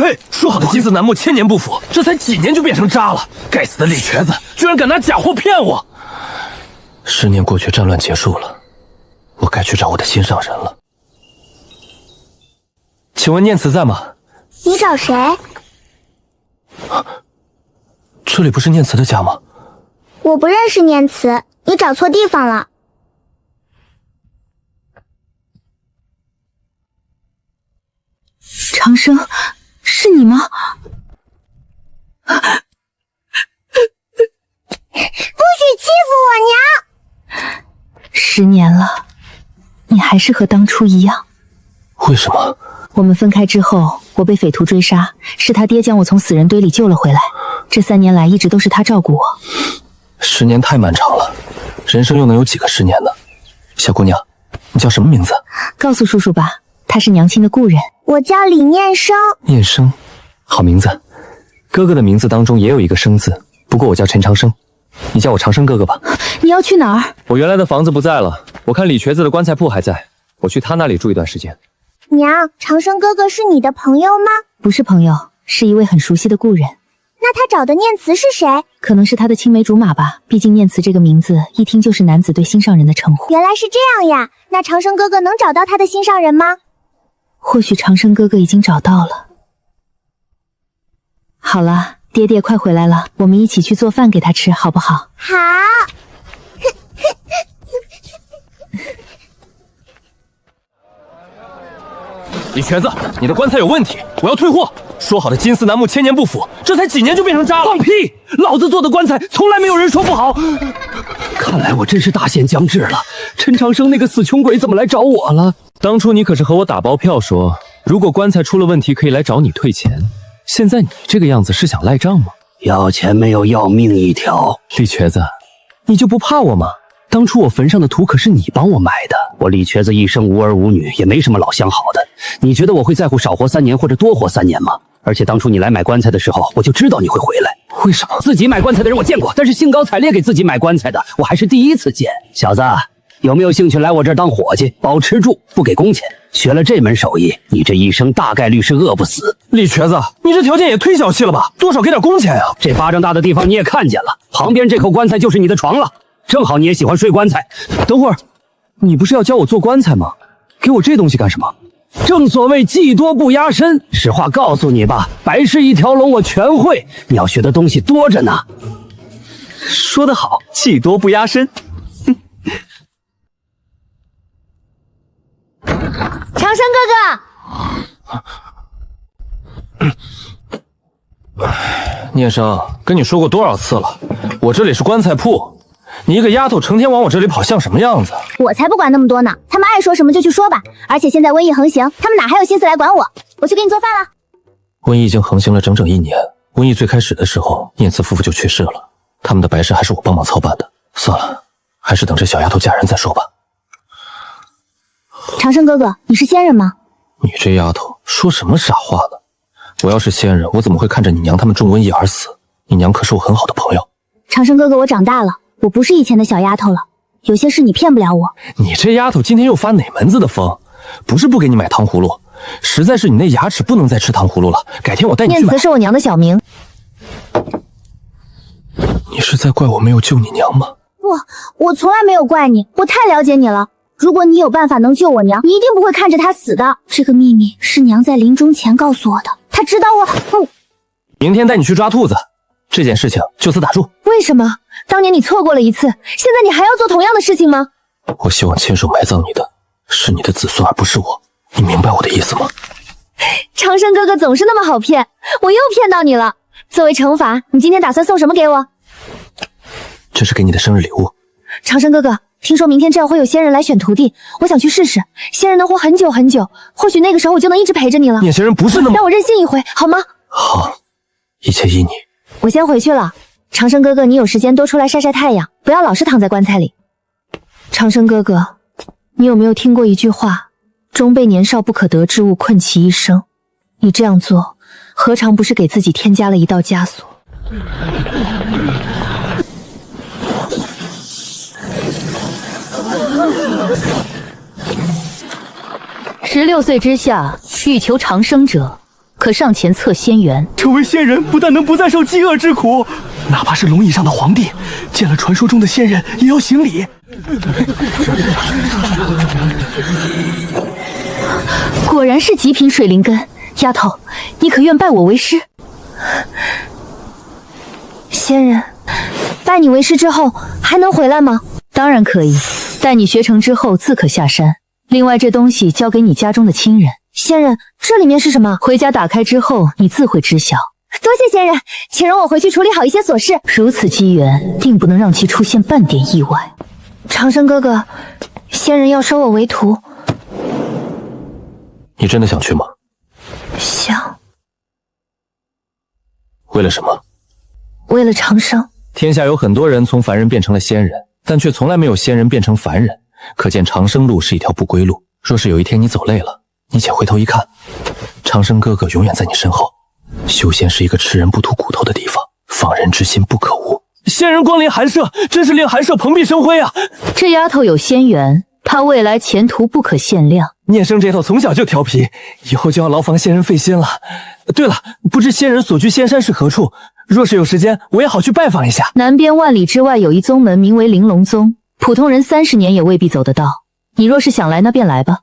呸！说好的金丝楠木千年不腐，这才几年就变成渣了。该死的李瘸子，居然敢拿假货骗我！10年过去，战乱结束了，我该去找我的心上人了。请问念慈在吗？你找谁？这里不是念慈的家吗？我不认识念慈，你找错地方了。长生，是你吗？不许欺负我娘！10年了，你还是和当初一样。为什么？我们分开之后，我被匪徒追杀，是他爹将我从死人堆里救了回来。这3年来，一直都是他照顾我。10年太漫长了，人生又能有几个10年呢？小姑娘，你叫什么名字？告诉叔叔吧，他是娘亲的故人。我叫李念生。念生，好名字。哥哥的名字当中也有一个生字，不过我叫陈长生，你叫我长生哥哥吧。你要去哪儿？我原来的房子不在了，我看李瘸子的棺材铺还在，我去他那里住一段时间。娘，长生哥哥是你的朋友吗？不是朋友，是一位很熟悉的故人。那他找的念慈是谁？可能是他的青梅竹马吧，毕竟念慈这个名字一听就是男子对心上人的称呼。原来是这样呀，那长生哥哥能找到他的心上人吗？或许长生哥哥已经找到了。好了，爹爹快回来了，我们一起去做饭给他吃，好不好？好。李瘸子，你的棺材有问题，我要退货。说好的金丝楠木千年不腐，这才几年就变成渣了。放屁！老子做的棺材从来没有人说不好。看来我真是大限将至了。陈长生那个死穷鬼怎么来找我了？当初你可是和我打包票说，如果棺材出了问题可以来找你退钱。现在你这个样子是想赖账吗？要钱没有要命一条。李瘸子，你就不怕我吗？当初我坟上的土可是你帮我埋的。我李瘸子一生无儿无女，也没什么老相好的。你觉得我会在乎少活3年或者多活3年吗？而且当初你来买棺材的时候，我就知道你会回来。为什么？自己买棺材的人我见过，但是兴高采烈给自己买棺材的，我还是第一次见。小子，有没有兴趣来我这儿当伙计，保吃住，不给工钱？学了这门手艺，你这一生大概率是饿不死。李瘸子，你这条件也忒小气了吧？多少给点工钱啊！这巴掌大的地方你也看见了，旁边这口棺材就是你的床了。正好你也喜欢睡棺材。等会儿，你不是要教我做棺材吗？给我这东西干什么？正所谓技多不压身，实话告诉你吧，白事一条龙我全会，你要学的东西多着呢。说得好，技多不压身。长生哥哥，念生，跟你说过多少次了，我这里是棺材铺，你一个丫头成天往我这里跑，像什么样子？我才不管那么多呢，他们爱说什么就去说吧。而且现在瘟疫横行，他们哪还有心思来管我？我去给你做饭了。瘟疫已经横行了整整1年，瘟疫最开始的时候，念慈夫妇就去世了，他们的白事还是我帮忙操办的。算了，还是等这小丫头嫁人再说吧。长生哥哥，你是仙人吗？你这丫头说什么傻话呢？我要是仙人，我怎么会看着你娘他们中瘟疫而死？你娘可是我很好的朋友。长生哥哥，我长大了，我不是以前的小丫头了，有些事你骗不了我。你这丫头今天又发哪门子的疯？不是不给你买糖葫芦，实在是你那牙齿不能再吃糖葫芦了。改天我带你去买。念慈是我娘的小名。你是在怪我没有救你娘吗？不，我从来没有怪你，我太了解你了。如果你有办法能救我娘，你一定不会看着她死的。这个秘密是娘在临终前告诉我的，她知道我。明天带你去抓兔子，这件事情就此打住。为什么？当年你错过了一次，现在你还要做同样的事情吗？我希望亲手埋葬你的是你的子孙，而不是我。你明白我的意思吗？长生哥哥总是那么好骗，我又骗到你了。作为惩罚，你今天打算送什么给我？这是给你的生日礼物。长生哥哥，听说明天这样会有仙人来选徒弟，我想去试试。仙人能活很久很久，或许那个时候我就能一直陪着你了。念仙人不是那么……让我任性一回好吗？好，一切依你。我先回去了。长生哥哥，你有时间多出来晒晒太阳，不要老是躺在棺材里。长生哥哥，你有没有听过一句话，终被年少不可得之物困其一生？你这样做，何尝不是给自己添加了一道枷锁？16岁之下，欲求长生者，可上前测仙元。成为仙人不但能不再受饥饿之苦，哪怕是龙椅上的皇帝，见了传说中的仙人也要行礼。果然是极品水灵根，丫头，你可愿拜我为师？仙人，拜你为师之后还能回来吗？当然可以，待你学成之后自可下山。另外，这东西交给你家中的亲人。仙人，这里面是什么？回家打开之后，你自会知晓。多谢仙人，请容我回去处理好一些琐事。如此机缘，定不能让其出现半点意外。长生哥哥，仙人要收我为徒。你真的想去吗？想。为了什么？为了长生。天下有很多人从凡人变成了仙人，但却从来没有仙人变成凡人，可见长生路是一条不归路。若是有一天你走累了，你且回头一看，长生哥哥永远在你身后。修仙是一个吃人不吐骨头的地方，放人之心不可无。仙人光临寒舍，真是令寒舍蓬荜生辉啊！这丫头有仙缘，她未来前途不可限量。念生这头从小就调皮，以后就要牢防仙人费心了。对了，不知仙人所居仙山是何处？若是有时间，我也好去拜访一下。南边万里之外有一宗门，名为玲珑宗，普通人30年也未必走得到。你若是想来，那便来吧。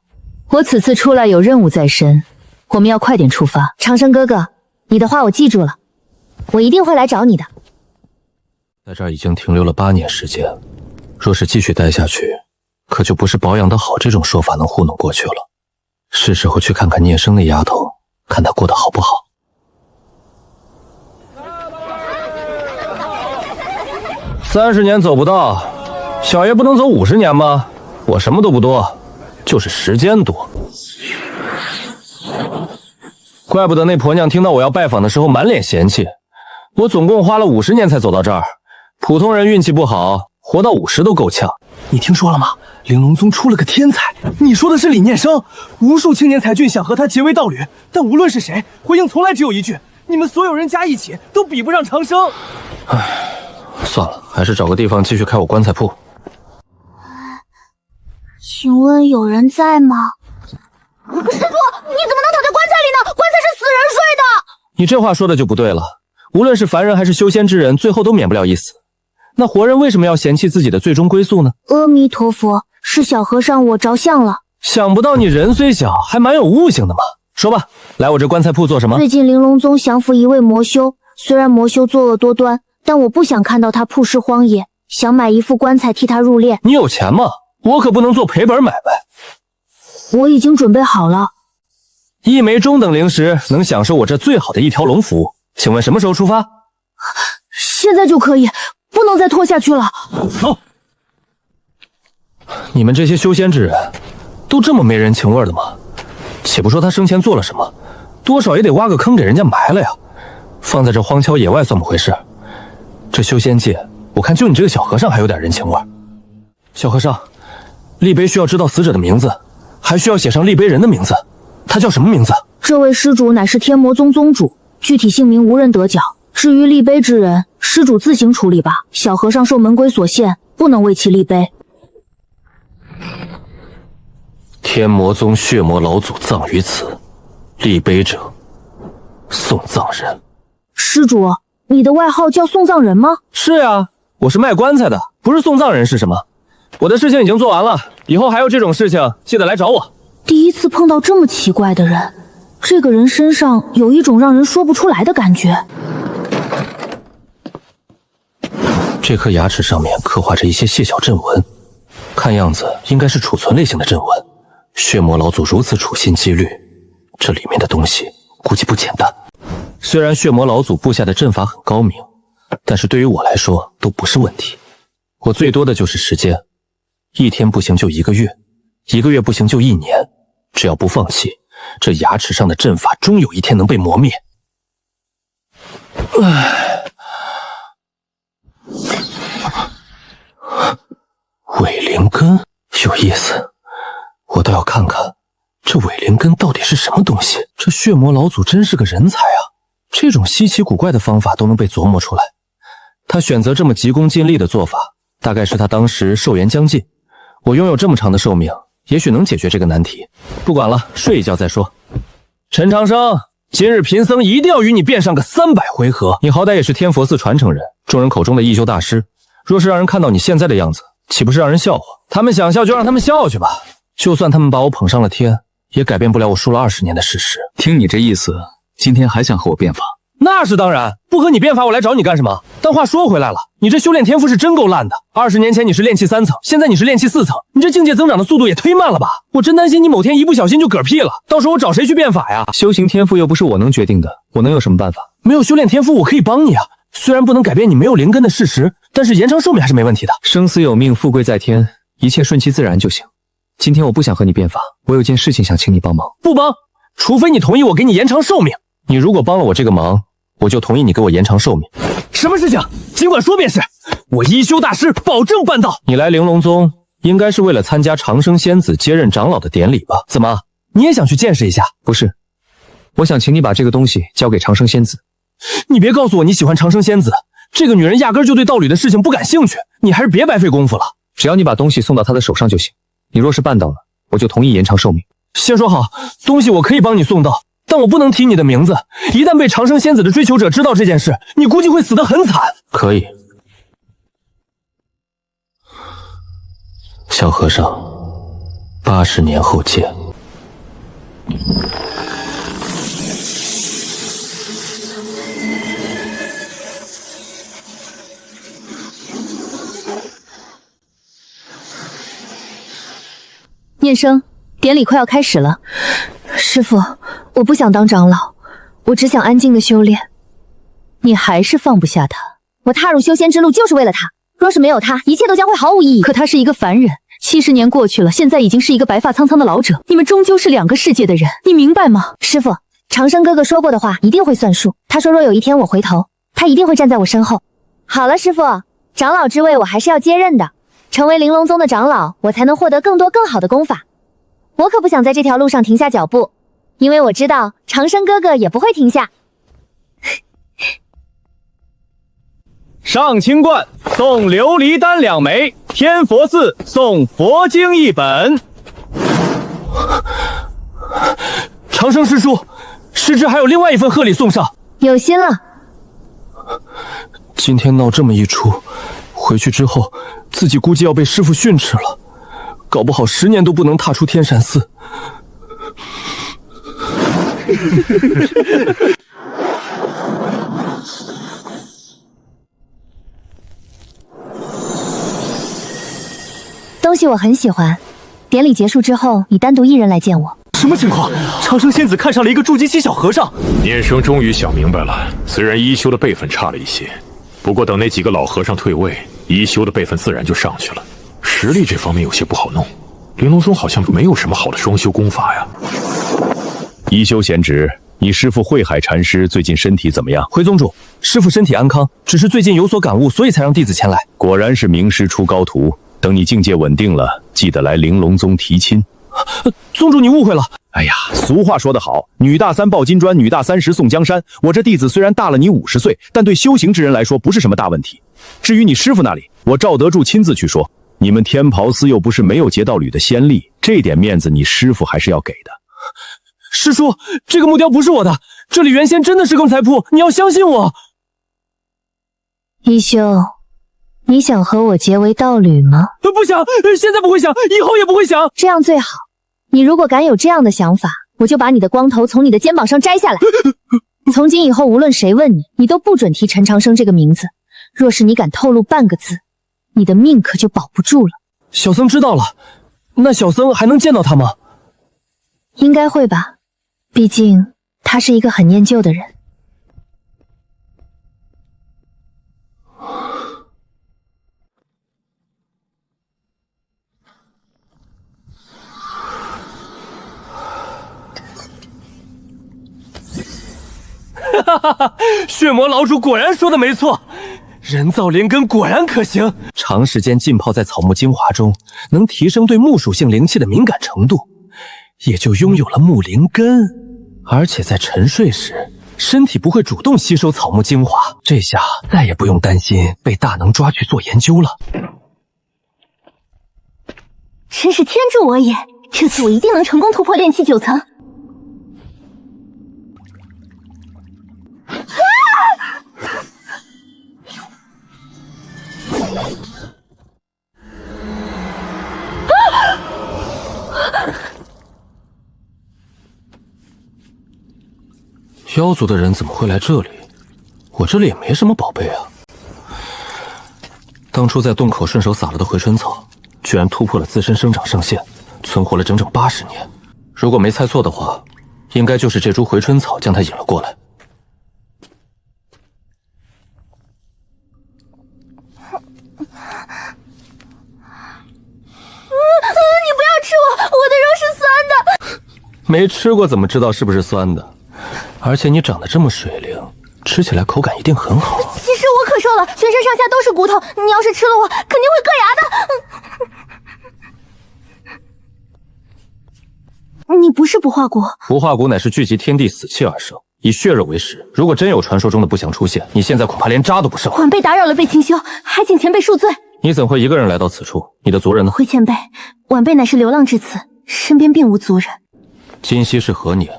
我此次出来有任务在身，我们要快点出发。长生哥哥，你的话我记住了，我一定会来找你的。在这儿已经停留了8年时间，若是继续待下去，可就不是保养得好这种说法能糊弄过去了。是时候去看看聂生那丫头，看她过得好不好。30年走不到，小爷不能走50年吗？我什么都不多，就是时间多。怪不得那婆娘听到我要拜访的时候满脸嫌弃。我总共花了50年才走到这儿，普通人运气不好，活到50都够呛。你听说了吗？玲珑宗出了个天才。你说的是李念生。无数青年才俊想和他结为道侣，但无论是谁，回应从来只有一句：你们所有人加一起都比不上长生。唉，算了，还是找个地方继续开我棺材铺。请问有人在吗？施主，你怎么能躺在棺材里呢？棺材是死人睡的。你这话说的就不对了。无论是凡人还是修仙之人，最后都免不了一死。那活人为什么要嫌弃自己的最终归宿呢？阿弥陀佛，是小和尚我着相了。想不到你人虽小，还蛮有悟性的嘛。说吧，来我这棺材铺做什么？最近玲珑宗降服一位魔修，虽然魔修作恶多端，但我不想看到他曝尸荒野，想买一副棺材替他入殓。你有钱吗？我可不能做赔本买卖。我已经准备好了。一枚中等灵石能享受我这最好的一条龙服务。请问什么时候出发？现在就可以，不能再拖下去了。走。你们这些修仙之人，都这么没人情味的吗？且不说他生前做了什么，多少也得挖个坑给人家埋了呀。放在这荒郊野外算不回事。这修仙界，我看就你这个小和尚还有点人情味。小和尚，立碑需要知道死者的名字，还需要写上立碑人的名字。他叫什么名字？这位施主乃是天魔宗宗主，具体姓名无人得晓。至于立碑之人，施主自行处理吧。小和尚受门规所限，不能为其立碑。天魔宗血魔老祖葬于此，立碑者送葬人。施主，你的外号叫送葬人吗？是啊，我是卖棺材的，不是送葬人是什么？我的事情已经做完了，以后还有这种事情记得来找我。第一次碰到这么奇怪的人，这个人身上有一种让人说不出来的感觉。这颗牙齿上面刻画着一些细小阵纹，看样子应该是储存类型的阵纹。血魔老祖如此处心积虑，这里面的东西估计不简单。虽然血魔老祖布下的阵法很高明，但是对于我来说都不是问题。我最多的就是时间，1天不行就1个月，1个月不行就1年。只要不放弃，这牙齿上的阵法终有一天能被磨灭。伪灵根有意思，我倒要看看这伪灵根到底是什么东西。这血魔老祖真是个人才啊，这种稀奇古怪的方法都能被琢磨出来。他选择这么急功近利的做法，大概是他当时寿元将近。我拥有这么长的寿命，也许能解决这个难题。不管了，睡一觉再说。陈长生，今日贫僧一定要与你辩上个300回合。你好歹也是天佛寺传承人，众人口中的一休大师，若是让人看到你现在的样子，岂不是让人笑话？他们想笑就让他们笑去吧，就算他们把我捧上了天，也改变不了我输了20年的事实。听你这意思，今天还想和我辩法？那是当然，不和你辩法，我来找你干什么？但话说回来了，你这修炼天赋是真够烂的。20年前你是炼气3层，现在你是炼气4层，你这境界增长的速度也忒慢了吧？我真担心你某天一不小心就嗝屁了，到时候我找谁去辩法呀？修行天赋又不是我能决定的，我能有什么办法？没有修炼天赋，我可以帮你啊。虽然不能改变你没有灵根的事实，但是延长寿命还是没问题的。生死有命，富贵在天，一切顺其自然就行。今天我不想和你辩法，我有件事情想请你帮忙。不帮，除非你同意我给你延长寿命。你如果帮了我这个忙，我就同意你给我延长寿命。什么事情？尽管说便是。我一休大师保证办到。你来玲珑宗，应该是为了参加长生仙子接任长老的典礼吧？怎么，你也想去见识一下？不是，我想请你把这个东西交给长生仙子。你别告诉我你喜欢长生仙子，这个女人压根就对道侣的事情不感兴趣，你还是别白费功夫了。只要你把东西送到她的手上就行。你若是办到了，我就同意延长寿命。先说好，东西我可以帮你送到，但我不能提你的名字，一旦被长生仙子的追求者知道这件事，你估计会死得很惨。可以。小和尚，80年后见。念生，典礼快要开始了。师父，我不想当长老，我只想安静的修炼。你还是放不下他。我踏入修仙之路就是为了他，若是没有他，一切都将会毫无意义。可他是一个凡人，70年过去了，现在已经是一个白发苍苍的老者。你们终究是2个世界的人，你明白吗？师父，长生哥哥说过的话一定会算数。他说若有一天我回头，他一定会站在我身后。好了，师父，长老之位我还是要接任的。成为玲珑宗的长老，我才能获得更多更好的功法。我可不想在这条路上停下脚步，因为我知道长生哥哥也不会停下。上清观送琉璃丹2枚，天佛寺送佛经1本。长生师叔，师侄还有另外一份贺礼送上。有心了。今天闹这么一出，回去之后自己估计要被师父训斥了，搞不好10年都不能踏出天山寺。东西我很喜欢，典礼结束之后，你单独一人来见我。什么情况？长生仙子看上了一个筑基期小和尚。念生终于想明白了，虽然一休的辈分差了一些，不过等那几个老和尚退位，一休的辈分自然就上去了。实力这方面有些不好弄，玲珑宗好像没有什么好的双修功法呀。一休贤侄，你师父慧海禅师最近身体怎么样？回宗主，师父身体安康，只是最近有所感悟，所以才让弟子前来。果然是名师出高徒，等你境界稳定了，记得来玲珑宗提亲。宗主你误会了。哎呀，俗话说得好，女大3抱金砖，女大30送江山。我这弟子虽然大了你50岁，但对修行之人来说不是什么大问题。至于你师父那里，我赵德柱亲自去说，你们天袍司又不是没有劫道侣的先例，这点面子你师父还是要给的。师叔，这个木雕不是我的，这里原先真的是更才铺，你要相信我。一休，你想和我结为道侣吗？不想，现在不会想，以后也不会想。这样最好。你如果敢有这样的想法，我就把你的光头从你的肩膀上摘下来。从今以后，无论谁问你，你都不准提陈长生这个名字。若是你敢透露半个字，你的命可就保不住了。小僧知道了，那小僧还能见到他吗？应该会吧，毕竟他是一个很念旧的人。哈哈哈！血魔老主果然说的没错，人造灵根果然可行。长时间浸泡在草木精华中，能提升对木属性灵气的敏感程度，也就拥有了木灵根。而且在沉睡时，身体不会主动吸收草木精华，这下再也不用担心被大能抓去做研究了。真是天助我也！这次我一定能成功突破炼气9层。妖族的人怎么会来这里？我这里也没什么宝贝啊。当初在洞口顺手撒了的回春草，居然突破了自身生长上限，存活了整整80年。如果没猜错的话，应该就是这株回春草将它引了过来。你不要吃我，我的肉是酸的。没吃过怎么知道是不是酸的？而且你长得这么水灵，吃起来口感一定很好。其实我可瘦了，全身上下都是骨头，你要是吃了我，肯定会硌牙的。你不是不化骨？不化骨乃是聚集天地死气而生，以血肉为食。如果真有传说中的不祥出现，你现在恐怕连渣都不剩。晚辈打扰了贝清修，还请前辈恕罪。你怎会一个人来到此处？你的族人呢？回前辈，晚辈乃是流浪至此，身边并无族人。今夕是何年？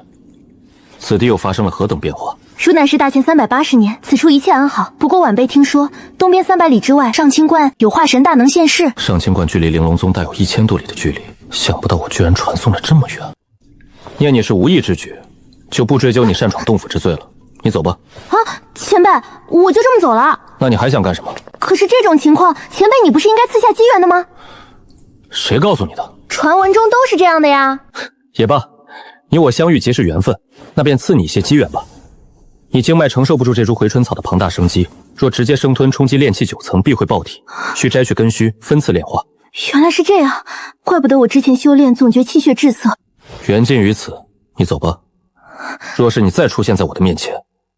此地又发生了何等变化？汝乃是大千380年，此处一切安好。不过晚辈听说，东边300里之外，上清观有化神大能现世。上清观距离玲珑宗大有1000多里的距离，想不到我居然传送了这么远。念你是无意之举，就不追究你擅闯洞府之罪了。你走吧。啊，前辈，我就这么走了。那你还想干什么？可是这种情况，前辈你不是应该赐下机缘的吗？谁告诉你的？传闻中都是这样的呀。也罢，你我相遇即是缘分，那便赐你一些机缘吧。你经脉承受不住这株回春草的庞大生机，若直接生吞冲击炼气9层，必会爆体，需摘去根须，分次炼化。原来是这样，怪不得我之前修炼总觉气血滞涩。缘尽于此，你走吧。若是你再出现在我的面前，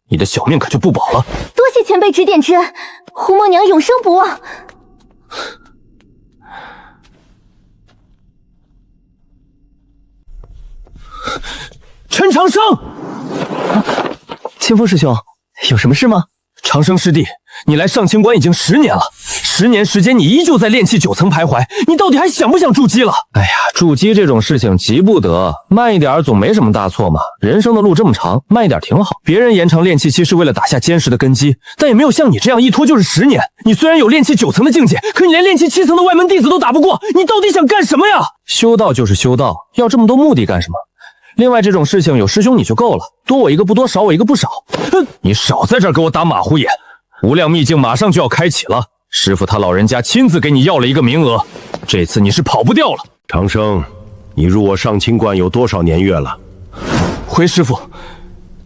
你的小命可就不保了。多谢前辈指点之恩，胡梦娘永生不忘。陈长生，清风师兄，有什么事吗？长生师弟，你来上清观已经10年了，10年时间你依旧在炼气9层徘徊，你到底还想不想筑基了？哎呀，筑基这种事情急不得，慢一点总没什么大错嘛。人生的路这么长，慢一点挺好。别人延长炼气期是为了打下坚实的根基，但也没有像你这样一拖就是10年。你虽然有炼气9层的境界，可你连炼气7层的外门弟子都打不过，你到底想干什么呀？修道就是修道，要这么多目的干什么？另外这种事情有师兄你就够了，多我一个不多，少我一个不少。哼，你少在这儿给我打马虎眼。无量秘境马上就要开启了，师傅他老人家亲自给你要了一个名额，这次你是跑不掉了。长生，你入我上清观有多少年月了？回师傅，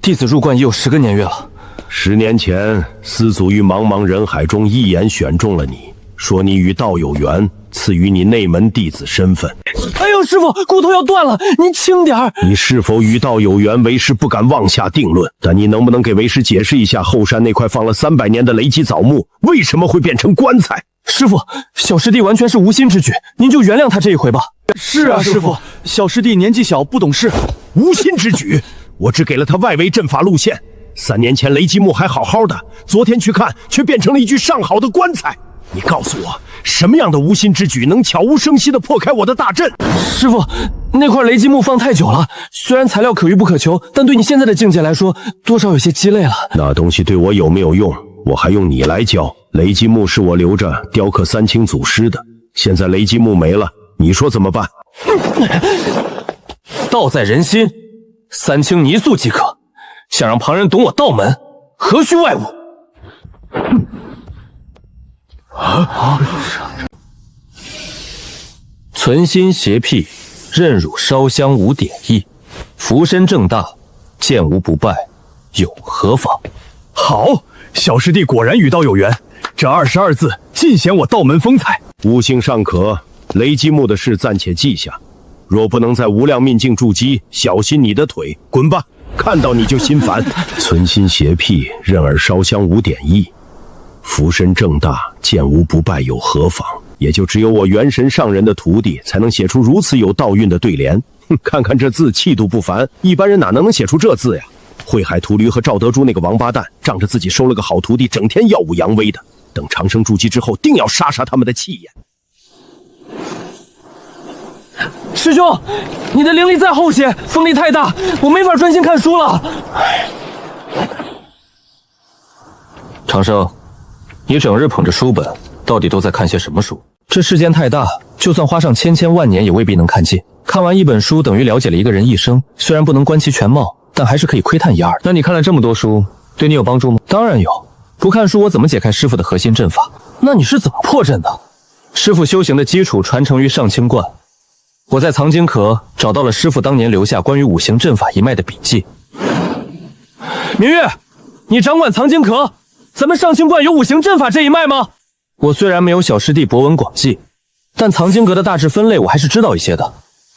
弟子入观已有10个年月了。10年前，司祖于茫茫人海中一眼选中了你，说你与道有缘，赐予你内门弟子身份。哎呦，师傅，骨头要断了，您轻点儿。你是否与道有缘，为师不敢妄下定论，但你能不能给为师解释一下后山那块放了300年的雷击枣木为什么会变成棺材？师傅，小师弟完全是无心之举，您就原谅他这一回吧。是啊，师傅，小师弟年纪小，不懂事，无心之举。我只给了他外围阵法路线。3年前雷击木还好好的，昨天去看却变成了一具上好的棺材。你告诉我，什么样的无心之举能悄无声息地破开我的大阵？师傅，那块雷击木放太久了，虽然材料可遇不可求，但对你现在的境界来说，多少有些鸡肋了。那东西对我有没有用，我还用你来教？雷击木是我留着雕刻3清祖师的，现在雷击木没了，你说怎么办？道在人心，3清泥塑即可。想让旁人懂我道门，何须外物？存心邪僻，任汝烧香无点意，福身正大，剑无不败，有何妨？好，小师弟果然与道有缘，这22字尽显我道门风采。悟性尚可，雷击木的事暂且记下。若不能在无量秘境筑基，小心你的腿，滚吧！看到你就心烦。存心邪僻，任尔烧香无点意，福身正大，剑无不败，有何妨？也就只有我元神上人的徒弟才能写出如此有道韵的对联。看看这字，气度不凡，一般人哪能写出这字呀？慧海屠驴和赵德珠那个王八蛋，仗着自己收了个好徒弟，整天耀武扬威的。等长生筑基之后，定要杀杀他们的气焰。师兄，你的灵力再后些，风力太大，我没法专心看书了。长生，你整日捧着书本，到底都在看些什么书？这世间太大，就算花上千千万年，也未必能看尽。看完一本书，等于了解了一个人一生。虽然不能观其全貌，但还是可以窥探一二。那你看了这么多书，对你有帮助吗？当然有。不看书，我怎么解开师傅的核心阵法？那你是怎么破阵的？师傅修行的基础传承于上清观，我在藏经阁找到了师傅当年留下关于五行阵法一脉的笔记。明月，你掌管藏经阁，咱们上清观有五行阵法这一脉吗？我虽然没有小师弟博闻广记，但藏经阁的大致分类我还是知道一些的，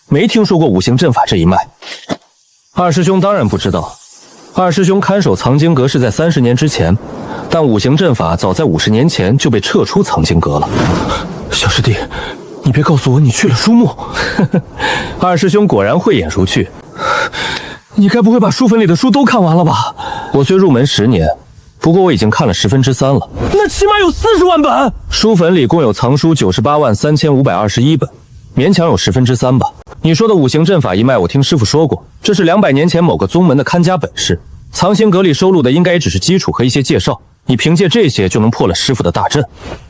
没听说过五行阵法这一脉。二师兄当然不知道，二师兄看守藏经阁是在30年之前，但五行阵法早在50年前就被撤出藏经阁了。小师弟，你别告诉我你去了书目。二师兄果然慧眼如炬，你该不会把书坟里的书都看完了吧？我虽入门10年，不过我已经看了3/10了。那起码有40万本。书坟里共有藏书98万3521本，勉强有3/10吧。你说的五行阵法一脉，我听师傅说过，这是200年前某个宗门的看家本事。藏经阁里收录的应该也只是基础和一些介绍，你凭借这些就能破了师傅的大阵？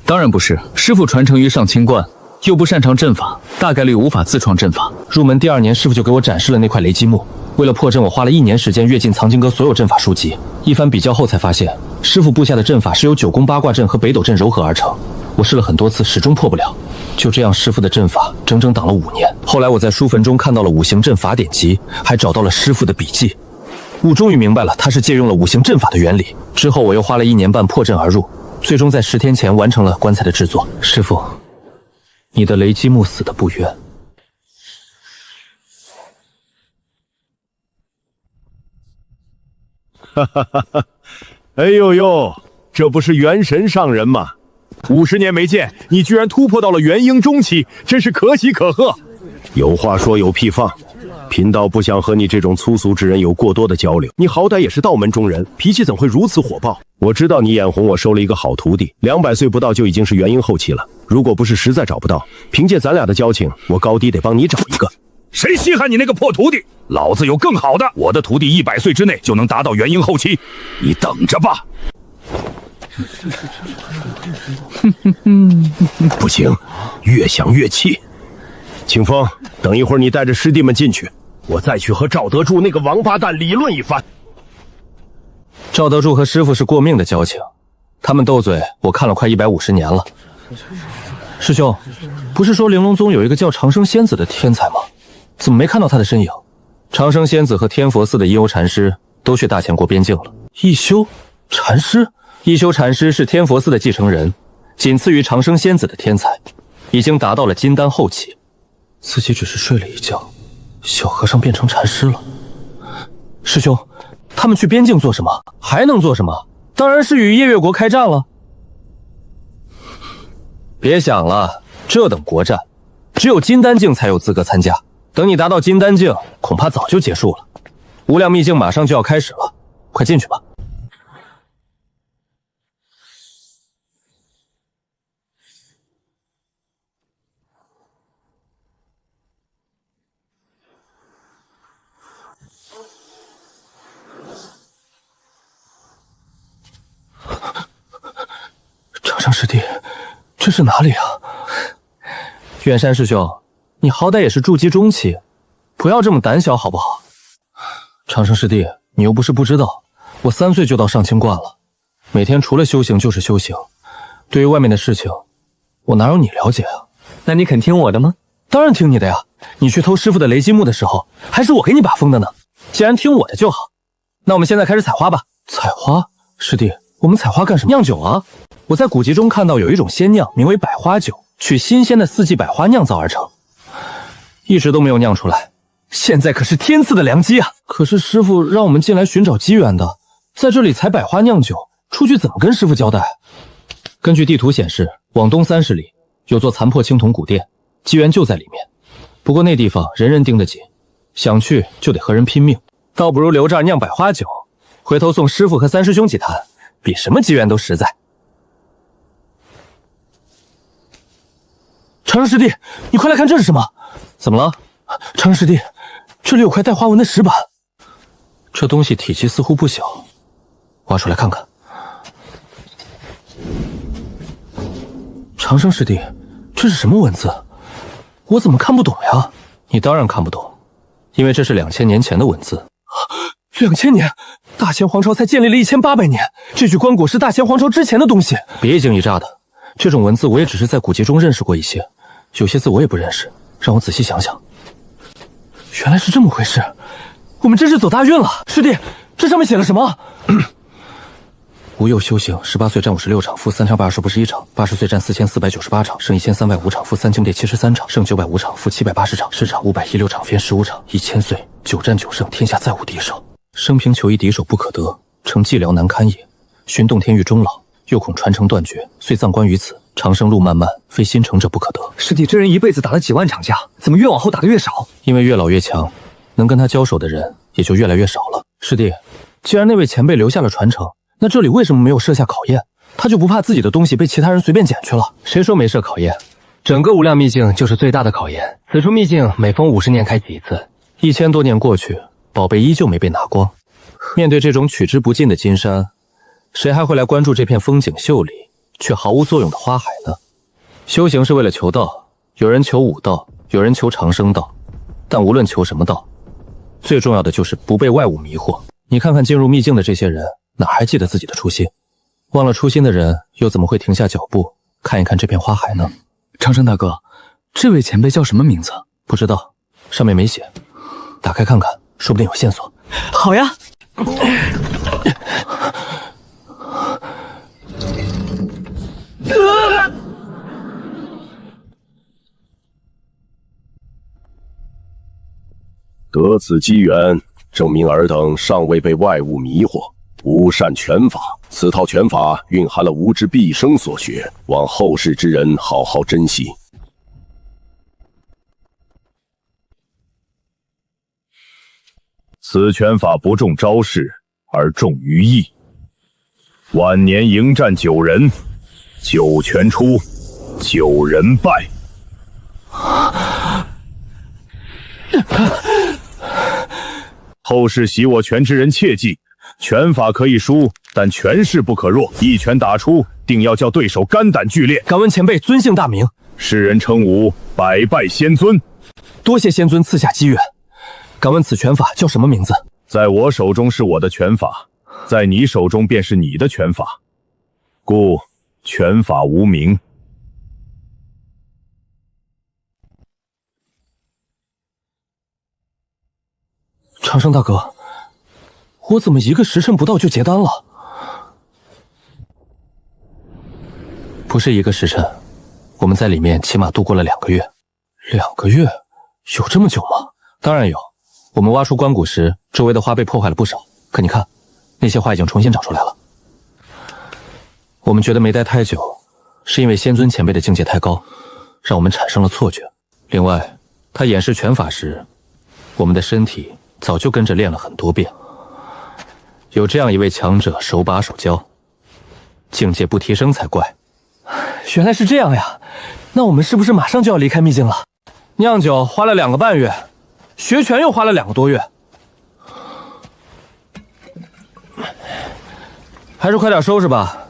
当然不是，师傅传承于上清观，又不擅长阵法，大概率无法自创阵法。入门第2年，师傅就给我展示了那块雷击木。为了破阵，我花了1年时间阅尽藏经阁所有阵法书籍，一番比较后才发现，师傅布下的阵法是由9宫八卦阵和北斗阵糅合而成。我试了很多次，始终破不了。就这样，师傅的阵法整整挡了5年。后来我在书坟中看到了五行阵法典籍，还找到了师傅的笔记。我终于明白了，他是借用了五行阵法的原理。之后我又花了1年半破阵而入，最终在10天前完成了棺材的制作。师傅，你的雷击木死得不冤。哈哈哈哈！哎呦呦，这不是元神上人吗？50年没见，你居然突破到了元婴中期，真是可喜可贺。有话说有屁放，贫道不想和你这种粗俗之人有过多的交流。你好歹也是道门中人，脾气怎会如此火爆？我知道你眼红我收了一个好徒弟，200岁不到就已经是元婴后期了。如果不是实在找不到，凭借咱俩的交情，我高低得帮你找一个。谁稀罕你那个破徒弟？老子有更好的，我的徒弟100岁之内就能达到元婴后期，你等着吧。不行，越想越气。清风，等一会儿你带着师弟们进去，我再去和赵德柱那个王八蛋理论一番。赵德柱和师傅是过命的交情，他们斗嘴我看了快150年了。师兄，不是说玲珑宗有一个叫长生仙子的天才吗？怎么没看到他的身影？长生仙子和天佛寺的一休禅师都去大前国边境了。一休禅师？一休禅师是天佛寺的继承人，仅次于长生仙子的天才，已经达到了金丹后期。自己只是睡了一觉，小和尚变成禅师了。师兄，他们去边境做什么？还能做什么？当然是与夜月国开战了。别想了，这等国战，只有金丹境才有资格参加。等你达到金丹境，恐怕早就结束了。无量秘境马上就要开始了，快进去吧。长生师弟，这是哪里啊？远山师兄，你好歹也是筑基中期，不要这么胆小好不好？长生师弟，你又不是不知道，我3岁就到上清观了，每天除了修行就是修行，对于外面的事情，我哪有你了解啊？那你肯听我的吗？当然听你的呀！你去偷师傅的雷击木的时候，还是我给你把风的呢。既然听我的就好，那我们现在开始采花吧。采花？师弟，我们采花干什么？酿酒啊！我在古籍中看到有一种仙酿，名为百花酒，取新鲜的4季百花酿造而成，一直都没有酿出来，现在可是天赐的良机啊！可是师傅让我们进来寻找机缘的，在这里采百花酿酒，出去怎么跟师傅交代？根据地图显示，往东30里有座残破青铜古殿，机缘就在里面。不过那地方人人盯得紧，想去就得和人拼命，倒不如留这儿酿百花酒，回头送师傅和3师兄几坛，比什么机缘都实在。长生师弟，你快来看这是什么？怎么了？长生师弟，这里有块带花纹的石板，这东西体积似乎不小，挖出来看看。长生师弟，这是什么文字？我怎么看不懂呀？你当然看不懂，因为这是2000年前的文字。2000年，大前皇朝才建立了1800年，这具棺椁是大前皇朝之前的东西。别一惊一乍的，这种文字我也只是在古籍中认识过一些，有些字我也不认识，让我仔细想想。原来是这么回事，我们真是走大运了。师弟，这上面写了什么？无忧修行，18岁战56场，负3820不是1场；80岁战4498场，胜1305场，负3073场，胜950场，负780场，市场516场，分15场，1000岁9战9胜，天下再无敌手。生平求一敌手不可得，诚寂寥难堪也。寻洞天欲终老，又恐传承断绝，遂葬关于此。长生路漫漫，非心诚者不可得。师弟，这人一辈子打了几万场架，怎么越往后打得越少？因为越老越强，能跟他交手的人也就越来越少了。师弟，既然那位前辈留下了传承，那这里为什么没有设下考验？他就不怕自己的东西被其他人随便捡去了？谁说没设考验？整个无量秘境就是最大的考验。此处秘境每逢50年开启一次，1000多年过去，宝贝依旧没被拿光。面对这种取之不尽的金山，谁还会来关注这片风景秀丽却毫无作用的花海呢？修行是为了求道，有人求武道，有人求长生道，但无论求什么道，最重要的就是不被外物迷惑。你看看进入秘境的这些人，哪还记得自己的初心？忘了初心的人，又怎么会停下脚步看一看这片花海呢？长生大哥，这位前辈叫什么名字？不知道，上面没写。打开看看，说不定有线索。好呀。得此机缘，证明尔等尚未被外物迷惑，无善拳法。此套拳法蕴含了吾之毕生所学，望后世之人好好珍惜。此拳法不重招式，而重于意。晚年迎战9人，9拳出，9人败。后世习我拳之人切记，拳法可以输，但拳势不可弱。一拳打出，定要叫对手肝胆俱裂。敢问前辈尊姓大名？世人称吾百拜仙尊。多谢仙尊赐下机缘。敢问此拳法叫什么名字？在我手中是我的拳法，在你手中便是你的拳法，故拳法无名。长生大哥，我怎么1个时辰不到就结丹了？不是1个时辰，我们在里面起码度过了2个月。2个月？有这么久吗？当然有。我们挖出棺椁时，周围的花被破坏了不少，可你看，那些花已经重新长出来了。我们觉得没待太久，是因为仙尊前辈的境界太高，让我们产生了错觉。另外，他演示拳法时，我们的身体早就跟着练了很多遍。有这样一位强者手把手教，境界不提升才怪。原来是这样呀，那我们是不是马上就要离开秘境了？酿酒花了2个半月，学拳又花了2个多月，还是快点收拾吧，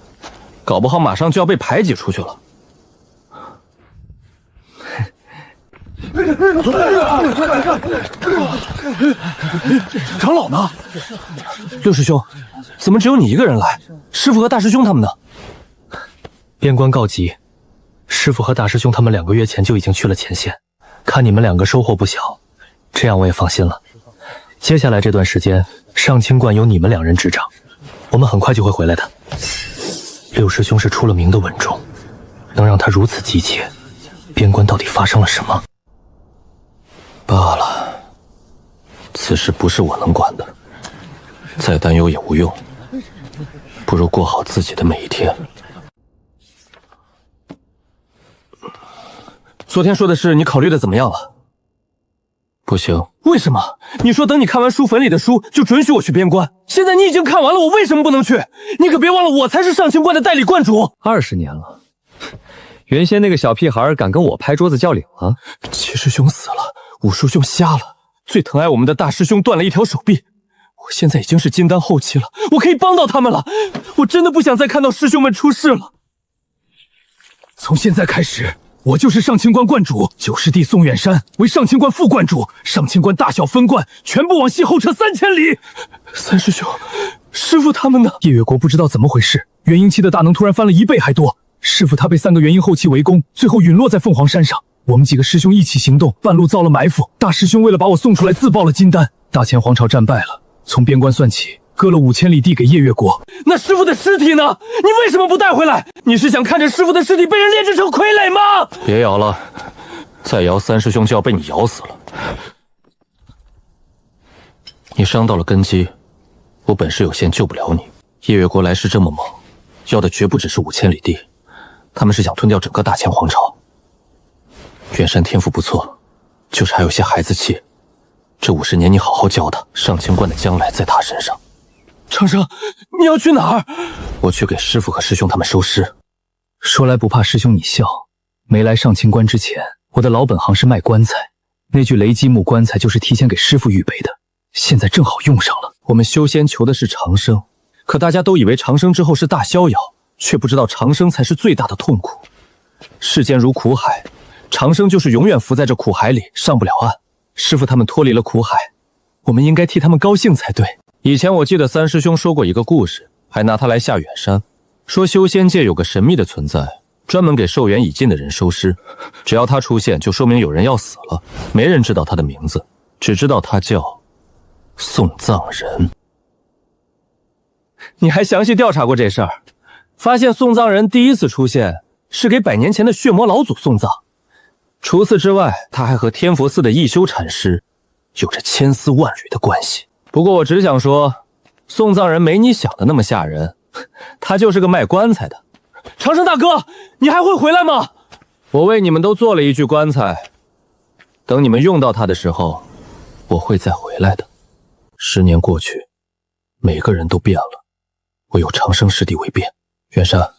搞不好马上就要被排挤出去了。长老呢？六师兄，怎么只有你一个人来？师傅和大师兄他们呢？边关告急，师傅和大师兄他们2个月前就已经去了前线，看你们2个收获不小，这样我也放心了。接下来这段时间，上清观由你们2人执掌，我们很快就会回来的。六师兄是出了名的稳重，能让他如此急切，边关到底发生了什么？罢了，此事不是我能管的，再担忧也无用，不如过好自己的每一天。昨天说的事，你考虑的怎么样了？不行。为什么？你说等你看完书坟里的书，就准许我去边关。现在你已经看完了，我为什么不能去？你可别忘了，我才是上清观的代理观主。20年了，原先那个小屁孩敢跟我拍桌子叫领了？七师兄死了，五师兄瞎了，最疼爱我们的大师兄断了一条手臂。我现在已经是金丹后期了，我可以帮到他们了。我真的不想再看到师兄们出事了。从现在开始，我就是上清观观主，九师弟宋远山为上清观副观主，上清观大小分观全部往西后撤3000里。三师兄，师父他们呢？夜月国不知道怎么回事，元婴期的大能突然翻了1倍还多。师父他被3个元婴后期围攻，最后陨落在凤凰山上。我们几个师兄一起行动，半路遭了埋伏。大师兄为了把我送出来，自爆了金丹。大前皇朝战败了，从边关算起，割了5000里地给夜月国。那师父的尸体呢？你为什么不带回来？你是想看着师父的尸体被人炼制成傀儡吗？别摇了，再摇三师兄就要被你咬死了。你伤到了根基，我本事有限，救不了你。夜月国来势这么猛，要的绝不只是5000里地，他们是想吞掉整个大前皇朝。远山天赋不错，就是还有些孩子气。这50年你好好教他，上清观的将来在他身上。长生，你要去哪儿？我去给师父和师兄他们收尸。说来不怕师兄你笑，没来上清观之前，我的老本行是卖棺材，那具雷击木棺材就是提前给师父预备的，现在正好用上了。我们修仙求的是长生，可大家都以为长生之后是大逍遥，却不知道长生才是最大的痛苦。世间如苦海，长生就是永远浮在这苦海里，上不了岸。师父他们脱离了苦海，我们应该替他们高兴才对。以前我记得三师兄说过一个故事，还拿他来下远山，说修仙界有个神秘的存在，专门给寿元已尽的人收尸，只要他出现，就说明有人要死了。没人知道他的名字，只知道他叫送葬人。你还详细调查过这事儿，发现送葬人第一次出现是给100年前的血魔老祖送葬。除此之外，他还和天佛寺的一休禅师有着千丝万缕的关系。不过我只想说，送葬人没你想的那么吓人，他就是个卖棺材的。长生大哥，你还会回来吗？我为你们都做了一具棺材，等你们用到它的时候，我会再回来的。10年过去，每个人都变了，唯有长生师弟未变。远山，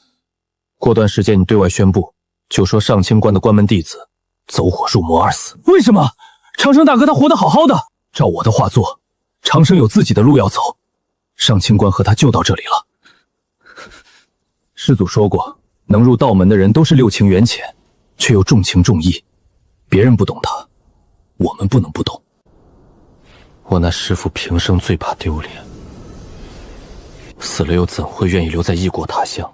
过段时间你对外宣布，就说上清观的关门弟子走火入魔而死。为什么？长生大哥他活得好好的，照我的话做，长生有自己的路要走，上清观和他就到这里了。师祖说过，能入道门的人都是6情缘浅，却又重情重义。别人不懂他，我们不能不懂。我那师父平生最怕丢脸，死了又怎会愿意留在异国他乡？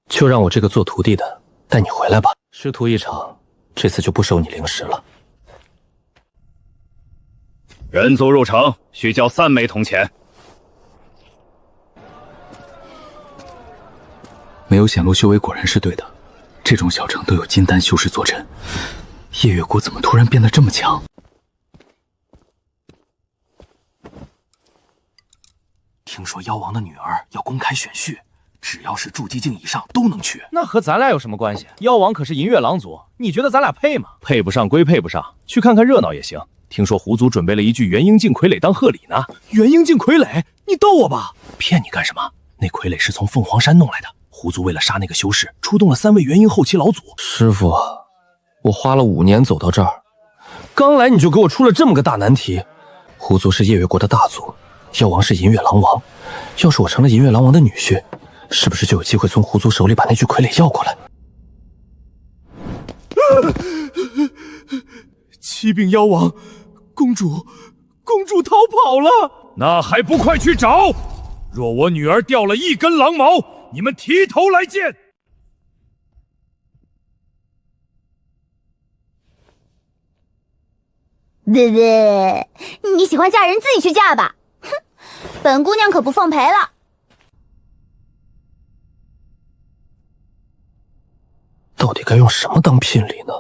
就让我这个做徒弟的带你回来吧。师徒一场，这次就不收你灵石了。人族入城需交3枚铜钱。没有显露修为果然是对的，这种小城都有金丹修士坐镇，夜月国怎么突然变得这么强？听说妖王的女儿要公开选婿，只要是筑基境以上都能去。那和咱俩有什么关系？妖王可是银月狼族，你觉得咱俩配吗？配不上归配不上，去看看热闹也行。听说胡族准备了一具元婴境傀儡当贺礼呢。元婴境傀儡？你逗我吧？骗你干什么？那傀儡是从凤凰山弄来的。胡族为了杀那个修士，出动了3位元婴后期老祖。师傅，我花了5年走到这儿，刚来你就给我出了这么个大难题。胡族是夜月国的大族，妖王是银月狼王。要是我成了银月狼王的女婿，是不是就有机会从胡族手里把那具傀儡要过来？启禀妖王，公主逃跑了。那还不快去找！若我女儿掉了1根狼毛，你们提头来见！你喜欢嫁人自己去嫁吧，哼，本姑娘可不奉陪了。到底该用什么当聘礼呢？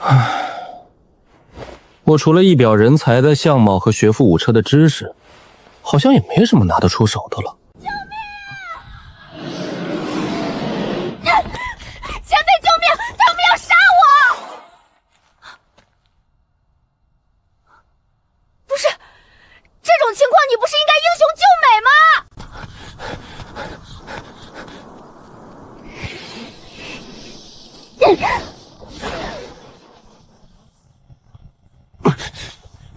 唉，我除了一表人才的相貌和学富五车的知识，好像也没什么拿得出手的了。前辈救命！他们要杀我！不是，这种情况你不是应该英雄救美吗？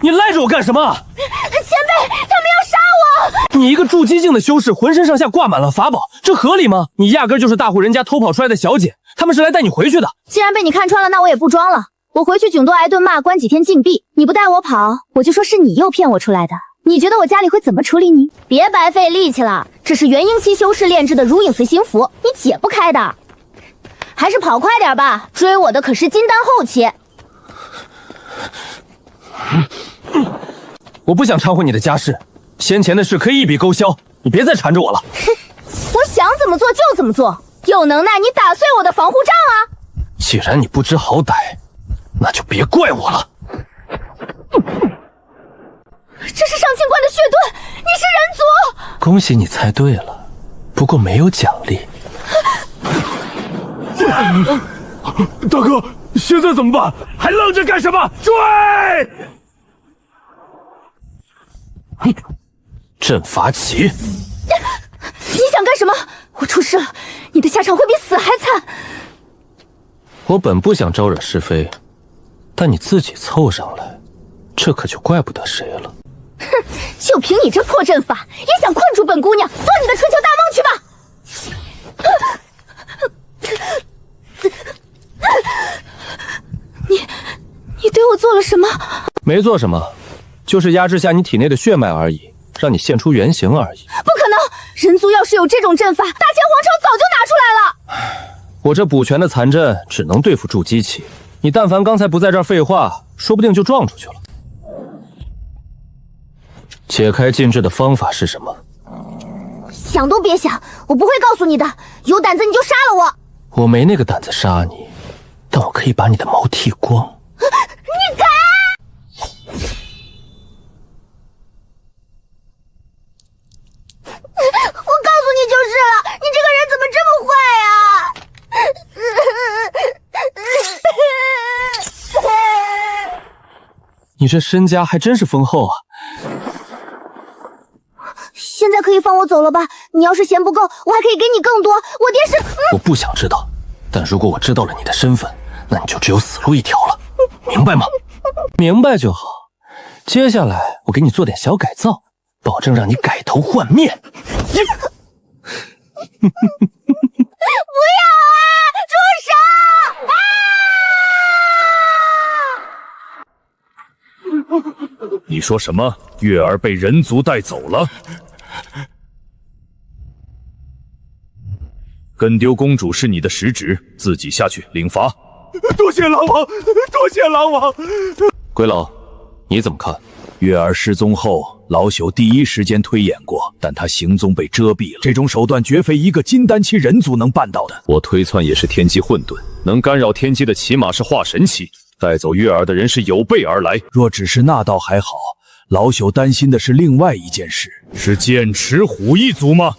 你赖着我干什么？前辈，他们要杀我！你一个筑基境的修士，浑身上下挂满了法宝，这合理吗？你压根就是大户人家偷跑出来的小姐，他们是来带你回去的。既然被你看穿了，那我也不装了。我回去囧多挨顿骂，关几天禁闭。你不带我跑，我就说是你诱骗我出来的。你觉得我家里会怎么处理你？别白费力气了，这是元婴期修士炼制的如影随形符，你解不开的。还是跑快点吧，追我的可是金丹后期。我不想掺和你的家事，先前的事可以一笔勾销，你别再缠着我了。哼，我想怎么做就怎么做，有能耐你打碎我的防护罩啊！既然你不知好歹，那就别怪我了。这是上清观的血盾，你是人族！恭喜你猜对了，不过没有奖励。大哥，现在怎么办？还愣着干什么？追！阵法起！你想干什么？我出事了，你的下场会比死还惨。我本不想招惹是非，但你自己凑上来，这可就怪不得谁了。哼，就凭你这破阵法，也想困住本姑娘，做你的春秋大梦去吧！你对我做了什么？没做什么，就是压制下你体内的血脉而已，让你现出原形而已。不可能！人族要是有这种阵法，大前皇朝早就拿出来了。我这补全的残阵只能对付筑基期，你但凡刚才不在这儿废话，说不定就撞出去了。解开禁制的方法是什么？想都别想，我不会告诉你的。有胆子你就杀了我！我没那个胆子杀你，但我可以把你的毛剃光。你敢！我告诉你就是了，你这个人怎么这么坏啊！你这身家还真是丰厚啊！现在可以放我走了吧？你要是嫌不够，我还可以给你更多。我爹是……我不想知道，但如果我知道了你的身份，那你就只有死路一条了，明白吗？明白就好。接下来我给你做点小改造，保证让你改头换面。不要啊！住手！你说什么？月儿被人族带走了？跟丢公主是你的实职，自己下去领罚。多谢狼王，多谢狼王。鬼老，你怎么看？月儿失踪后，老朽第一时间推演过，但她行踪被遮蔽了。这种手段绝非一个金丹期人族能办到的。我推算也是天机混沌，能干扰天机的起码是化神期。带走月儿的人是有备而来。若只是那倒还好，老朽担心的是另外一件事。是剑齿虎一族吗？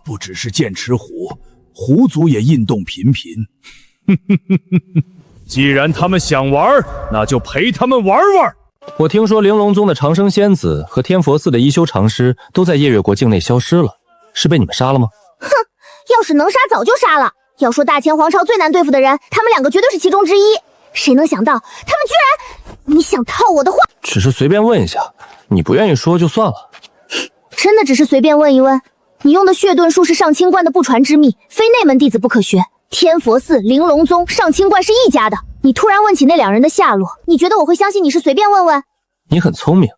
不只是剑齿虎，狐族也异动频频。既然他们想玩，那就陪他们玩玩。我听说玲珑宗的长生仙子和天佛寺的一休长师都在夜月国境内消失了，是被你们杀了吗？哼，要是能杀早就杀了。要说大前皇朝最难对付的人，他们两个绝对是其中之一。谁能想到他们居然……你想套我的话？只是随便问一下，你不愿意说就算了。真的只是随便问一问？你用的血遁术是上清观的不传之秘，非内门弟子不可学。天佛寺、玲珑宗、上清观是一家的。你突然问起那两人的下落，你觉得我会相信你是随便问问？你很聪明，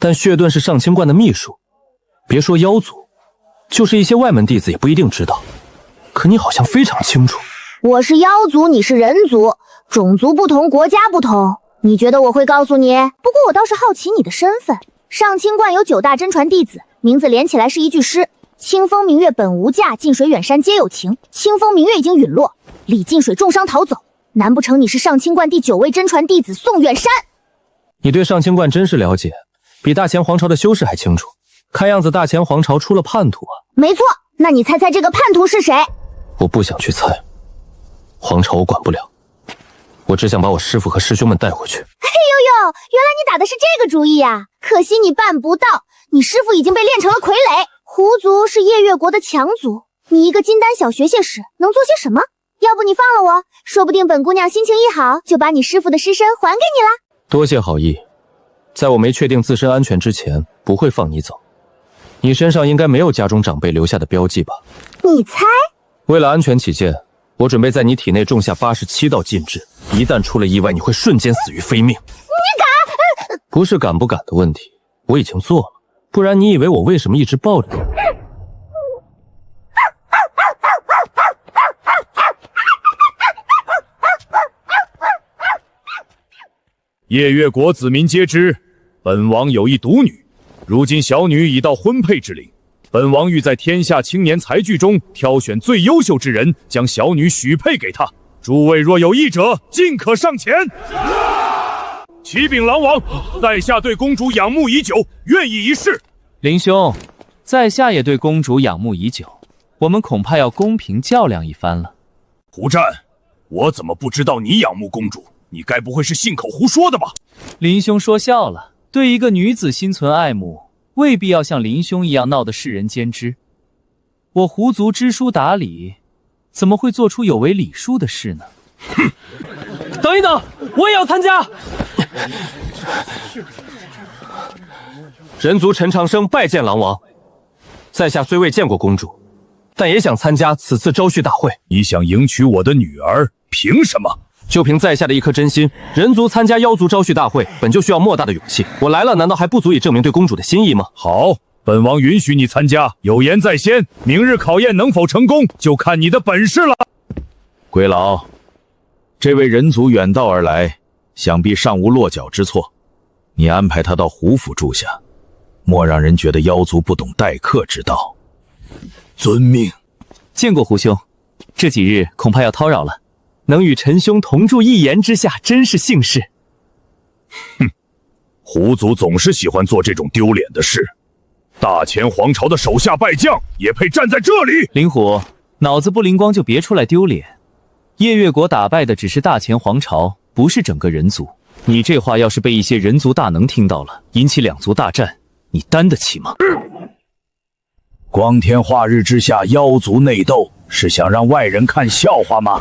但血遁是上清观的秘术，别说妖族，就是一些外门弟子也不一定知道。可你好像非常清楚。我是妖族，你是人族，种族不同，国家不同。你觉得我会告诉你？不过我倒是好奇你的身份。上清观有9大真传弟子，名字连起来是一句诗：清风明月本无价，近水远山皆有情。清风明月已经陨落，李近水重伤逃走。难不成你是上清观第9位真传弟子宋远山？你对上清观真是了解，比大前皇朝的修士还清楚。看样子大前皇朝出了叛徒啊。没错，那你猜猜这个叛徒是谁？我不想去猜，皇朝我管不了，我只想把我师父和师兄们带回去。嘿呦呦，原来你打的是这个主意呀！可惜你办不到，你师父已经被练成了傀儡。狐族是夜月国的强族，你一个金丹小学谢使能做些什么？要不你放了我，说不定本姑娘心情一好，就把你师父的尸身还给你了。多谢好意，在我没确定自身安全之前，不会放你走。你身上应该没有家中长辈留下的标记吧？你猜？为了安全起见，我准备在你体内种下87道禁制，一旦出了意外，你会瞬间死于非命。你敢？不是敢不敢的问题，我已经做了，不然你以为我为什么一直抱着你？夜月国子民皆知，本王有一独女，如今小女已到婚配之龄，本王欲在天下青年才俊中挑选最优秀之人，将小女许配给他。诸位若有意者，尽可上前。启禀狼王，在下对公主仰慕已久，愿意一试。林兄，在下也对公主仰慕已久，我们恐怕要公平较量一番了。胡战，我怎么不知道你仰慕公主？你该不会是信口胡说的吧？林兄说笑了，对一个女子心存爱慕，未必要像林兄一样闹得世人皆知。我胡族知书达理，怎么会做出有违礼数的事呢？哼！等一等，我也要参加。人族陈长生拜见狼王，在下虽未见过公主，但也想参加此次招婿大会。你想迎娶我的女儿，凭什么？就凭在下的一颗真心，人族参加妖族招婿大会，本就需要莫大的勇气。我来了，难道还不足以证明对公主的心意吗？好，本王允许你参加，有言在先，明日考验能否成功，就看你的本事了。鬼老，这位人族远道而来，想必尚无落脚之措，你安排他到胡府住下，莫让人觉得妖族不懂待客之道。遵命。见过胡兄，这几日恐怕要叨扰了。能与陈兄同住一檐之下，真是幸事。哼，胡族总是喜欢做这种丢脸的事。大前皇朝的手下败将也配站在这里？林虎，脑子不灵光就别出来丢脸。夜月国打败的只是大前皇朝，不是整个人族。你这话要是被一些人族大能听到了，引起两族大战，你担得起吗？光天化日之下妖族内斗，是想让外人看笑话吗？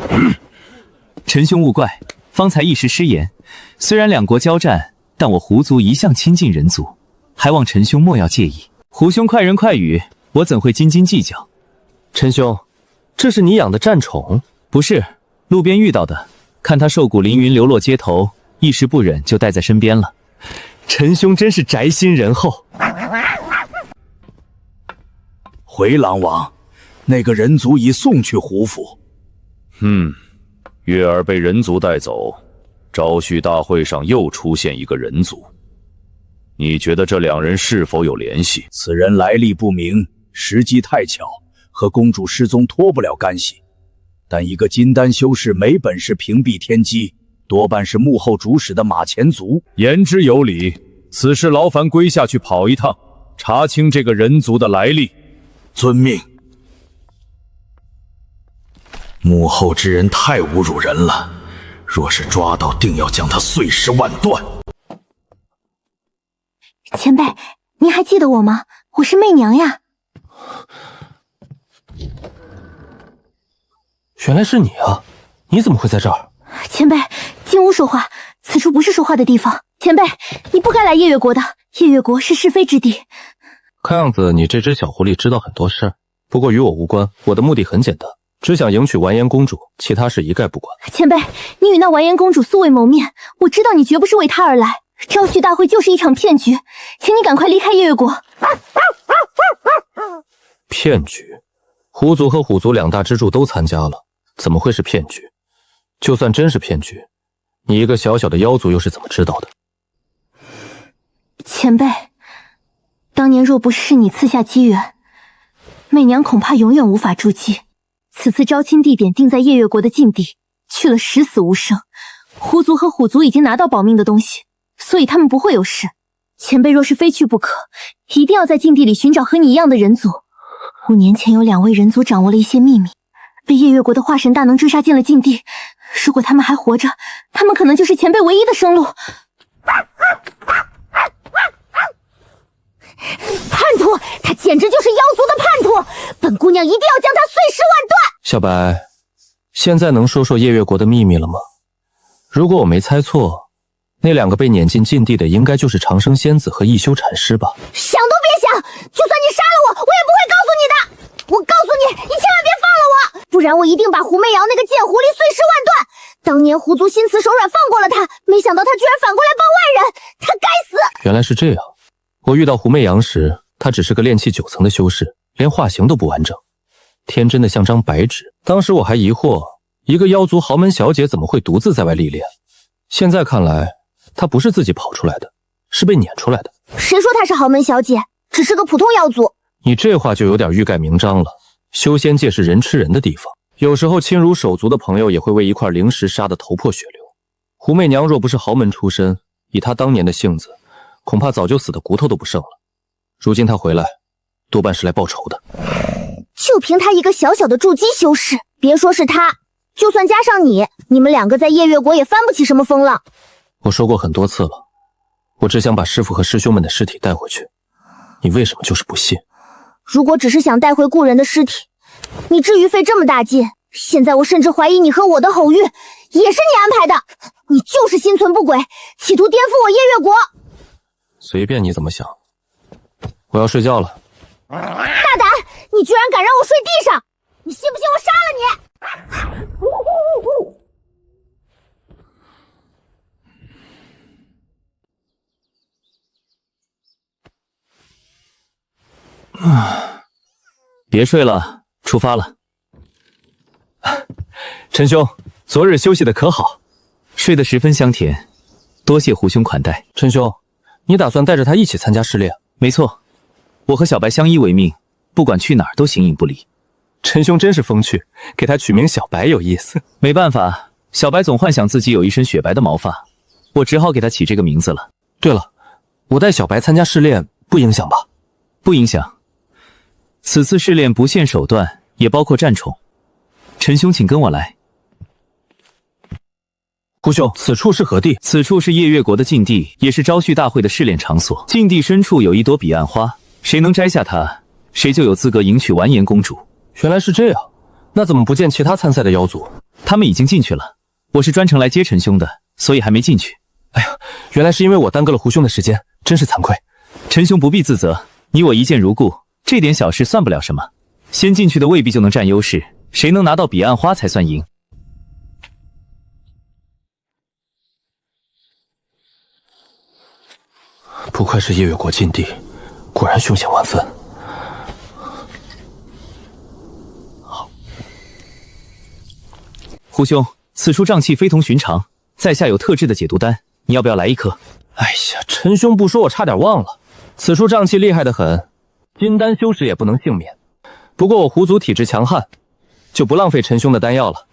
陈兄勿怪，方才一时失言。虽然两国交战，但我胡族一向亲近人族，还望陈兄莫要介意。胡兄快人快语，我怎会斤斤计较？陈兄，这是你养的战宠？不是，路边遇到的，看他瘦骨嶙峋流落街头，一时不忍就带在身边了。陈兄真是宅心仁厚。回狼王，那个人族已送去胡府。月儿被人族带走，招婿大会上又出现一个人族，你觉得这两人是否有联系？此人来历不明，时机太巧，和公主失踪脱不了干系。但一个金丹修士没本事屏蔽天机，多半是幕后主使的马前族。言之有理，此事劳烦归下去跑一趟，查清这个人族的来历。遵命。幕后之人太侮辱人了，若是抓到，定要将他碎尸万段。前辈，您还记得我吗？我是媚娘呀。原来是你啊！你怎么会在这儿？前辈，进屋说话，此处不是说话的地方。前辈，你不该来夜月国的，夜月国是是非之地。看样子你这只小狐狸知道很多事儿，不过与我无关。我的目的很简单，只想迎娶完颜公主，其他事一概不管。前辈，你与那完颜公主素未谋面，我知道你绝不是为她而来。招婿大会就是一场骗局，请你赶快离开夜月国。骗局？胡族和虎族两大支柱都参加了，怎么会是骗局？就算真是骗局，你一个小小的妖族又是怎么知道的？前辈，当年若不是你赐下机缘，媚娘恐怕永远无法筑基。此次招亲地点定在夜月国的禁地，去了十死无生。胡族和虎族已经拿到保命的东西，所以他们不会有事。前辈若是非去不可，一定要在禁地里寻找和你一样的人族。5年前有2位人族掌握了一些秘密，被夜月国的化神大能追杀进了禁地。如果他们还活着，他们可能就是前辈唯一的生路。叛徒，他简直就是妖族的叛徒！本姑娘一定要将他碎尸万段！小白，现在能说说夜月国的秘密了吗？如果我没猜错，那2个被撵进禁地的应该就是长生仙子和一休禅师吧？想都别想！就算你杀了我，我也不会告诉你的！我告诉你，你千万别放了我，不然然我一定把胡媚瑶那个贱狐狸碎尸万段。当年狐族心慈手软放过了他，没想到他居然反过来帮外人，他该死！原来是这样。我遇到胡媚阳时，她只是个炼气9层的修士，连化形都不完整，天真的像张白纸。当时我还疑惑，一个妖族豪门小姐怎么会独自在外历练？现在看来，她不是自己跑出来的，是被撵出来的。谁说她是豪门小姐？只是个普通妖族。你这话就有点欲盖弥彰了。修仙界是人吃人的地方，有时候亲如手足的朋友也会为一块灵石杀得头破血流。胡媚娘若不是豪门出身，以她当年的性子，恐怕早就死得骨头都不剩了。如今她回来，多半是来报仇的。就凭她一个小小的筑基修士，别说是她，就算加上你，你们两个在夜月国也翻不起什么风浪。我说过很多次了，我只想把师父和师兄们的尸体带回去，你为什么就是不信？如果只是想带回故人的尸体，你至于费这么大劲？现在我甚至怀疑你和我的偶遇也是你安排的，你就是心存不轨，企图颠覆我夜月国。随便你怎么想，我要睡觉了。大胆！你居然敢让我睡地上！你信不信我杀了你？别睡了，出发了。陈兄，昨日休息的可好？睡得十分香甜，多谢胡兄款待。陈兄，你打算带着他一起参加试炼？没错，我和小白相依为命，不管去哪儿都形影不离。陈兄真是风趣，给他取名小白有意思。没办法，小白总幻想自己有一身雪白的毛发，我只好给他起这个名字了。对了，我带小白参加试炼不影响吧？不影响。此次试炼不限手段，也包括战宠。陈兄，请跟我来。胡兄，此处是何地？此处是夜月国的禁地，也是招婿大会的试炼场所。禁地深处有一朵彼岸花，谁能摘下它，谁就有资格迎娶完颜公主。原来是这样，那怎么不见其他参赛的妖族？他们已经进去了，我是专程来接陈兄的，所以还没进去。哎呀，原来是因为我耽搁了胡兄的时间，真是惭愧。陈兄不必自责，你我一见如故，这点小事算不了什么。先进去的未必就能占优势，谁能拿到彼岸花才算赢。不愧是夜月国禁地，果然凶险万分。胡兄，此处瘴气非同寻常，在下有特制的解毒丹，你要不要来一颗？哎呀，陈兄不说，我差点忘了，此处瘴气厉害得很，金丹修士也不能幸免。不过我狐族体质强悍，就不浪费陈兄的丹药了。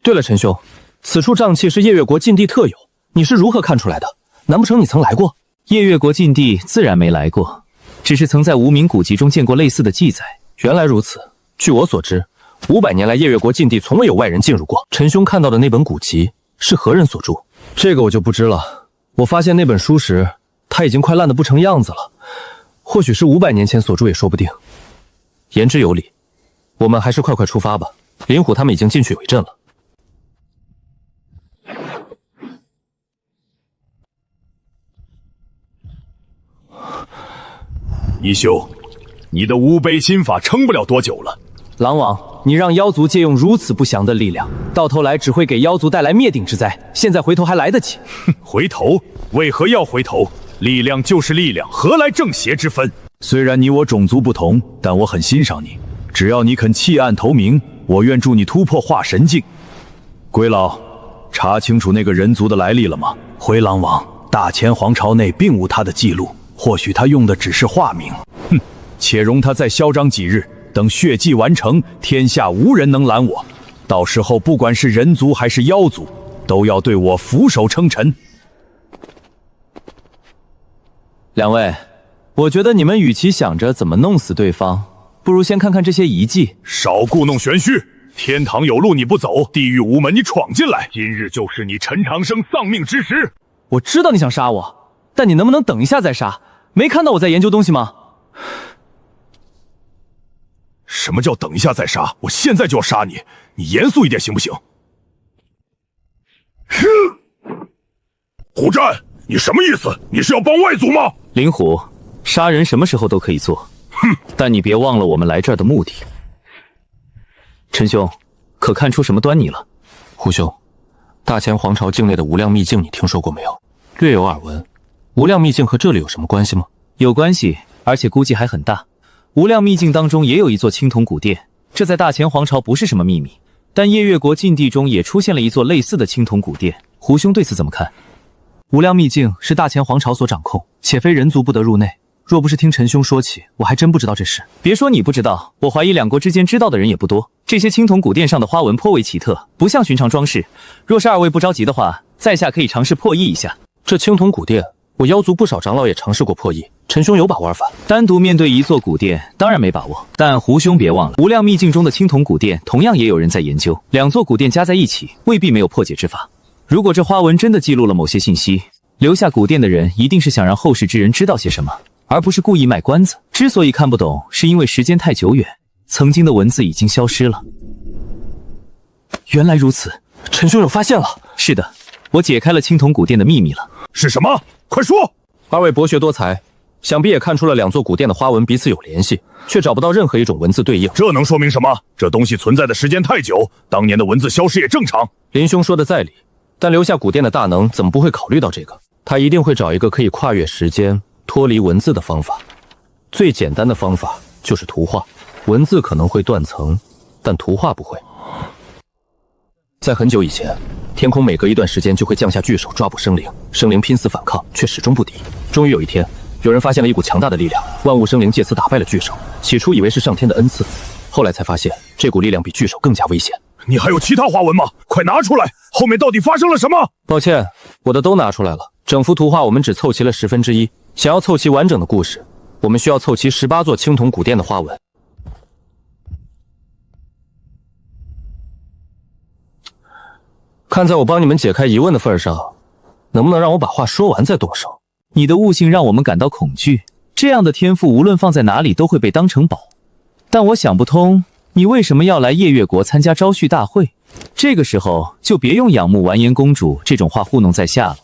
对了，陈兄，此处瘴气是夜月国禁地特有，你是如何看出来的？难不成你曾来过？夜月国禁地自然没来过，只是曾在无名古籍中见过类似的记载。原来如此，据我所知，500年来夜月国禁地从未有外人进入过。陈兄看到的那本古籍是何人所著？这个我就不知了。我发现那本书时，它已经快烂得不成样子了，或许是500年前所著也说不定。言之有理，我们还是快快出发吧。林虎他们已经进去围阵了。一休，你的五倍心法撑不了多久了。狼王，你让妖族借用如此不祥的力量，到头来只会给妖族带来灭顶之灾。现在回头还来得及。回头？为何要回头？力量就是力量，何来正邪之分？虽然你我种族不同，但我很欣赏你。只要你肯弃暗投明，我愿助你突破化神境。龟老，查清楚那个人族的来历了吗？回狼王，大前皇朝内并无他的记录，或许他用的只是化名。哼，且容他再嚣张几日，等血祭完成，天下无人能拦我。到时候不管是人族还是妖族，都要对我俯首称臣。两位，我觉得你们与其想着怎么弄死对方，不如先看看这些遗迹。少故弄玄虚！天堂有路你不走，地狱无门你闯进来，今日就是你陈长生丧命之时。我知道你想杀我，但你能不能等一下再杀？没看到我在研究东西吗？什么叫等一下再杀？我现在就要杀你！你严肃一点行不行？虎战，你什么意思？你是要帮外族吗？林虎，杀人什么时候都可以做，但你别忘了我们来这儿的目的。陈兄，可看出什么端倪了？胡兄，大前皇朝境内的无量秘境你听说过没有？略有耳闻。无量秘境和这里有什么关系吗？有关系，而且估计还很大。无量秘境当中也有一座青铜古殿，这在大前皇朝不是什么秘密。但夜月国禁地中也出现了一座类似的青铜古殿，胡兄对此怎么看？无量秘境是大前皇朝所掌控，且非人族不得入内。若不是听陈兄说起，我还真不知道这事。别说你不知道，我怀疑两国之间知道的人也不多。这些青铜古殿上的花纹颇为奇特，不像寻常装饰。若是二位不着急的话，在下可以尝试破译一下。这青铜古殿，我妖族不少长老也尝试过破译。陈兄有把玩法？单独面对一座古殿，当然没把握。但胡兄别忘了，无量秘境中的青铜古殿同样也有人在研究。两座古殿加在一起，未必没有破解之法。如果这花纹真的记录了某些信息，留下古殿的人一定是想让后世之人知道些什么，而不是故意卖关子。之所以看不懂，是因为时间太久远，曾经的文字已经消失了。原来如此，陈兄有发现了。是的，我解开了青铜古殿的秘密了。是什么？快说！二位博学多才，想必也看出了两座古殿的花纹彼此有联系，却找不到任何一种文字对应。这能说明什么？这东西存在的时间太久，当年的文字消失也正常。林兄说的在理，但留下古殿的大能怎么不会考虑到这个？他一定会找一个可以跨越时间、脱离文字的方法。最简单的方法就是图画，文字可能会断层，但图画不会。在很久以前，天空每隔一段时间就会降下巨手抓捕生灵，生灵拼死反抗，却始终不敌。终于有一天，有人发现了一股强大的力量，万物生灵借此打败了巨手。起初以为是上天的恩赐，后来才发现这股力量比巨手更加危险。你还有其他花纹吗？快拿出来！后面到底发生了什么？抱歉，我的都拿出来了。整幅图画我们只凑齐了1/10，想要凑齐完整的故事，我们需要凑齐18座青铜古殿的花纹。看在我帮你们解开疑问的份上，能不能让我把话说完再动手？你的悟性让我们感到恐惧，这样的天赋无论放在哪里都会被当成宝。但我想不通，你为什么要来夜月国参加招婿大会？这个时候就别用仰慕完颜公主这种话糊弄在下了。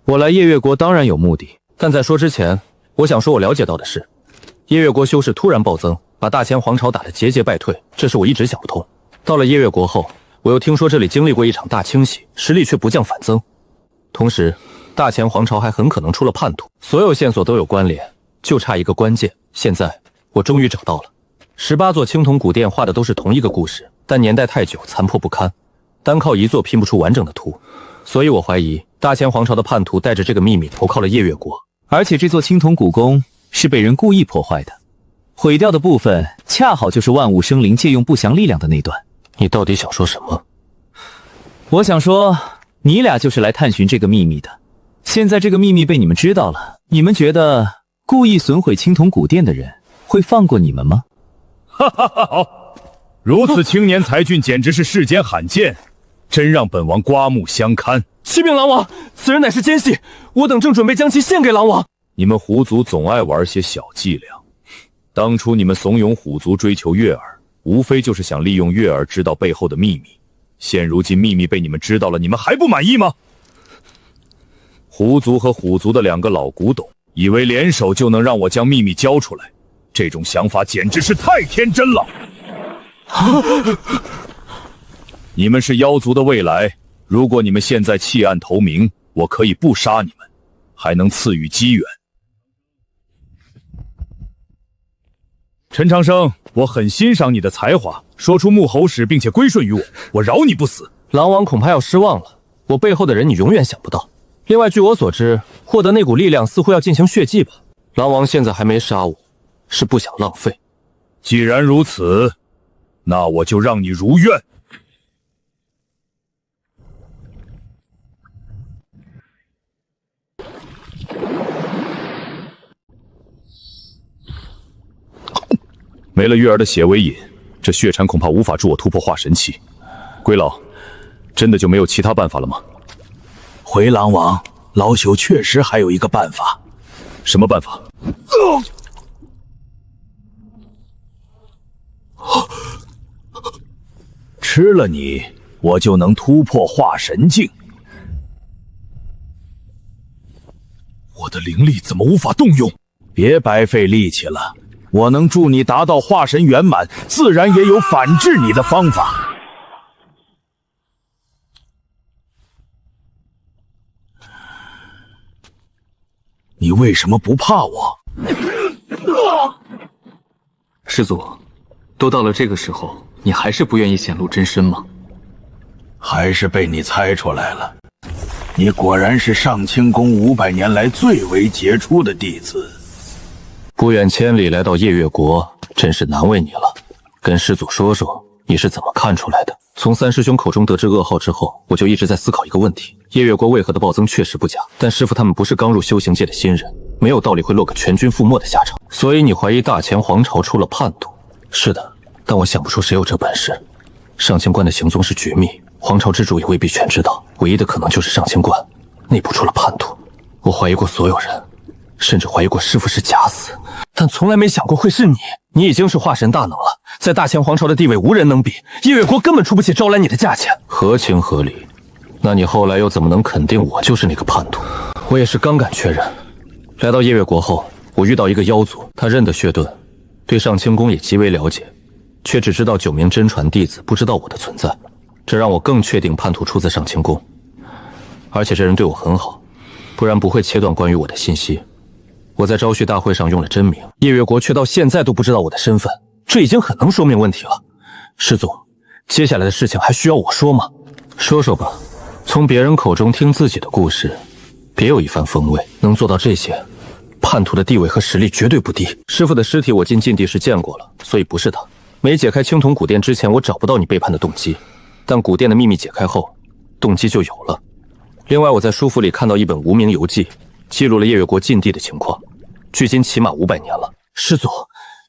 我来夜月国当然有目的，但在说之前，我想说我了解到的是，夜月国修士突然暴增，把大前皇朝打得节节败退，这是我一直想不通。到了夜月国后，我又听说这里经历过一场大清洗，实力却不降反增。同时，大前皇朝还很可能出了叛徒，所有线索都有关联，就差一个关键。现在我终于找到了，18座青铜古殿画的都是同一个故事，但年代太久，残破不堪，单靠一座拼不出完整的图。所以我怀疑大前皇朝的叛徒带着这个秘密投靠了夜月国，而且这座青铜古宫是被人故意破坏的，毁掉的部分恰好就是万物生灵借用不祥力量的那段。你到底想说什么？我想说，你俩就是来探寻这个秘密的。现在这个秘密被你们知道了，你们觉得故意损毁青铜古殿的人会放过你们吗？哈哈哈！好，如此青年才俊，简直是世间罕见，真让本王刮目相看。启禀狼王，此人乃是奸细，我等正准备将其献给狼王。你们虎族总爱玩些小伎俩，当初你们怂恿虎族追求月儿，无非就是想利用月儿知道背后的秘密。现如今秘密被你们知道了，你们还不满意吗？狐族和虎族的2个老古董，以为联手就能让我将秘密交出来，这种想法简直是太天真了。你们是妖族的未来，如果你们现在弃暗投明，我可以不杀你们，还能赐予机缘。陈长生，我很欣赏你的才华，说出幕侯史并且归顺于我，我饶你不死。狼王恐怕要失望了，我背后的人你永远想不到。另外，据我所知，获得那股力量似乎要进行血祭吧？狼王现在还没杀我，是不想浪费。既然如此，那我就让你如愿。没了月儿的血为引，这血禅恐怕无法助我突破化神期。龟老，真的就没有其他办法了吗？回狼王，老朽确实还有一个办法。什么办法？吃了你，我就能突破化神境。我的灵力怎么无法动用？别白费力气了，我能助你达到化神圆满，自然也有反制你的方法。你为什么不怕我？师祖，都到了这个时候，你还是不愿意显露真身吗？还是被你猜出来了。你果然是上清宫500年来最为杰出的弟子。不远千里来到夜月国，真是难为你了。跟师祖说说，你是怎么看出来的？从三师兄口中得知噩耗之后，我就一直在思考一个问题：夜月国为何的暴增确实不假，但师父他们不是刚入修行界的新人，没有道理会落个全军覆没的下场。所以你怀疑大前皇朝出了叛徒？是的，但我想不出谁有这本事。上清观的行踪是绝密，皇朝之主也未必全知道，唯一的可能就是上清观内部出了叛徒。我怀疑过所有人，甚至怀疑过师父是假死，但从来没想过会是你。你已经是化神大能了，在大前皇朝的地位无人能比，夜月国根本出不起招揽你的价钱，合情合理。那你后来又怎么能肯定我就是那个叛徒？我也是刚敢确认。来到夜月国后，我遇到一个妖族，他认得血遁，对上清宫也极为了解，却只知道9名真传弟子，不知道我的存在，这让我更确定叛徒出自上清宫。而且这人对我很好，不然不会切断关于我的信息。我在招婿大会上用了真名，夜月国却到现在都不知道我的身份，这已经很能说明问题了。师祖，接下来的事情还需要我说吗？说说吧，从别人口中听自己的故事，别有一番风味。能做到这些，叛徒的地位和实力绝对不低。师父的尸体我进禁地时见过了，所以不是他。没解开青铜古殿之前，我找不到你背叛的动机，但古殿的秘密解开后，动机就有了。另外，我在书府里看到一本无名游记，记录了夜月国禁地的情况，距今起码500年了。师祖，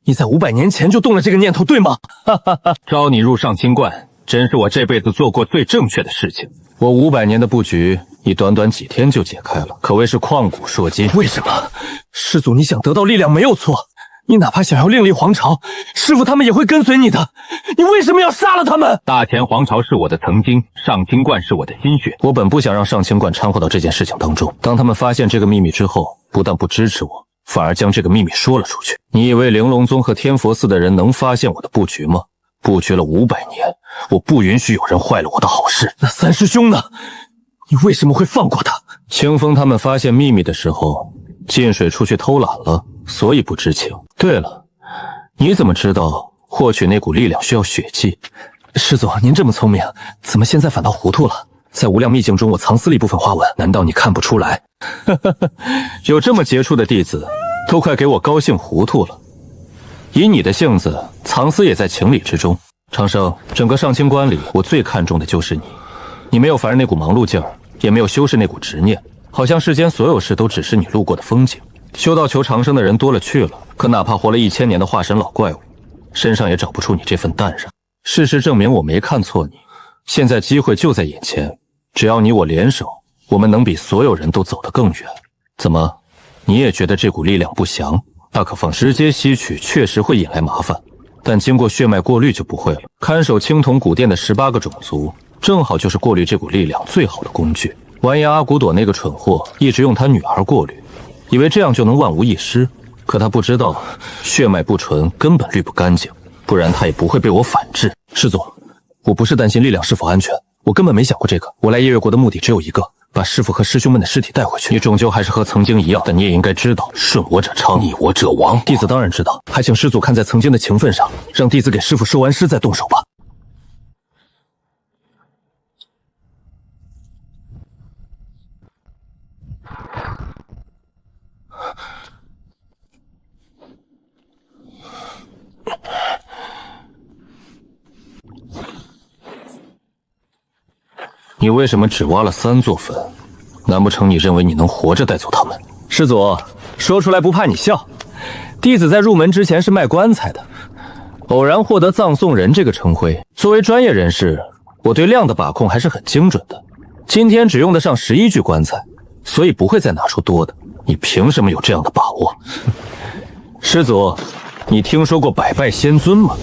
你在500年前就动了这个念头，对吗？哈哈哈！招你入上清观，真是我这辈子做过最正确的事情。我500年的布局，你短短几天就解开了，可谓是旷古烁今。为什么？师祖，你想得到力量没有错，你哪怕想要另立皇朝，师父他们也会跟随你的。你为什么要杀了他们？大前皇朝是我的曾经，上清观是我的心血。我本不想让上清观掺和到这件事情当中。当他们发现这个秘密之后，不但不支持我，反而将这个秘密说了出去。你以为玲珑宗和天佛寺的人能发现我的布局吗？布局了500年，我不允许有人坏了我的好事。那三师兄呢？你为什么会放过他？清风他们发现秘密的时候，进水出去偷懒了，所以不知情。对了，你怎么知道获取那股力量需要血迹？师祖，您这么聪明，怎么现在反倒糊涂了？在无量秘境中，我藏私了一部分花纹，难道你看不出来？有这么杰出的弟子，都快给我高兴糊涂了。以你的性子，藏私也在情理之中。长生，整个上清观里，我最看重的就是你。你没有凡人那股忙碌劲儿，也没有修饰那股执念，好像世间所有事都只是你路过的风景。修道求长生的人多了去了，可哪怕活了1000年的化神老怪物，身上也找不出你这份淡然。事实证明我没看错你，现在机会就在眼前，只要你我联手，我们能比所有人都走得更远。怎么，你也觉得这股力量不祥？大可放直接吸取，确实会引来麻烦，但经过血脉过滤就不会了。看守青铜古殿的18个种族，正好就是过滤这股力量最好的工具。完颜阿骨朵那个蠢货一直用他女儿过滤，以为这样就能万无一失，可他不知道血脉不纯，根本滤不干净，不然他也不会被我反制。师祖，我不是担心力量是否安全，我根本没想过这个。我来夜月国的目的只有一个，把师父和师兄们的尸体带回去。你终究还是和曾经一样，但你也应该知道，顺我者昌，逆我者亡。弟子当然知道，还请师祖看在曾经的情分上，让弟子给师父收完尸再动手吧。你为什么只挖了3座坟？难不成你认为你能活着带走他们？师祖，说出来不怕你笑，弟子在入门之前是卖棺材的，偶然获得葬送人这个称谓。作为专业人士，我对量的把控还是很精准的。今天只用得上11具棺材，所以不会再拿出多的。你凭什么有这样的把握？师祖，你听说过百拜仙尊吗？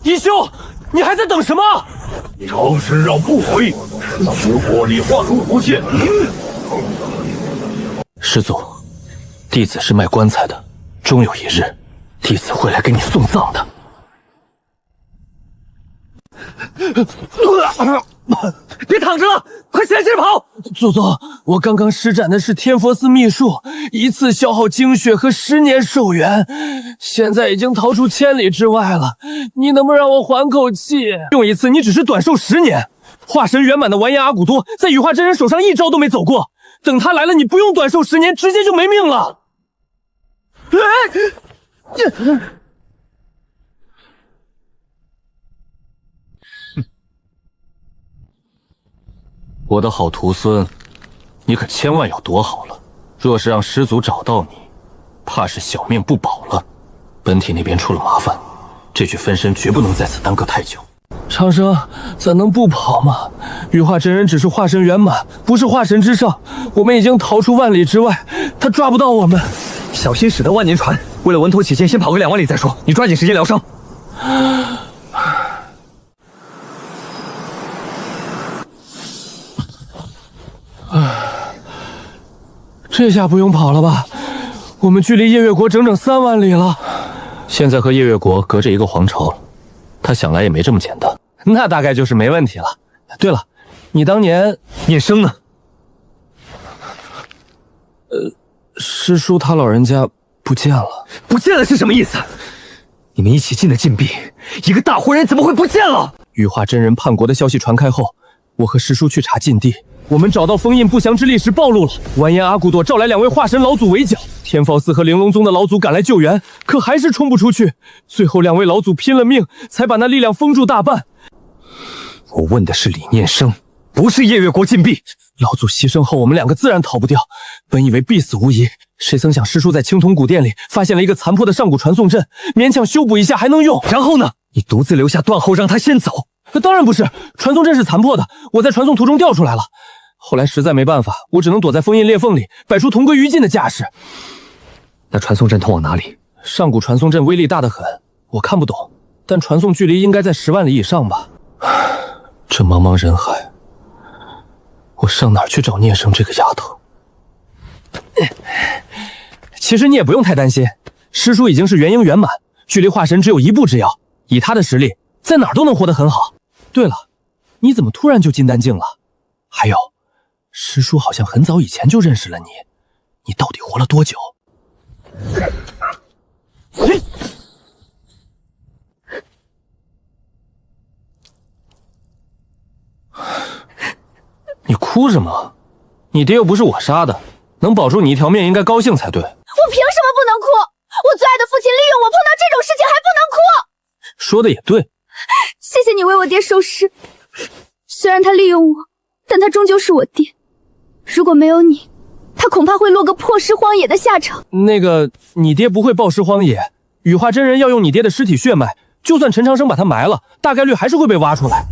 义兄，你还在等什么？长生让不回，此火力化出无限。师祖，弟子是卖棺材的，终有一日，弟子会来给你送葬的。别躺着了，快起来接着跑！祖宗，我刚刚施展的是天佛寺秘术，一次消耗精血和10年寿元，现在已经逃出千里之外了。你能不能让我缓口气？用一次，你只是短寿10年。化神圆满的完颜阿骨多，在羽化真人手上一招都没走过。等他来了，你不用短寿10年，直接就没命了。我的好徒孙，你可千万要躲好了。若是让师祖找到你，怕是小命不保了。本体那边出了麻烦，这具分身绝不能在此耽搁太久。长生，咱能不跑吗？羽化真人只是化神圆满，不是化神之上。我们已经逃出万里之外，他抓不到我们。小心驶得万年船，为了稳妥起见，先跑个2万里再说。你抓紧时间疗伤。这下不用跑了吧？我们距离夜月国整整3万里了。现在和夜月国隔着一个皇朝，他想来也没这么简单。那大概就是没问题了。对了，你当年念生呢？师叔他老人家不见了。不见了是什么意思？你们一起进的禁闭，一个大活人怎么会不见了？羽化真人叛国的消息传开后，我和师叔去查禁地。我们找到封印不祥之力时暴露了，完颜阿骨朵召来2位化神老祖围剿，天fall寺和玲珑宗的老祖赶来救援，可还是冲不出去。最后2位老祖拼了命，才把那力量封住大半。我问的是李念生，不是夜月国禁闭。老祖牺牲后，我们2个自然逃不掉，本以为必死无疑，谁曾想师叔在青铜古殿里发现了一个残破的上古传送阵，勉强修补一下还能用。然后呢？你独自留下断后，让他先走？当然不是，传送阵是残破的，我在传送途中掉出来了。后来实在没办法，我只能躲在封印裂缝里，摆出同归于尽的架势。那传送阵通往哪里？上古传送阵威力大得很，我看不懂，但传送距离应该在10万里以上吧。这茫茫人海，我上哪儿去找聂生这个丫头？其实你也不用太担心，师叔已经是元婴圆满，距离化神只有1步之遥，以他的实力，在哪儿都能活得很好。对了，你怎么突然就金丹境了？还有，师叔好像很早以前就认识了你，你到底活了多久？你哭什么？你爹又不是我杀的，能保住你一条命应该高兴才对。我凭什么不能哭？我最爱的父亲利用我，碰到这种事情还不能哭？说的也对。谢谢你为我爹收尸，虽然他利用我，但他终究是我爹。如果没有你，他恐怕会落个破尸荒野的下场。那个，你爹不会暴尸荒野，羽化真人要用你爹的尸体血脉，就算陈长生把他埋了，大概率还是会被挖出来。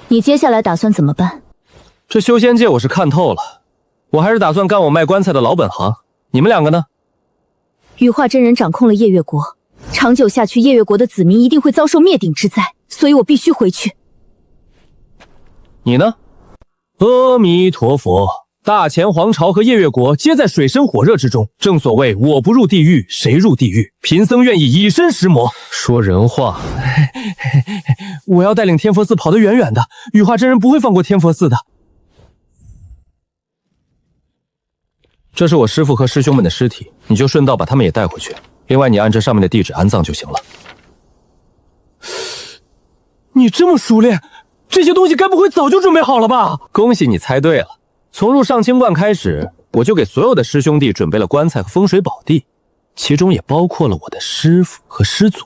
你接下来打算怎么办？这修仙界我是看透了，我还是打算干我卖棺材的老本行。你们2个呢？羽化真人掌控了夜月国，长久下去，夜月国的子民一定会遭受灭顶之灾，所以我必须回去。你呢？阿弥陀佛，大前皇朝和夜月国皆在水深火热之中，正所谓我不入地狱谁入地狱，贫僧愿意以身食魔。说人话。我要带领天佛寺跑得远远的，羽化真人不会放过天佛寺的。这是我师父和师兄们的尸体，你就顺道把他们也带回去。另外，你按这上面的地址安葬就行了。你这么熟练，这些东西该不会早就准备好了吧？恭喜你猜对了。从入上清观开始，我就给所有的师兄弟准备了棺材和风水宝地，其中也包括了我的师父和师祖。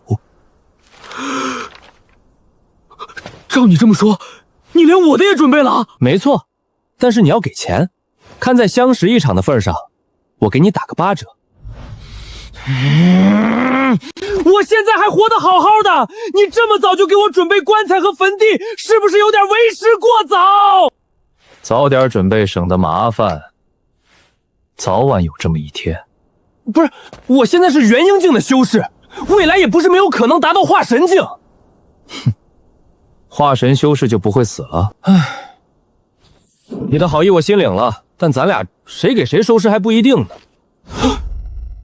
照你这么说，你连我的也准备了？没错，但是你要给钱。看在相识一场的份上，我给你打个8折。我现在还活得好好的，你这么早就给我准备棺材和坟地，是不是有点为时过早？早点准备省得麻烦，早晚有这么一天。不是，我现在是元婴境的修士，未来也不是没有可能达到化神境。哼，化神修士就不会死了？唉，你的好意我心领了，但咱俩谁给谁收尸还不一定呢。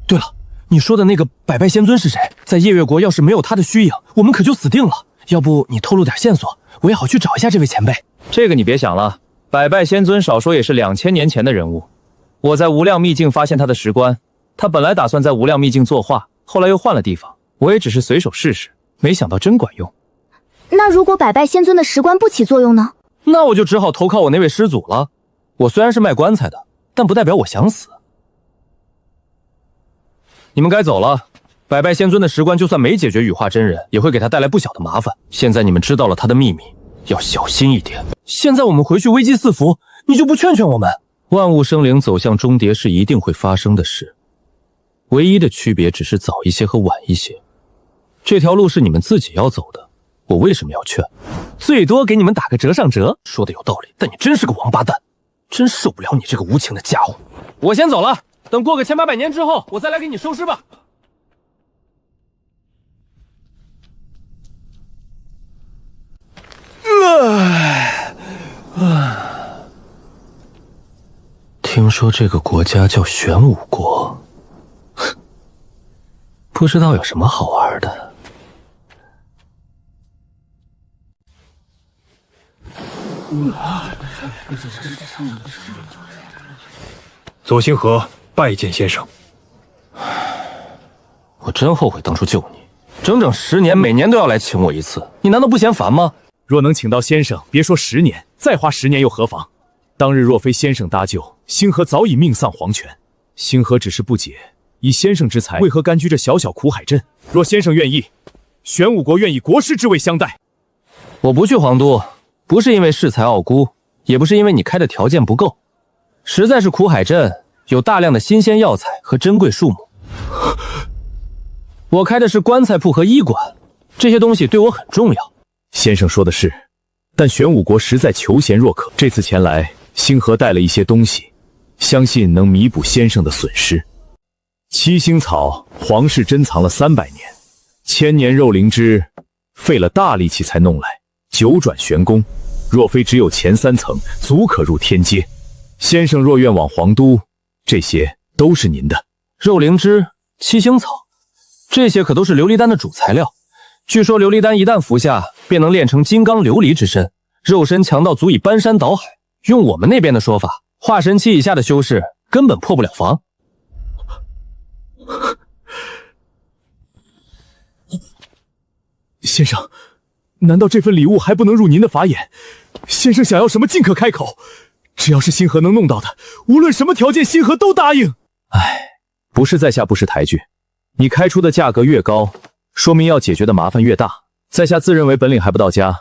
对了，你说的那个百拜仙尊是谁？在夜月国要是没有他的虚影，我们可就死定了。要不你透露点线索，我也好去找一下这位前辈。这个你别想了，百拜仙尊少说也是2000年前的人物。我在无量秘境发现他的石棺，他本来打算在无量秘境作画，后来又换了地方，我也只是随手试试，没想到真管用。那如果百拜仙尊的石棺不起作用呢？那我就只好投靠我那位师祖了。我虽然是卖棺材的，但不代表我想死。你们该走了。百拜仙尊的石棺就算没解决羽化真人，也会给他带来不小的麻烦。现在你们知道了他的秘密，要小心一点。现在我们回去危机四伏，你就不劝劝我们？万物生灵走向终结是一定会发生的事，唯一的区别只是早一些和晚一些。这条路是你们自己要走的，我为什么要劝？最多给你们打个折上折。说的有道理，但你真是个王八蛋，真受不了你这个无情的家伙。我先走了，等过个1800年之后，我再来给你收尸吧。听说这个国家叫玄武国，不知道有什么好玩的。左星河拜见先生。我真后悔当初救你，整整10年，每年都要来请我一次，你难道不嫌烦吗？若能请到先生，别说10年，再花10年又何妨？当日若非先生搭救，星河早已命丧黄泉。星河只是不解，以先生之才，为何甘居这小小苦海镇？若先生愿意，玄武国愿以国师之位相待。我不去皇都，不是因为恃才傲孤，也不是因为你开的条件不够，实在是苦海镇有大量的新鲜药材和珍贵树木。我开的是棺材铺和医馆，这些东西对我很重要。先生说的是，但玄武国实在求贤若渴，这次前来，星河带了一些东西，相信能弥补先生的损失。七星草，皇室珍藏了300年，千年肉灵芝，费了大力气才弄来，九转玄功，若非只有前3层，足可入天阶。先生若愿往皇都，这些都是您的。肉灵芝、七星草，这些可都是琉璃丹的主材料。据说琉璃丹一旦服下，便能炼成金刚琉璃之身，肉身强到足以搬山倒海。用我们那边的说法，化神期以下的修士根本破不了防。先生，难道这份礼物还不能入您的法眼？先生想要什么尽可开口，只要是星河能弄到的，无论什么条件，星河都答应。唉，不是在下不识抬举，你开出的价格越高，说明要解决的麻烦越大。在下自认为本领还不到家，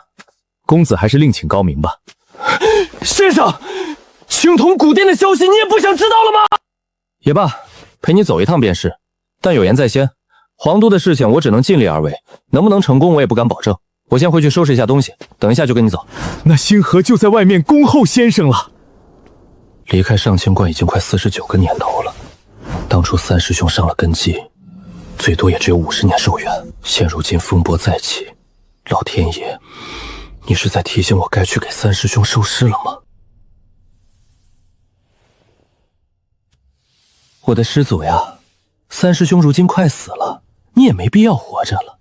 公子还是另请高明吧。先生，青铜古殿的消息你也不想知道了吗？也罢，陪你走一趟便是。但有言在先，皇都的事情我只能尽力而为，能不能成功我也不敢保证。我先回去收拾一下东西，等一下就跟你走。那星河就在外面恭候先生了。离开上清观已经快49个年头了，当初三师兄上了根基，最多也只有50年寿元，现如今风波再起，老天爷，你是在提醒我该去给三师兄收尸了吗？我的师祖呀，三师兄如今快死了，你也没必要活着了。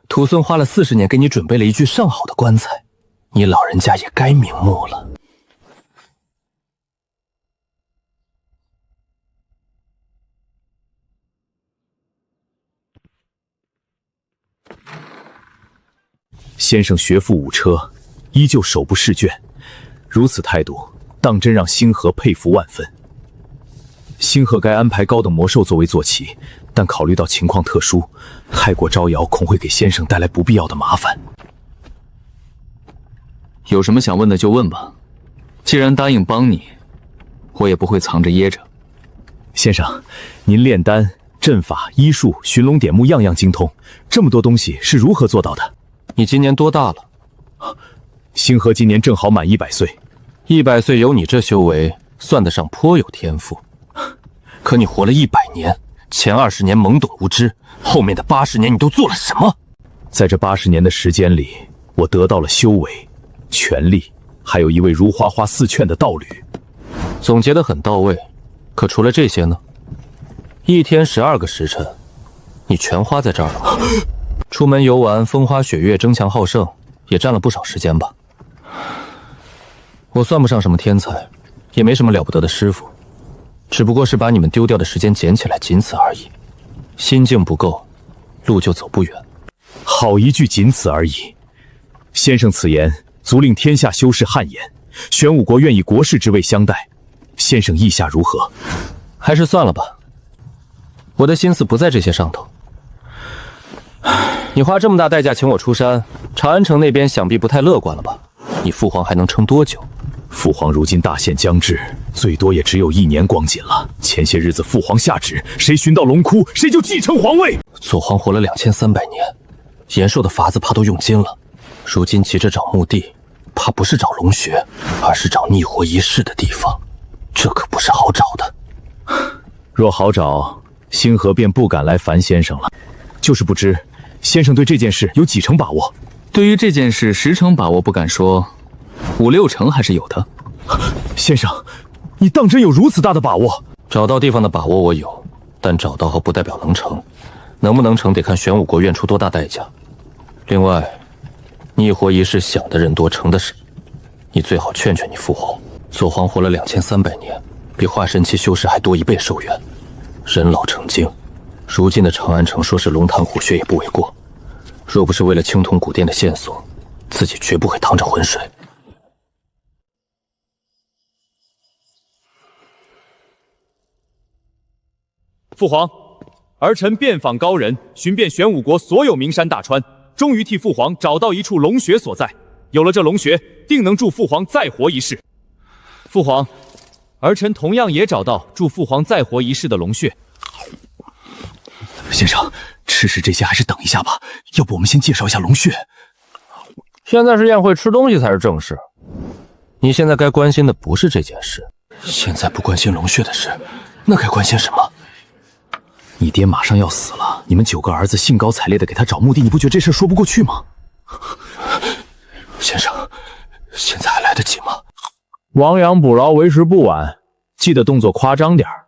徒孙花了40年给你准备了一具上好的棺材，你老人家也该瞑目了。先生学富五车，依旧手不释卷，如此态度，当真让星河佩服万分。星河该安排高等魔兽作为坐骑，但考虑到情况特殊，太过招摇恐会给先生带来不必要的麻烦。有什么想问的就问吧，既然答应帮你，我也不会藏着掖着。先生，您炼丹、阵法、医术、寻龙点目样样精通，这么多东西是如何做到的？你今年多大了？星河今年正好满100岁。100岁有你这修为，算得上颇有天赋。可你活了100年，前20年懵懂无知，后面的80年你都做了什么？在这80年的时间里，我得到了修为、权力，还有一位如花花似劝的道侣。总结得很到位，可除了这些呢？一天12个时辰，你全花在这儿了吗？出门游玩，风花雪月，争强好胜，也占了不少时间吧。我算不上什么天才，也没什么了不得的师傅，只不过是把你们丢掉的时间捡起来，仅此而已。心境不够，路就走不远。好一句仅此而已。先生此言足令天下修士汗颜，玄武国愿以国士之位相待，先生意下如何？还是算了吧，我的心思不在这些上头。你花这么大代价请我出山，长安城那边想必不太乐观了吧？你父皇还能撑多久？父皇如今大限将至，最多也只有1年光景了。前些日子父皇下旨，谁寻到龙窟，谁就继承皇位。左皇活了2300年，延寿的法子怕都用尽了，如今急着找墓地，怕不是找龙穴，而是找逆活一世的地方，这可不是好找的。若好找，星河便不敢来烦先生了。就是不知先生对这件事有几成把握？对于这件事10成把握不敢说，5、6成还是有的。先生，你当真有如此大的把握？找到地方的把握我有，但找到后不代表能成，能不能成得看玄武国愿出多大代价。另外，逆活一世想的人多，成的少，你最好劝劝你父皇。左皇活了2300年，比化神期修士还多1倍寿元，人老成精，如今的长安城说是龙潭虎穴也不为过。若不是为了青铜古殿的线索，自己绝不会趟着浑水。父皇，儿臣遍访高人，寻遍玄武国所有名山大川，终于替父皇找到一处龙穴所在。有了这龙穴，定能助父皇再活一世。父皇，儿臣同样也找到助父皇再活一世的龙穴。先生，吃食这些还是等一下吧，要不我们先介绍一下龙穴。现在是宴会，吃东西才是正事。你现在该关心的不是这件事，现在不关心龙穴的事，那该关心什么？你爹马上要死了，你们9个儿子兴高采烈的给他找墓地，你不觉得这事说不过去吗？先生，现在还来得及吗？亡羊补牢，为时不晚，记得动作夸张点儿。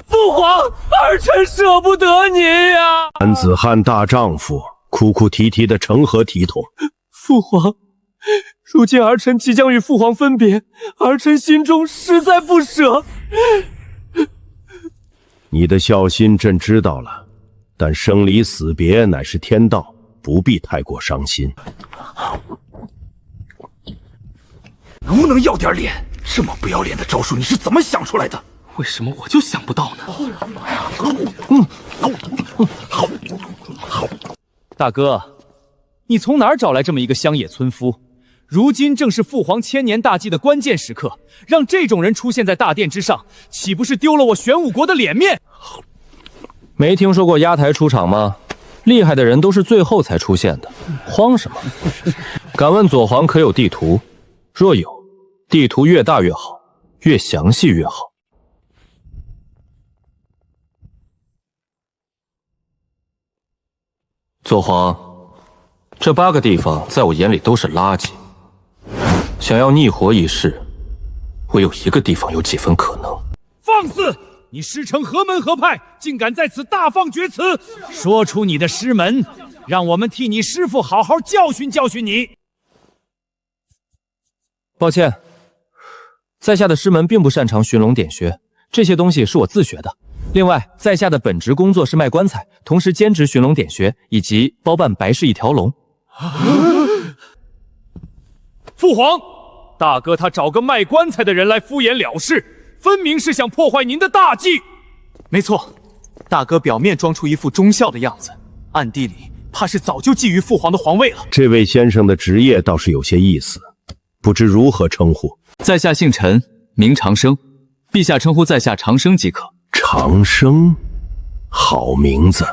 父皇，儿臣舍不得您呀！男子汉大丈夫，哭哭啼啼的成何体统？父皇，如今儿臣即将与父皇分别，儿臣心中实在不舍。你的孝心朕知道了，但生离死别乃是天道，不必太过伤心。能不能要点脸？这么不要脸的招数，你是怎么想出来的？为什么我就想不到呢？大哥，你从哪儿找来这么一个乡野村夫？如今正是父皇千年大计的关键时刻，让这种人出现在大殿之上，岂不是丢了我玄武国的脸面？没听说过压台出场吗？厉害的人都是最后才出现的，慌什么？敢问左皇可有地图？若有，地图越大越好，越详细越好。左皇，这8个地方在我眼里都是垃圾。想要逆活一世，唯有一个地方有几分可能。放肆！你师承何门何派，竟敢在此大放厥词？说出你的师门，让我们替你师父好好教训教训你。抱歉，在下的师门并不擅长寻龙点穴，这些东西是我自学的。另外，在下的本职工作是卖棺材，同时兼职寻龙点穴，以及包办白氏一条龙。父皇，大哥他找个卖棺材的人来敷衍了事，分明是想破坏您的大计。没错，大哥表面装出一副忠孝的样子，暗地里怕是早就觊觎父皇的皇位了。这位先生的职业倒是有些意思，不知如何称呼？在下姓陈，名长生，陛下称呼在下长生即可。长生，好名字。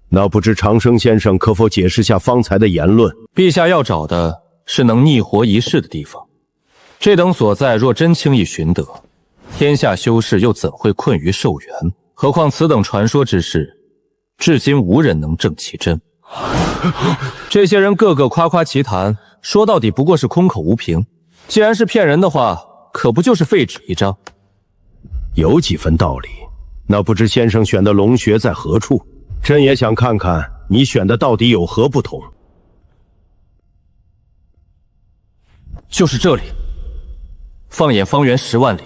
那不知长生先生可否解释下方才的言论？陛下要找的是能逆活一世的地方，这等所在若真轻易寻得，天下修士又怎会困于寿元？何况此等传说之事，至今无人能证其真。这些人个个夸夸其谈，说到底不过是空口无凭。既然是骗人的话，可不就是废纸一张？有几分道理。那不知先生选的龙穴在何处？朕也想看看你选的到底有何不同。就是这里。放眼方圆10万里，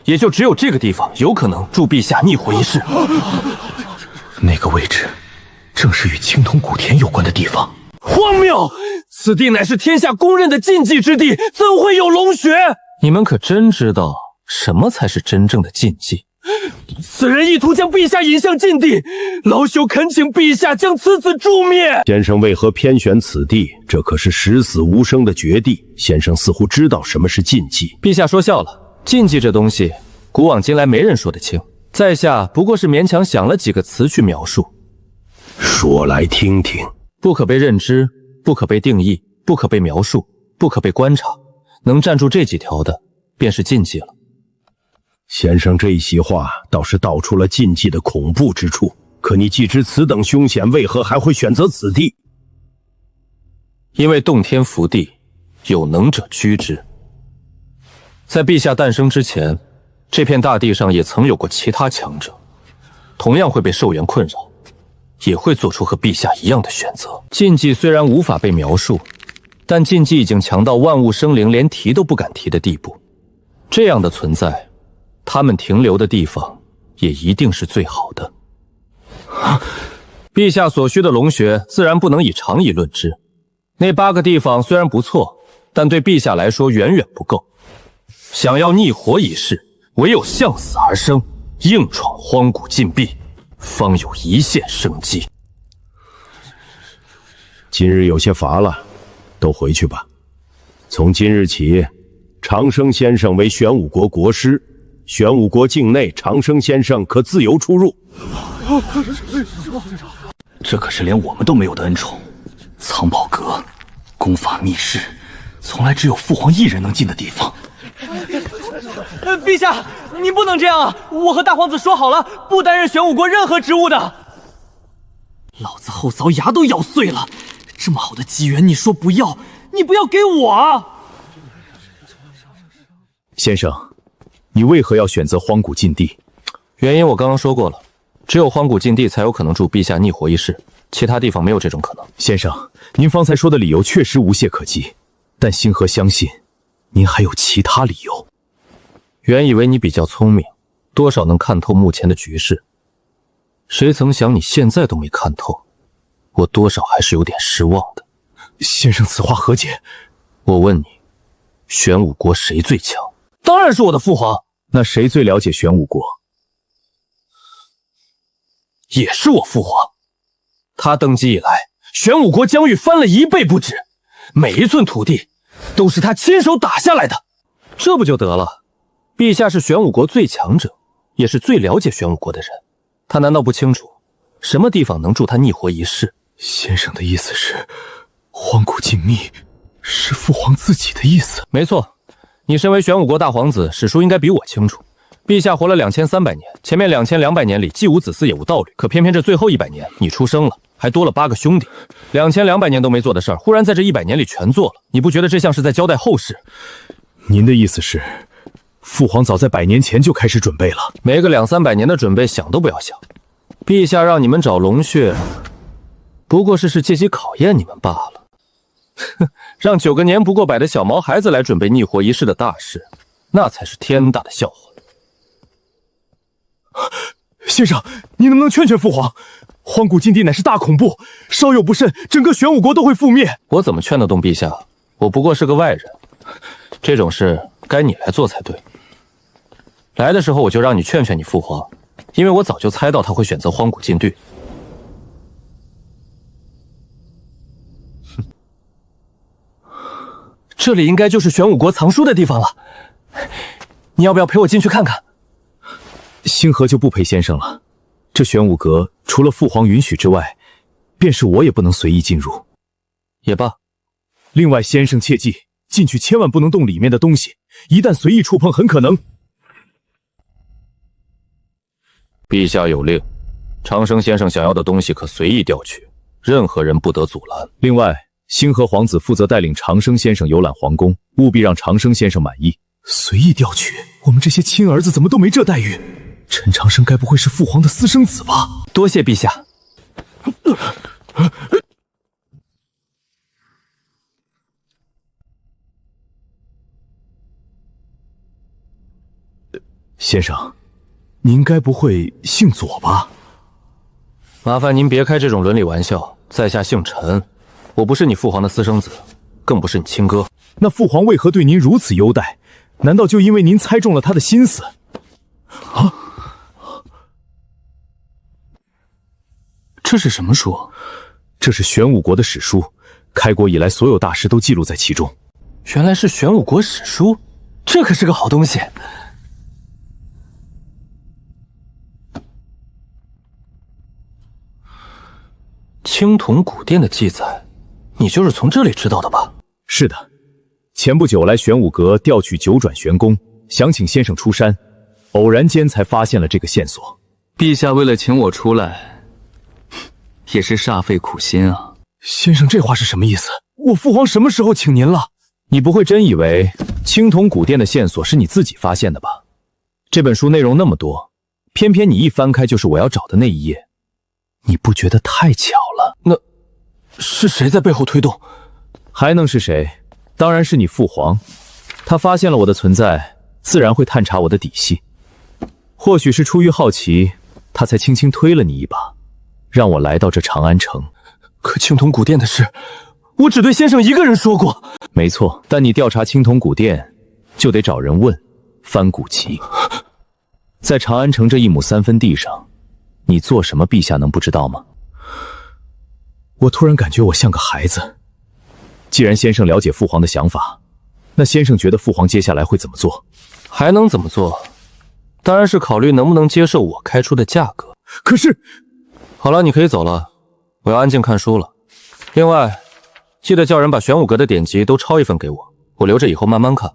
也就只有这个地方有可能助陛下逆活一世。那个位置，正是与青铜古田有关的地方。荒谬！此地乃是天下公认的禁忌之地，怎会有龙穴？你们可真知道什么才是真正的禁忌？此人意图将陛下引向禁地，老朽恳请陛下将此子诛灭。先生为何偏选此地？这可是十死无生的绝地。先生似乎知道什么是禁忌。陛下说笑了，禁忌这东西，古往今来没人说得清。在下不过是勉强想了几个词去描述。说来听听。不可被认知，不可被定义，不可被描述，不可被观察，能站住这几条的，便是禁忌了。先生这一席话倒是道出了禁忌的恐怖之处，可你既知此等凶险，为何还会选择此地？因为洞天福地，有能者居之。在陛下诞生之前，这片大地上也曾有过其他强者，同样会被寿元困扰，也会做出和陛下一样的选择。禁忌虽然无法被描述，但禁忌已经强到万物生灵连提都不敢提的地步。这样的存在，他们停留的地方也一定是最好的。陛下所需的龙穴自然不能以常理论之，那8个地方虽然不错，但对陛下来说远远不够。想要逆活一世，唯有向死而生，硬闯荒古禁闭，方有一线生机。今日有些乏了，都回去吧。从今日起，长生先生为玄武国国师，玄武国境内长生先生可自由出入。这可是连我们都没有的恩宠，藏宝阁、功法密室，从来只有父皇一人能进的地方。陛下，您不能这样啊！我和大皇子说好了，不担任玄武国任何职务的。老子后槽牙都咬碎了，这么好的机缘，你说不要，你不要给我啊！先生，你为何要选择荒古禁地？原因我刚刚说过了，只有荒古禁地才有可能助陛下逆活一世，其他地方没有这种可能。先生，您方才说的理由确实无懈可击，但星河相信您还有其他理由。原以为你比较聪明，多少能看透目前的局势，谁曾想你现在都没看透，我多少还是有点失望的。先生此话何解？我问你，玄武国谁最强？当然是我的父皇。那谁最了解玄武国？也是我父皇。他登基以来，玄武国疆域翻了1倍不止，每一寸土地都是他亲手打下来的。这不就得了？陛下是玄武国最强者，也是最了解玄武国的人，他难道不清楚什么地方能助他逆活一世？先生的意思是，荒古禁秘是父皇自己的意思？没错，你身为玄武国大皇子，史书应该比我清楚。陛下活了2300年，前面2200年里既无子嗣也无道侣，可偏偏这最后100年你出生了，还多了8个兄弟，2200年都没做的事儿，忽然在这100年里全做了，你不觉得这像是在交代后事？您的意思是，父皇早在100年前就开始准备了？没个200-300年的准备想都不要想。陛下让你们找龙穴，不过是借机考验你们罢了。让9个年不过百的小毛孩子来准备逆活一世的大事，那才是天大的笑话。先生，你能不能劝劝父皇？荒古禁地乃是大恐怖，稍有不慎，整个玄武国都会覆灭。我怎么劝得动陛下？我不过是个外人，这种事该你来做才对。来的时候我就让你劝劝你父皇，因为我早就猜到他会选择荒古禁地。这里应该就是玄武国藏书的地方了，你要不要陪我进去看看？星河就不陪先生了。这玄武阁除了父皇允许之外，便是我也不能随意进入。也罢，另外先生切记，进去千万不能动里面的东西，一旦随意触碰，很可能……陛下有令，长生先生想要的东西可随意调取，任何人不得阻拦。另外，星河皇子负责带领长生先生游览皇宫，务必让长生先生满意。随意调取？我们这些亲儿子怎么都没这待遇？陈长生该不会是父皇的私生子吧？多谢陛下。先生，您该不会姓左吧？麻烦您别开这种伦理玩笑。在下姓陈，我不是你父皇的私生子，更不是你亲哥。那父皇为何对您如此优待？难道就因为您猜中了他的心思？啊！这是什么书？这是玄武国的史书，开国以来所有大事都记录在其中。原来是玄武国史书，这可是个好东西。青铜古殿的记载，你就是从这里知道的吧？是的，前不久来玄武阁调取九转玄功，想请先生出山，偶然间才发现了这个线索。陛下为了请我出来，也是煞费苦心啊。先生，这话是什么意思？我父皇什么时候请您了？你不会真以为青铜古殿的线索是你自己发现的吧？这本书内容那么多，偏偏你一翻开就是我要找的那一页，你不觉得太巧了？那是谁在背后推动？还能是谁？当然是你父皇。他发现了我的存在，自然会探查我的底细。或许是出于好奇，他才轻轻推了你一把，让我来到这长安城。可青铜古殿的事，我只对先生一个人说过。没错，但你调查青铜古殿，就得找人问，翻古籍。在长安城这1亩3分地上，你做什么，陛下能不知道吗？我突然感觉我像个孩子。既然先生了解父皇的想法，那先生觉得父皇接下来会怎么做？还能怎么做？当然是考虑能不能接受我开出的价格。可是，好了，你可以走了，我要安静看书了。另外，记得叫人把玄武阁的典籍都抄一份给我，我留着以后慢慢看。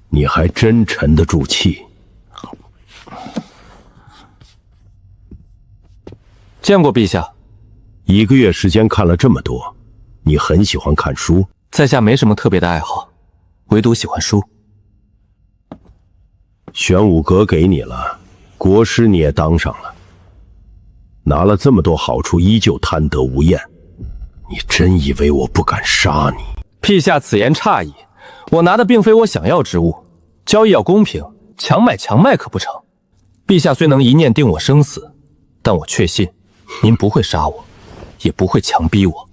你还真沉得住气。见过陛下。1个月时间看了这么多，你很喜欢看书？在下没什么特别的爱好，唯独喜欢书。玄武阁给你了，国师你也当上了，拿了这么多好处，依旧贪得无厌。你真以为我不敢杀你？陛下此言差矣，我拿的并非我想要之物，交易要公平，强买强卖可不成？陛下虽能一念定我生死，但我确信您不会杀我，也不会强逼我。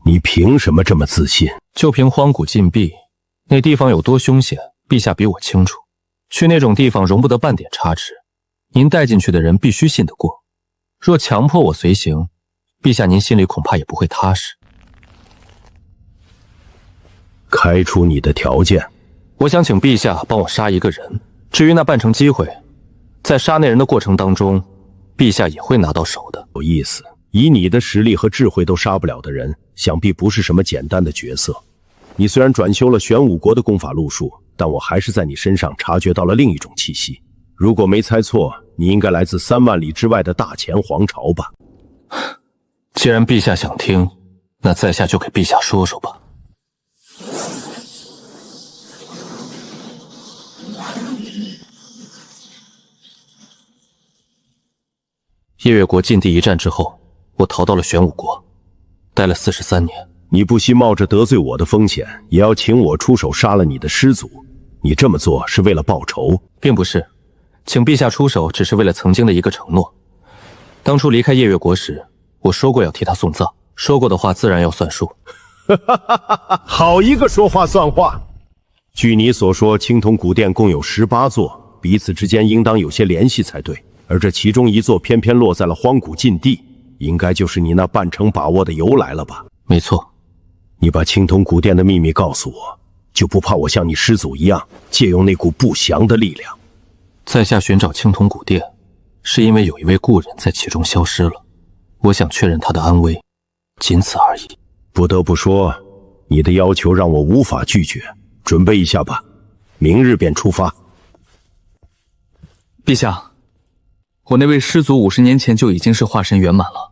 你凭什么这么自信？就凭荒古禁闭，那地方有多凶险，陛下比我清楚。去那种地方容不得半点差池，您带进去的人必须信得过。若强迫我随行，陛下您心里恐怕也不会踏实。开出你的条件。我想请陛下帮我杀一个人，至于那半成机会，在杀那人的过程当中，陛下也会拿到手的。有意思，以你的实力和智慧都杀不了的人，想必不是什么简单的角色。你虽然转修了玄武国的功法路数，但我还是在你身上察觉到了另一种气息。如果没猜错，你应该来自3万里之外的大前皇朝吧？既然陛下想听，那在下就给陛下说说吧。夜月国禁地一战之后，我逃到了玄武国，待了43年。你不惜冒着得罪我的风险，也要请我出手杀了你的师祖。你这么做是为了报仇？并不是，请陛下出手只是为了曾经的一个承诺。当初离开夜月国时，我说过要替他送葬，说过的话自然要算数。好一个说话算话！据你所说，青铜古殿共有18座，彼此之间应当有些联系才对。而这其中一座偏偏落在了荒古禁地，应该就是你那半成把握的由来了吧？没错。你把青铜古殿的秘密告诉我，就不怕我像你师祖一样，借用那股不祥的力量？在下寻找青铜古殿，是因为有一位故人在其中消失了，我想确认他的安危，仅此而已。不得不说，你的要求让我无法拒绝。准备一下吧，明日便出发。陛下，我那位师祖50年前就已经是化神圆满了，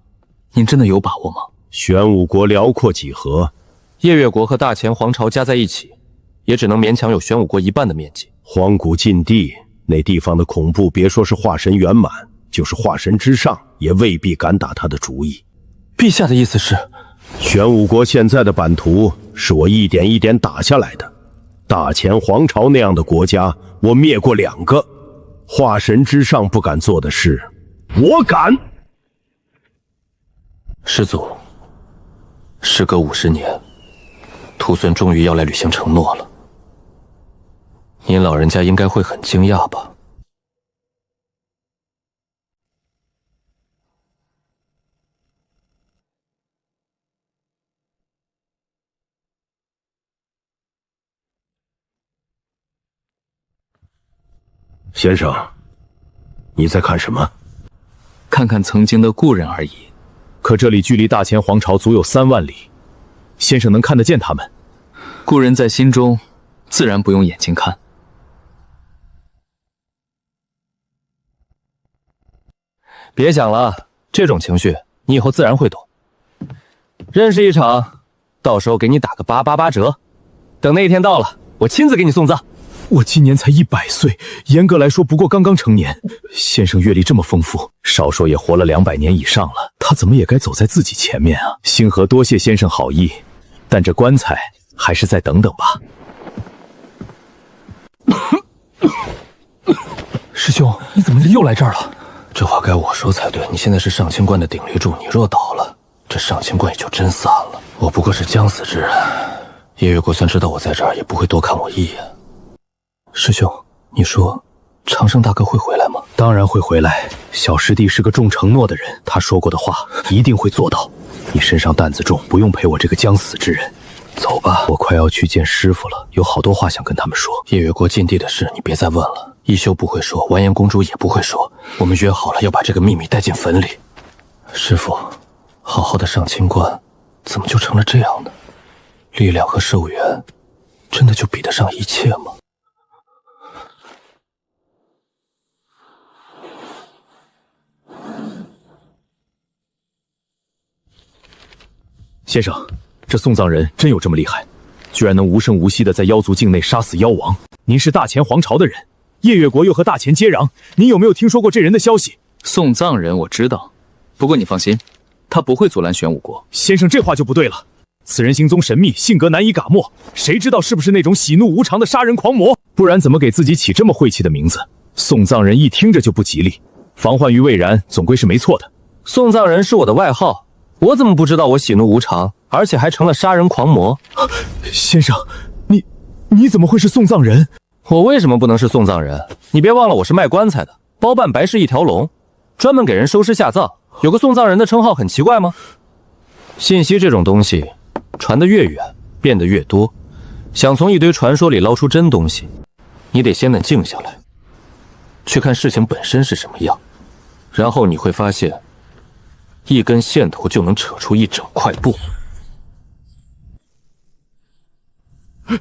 您真的有把握吗？玄武国辽阔几何？夜月国和大前皇朝加在一起，也只能勉强有玄武国一半的面积。荒古禁地，那地方的恐怖，别说是化神圆满，就是化神之上，也未必敢打他的主意。陛下的意思是，玄武国现在的版图是我一点一点打下来的。大前皇朝那样的国家，我灭过2个。化神之上不敢做的事，我敢。师祖，时隔50年，徒孙终于要来履行承诺了。您老人家应该会很惊讶吧？先生，你在看什么？看看曾经的故人而已。可这里距离大前皇朝足有3万里，先生能看得见他们？故人在心中，自然不用眼睛看。别想了，这种情绪你以后自然会懂。认识一场，到时候给你打个888折。等那一天到了，我亲自给你送葬。我今年才100岁，严格来说不过刚刚成年。先生阅历这么丰富，少说也活了200年以上了，他怎么也该走在自己前面啊！星河多谢先生好意，但这棺材还是再等等吧。师兄，你怎么又来这儿了？这话该我说才对。你现在是上清观的鼎力柱，你若倒了，这上清观也就真散了。我不过是将死之人，夜月国算知道我在这儿，也不会多看我一眼。师兄，你说长生大哥会回来吗？当然会回来，小师弟是个重承诺的人，他说过的话一定会做到。你身上担子重，不用陪我这个将死之人。走吧，我快要去见师傅了，有好多话想跟他们说。夜月国禁地的事，你别再问了。一休不会说，完颜公主也不会说。我们约好了要把这个秘密带进坟里。师傅，好好的上清观，怎么就成了这样呢？力量和寿元，真的就比得上一切吗？先生，这送葬人真有这么厉害，居然能无声无息地在妖族境内杀死妖王。您是大前皇朝的人，夜月国又和大前接壤，您有没有听说过这人的消息？送葬人我知道，不过你放心，他不会阻拦玄武国。先生，这话就不对了。此人行踪神秘，性格难以嘎没，谁知道是不是那种喜怒无常的杀人狂魔？不然怎么给自己起这么晦气的名字？送葬人一听着就不吉利，防患于未然总归是没错的。送葬人是我的外号，我怎么不知道我喜怒无常，而且还成了杀人狂魔？先生，你怎么会是送葬人？我为什么不能是送葬人？你别忘了我是卖棺材的，包办白事一条龙，专门给人收尸下葬，有个送葬人的称号很奇怪吗？信息这种东西传得越远，变得越多，想从一堆传说里捞出真东西，你得先冷静下来，去看事情本身是什么样，然后你会发现，一根线头就能扯出一整块布。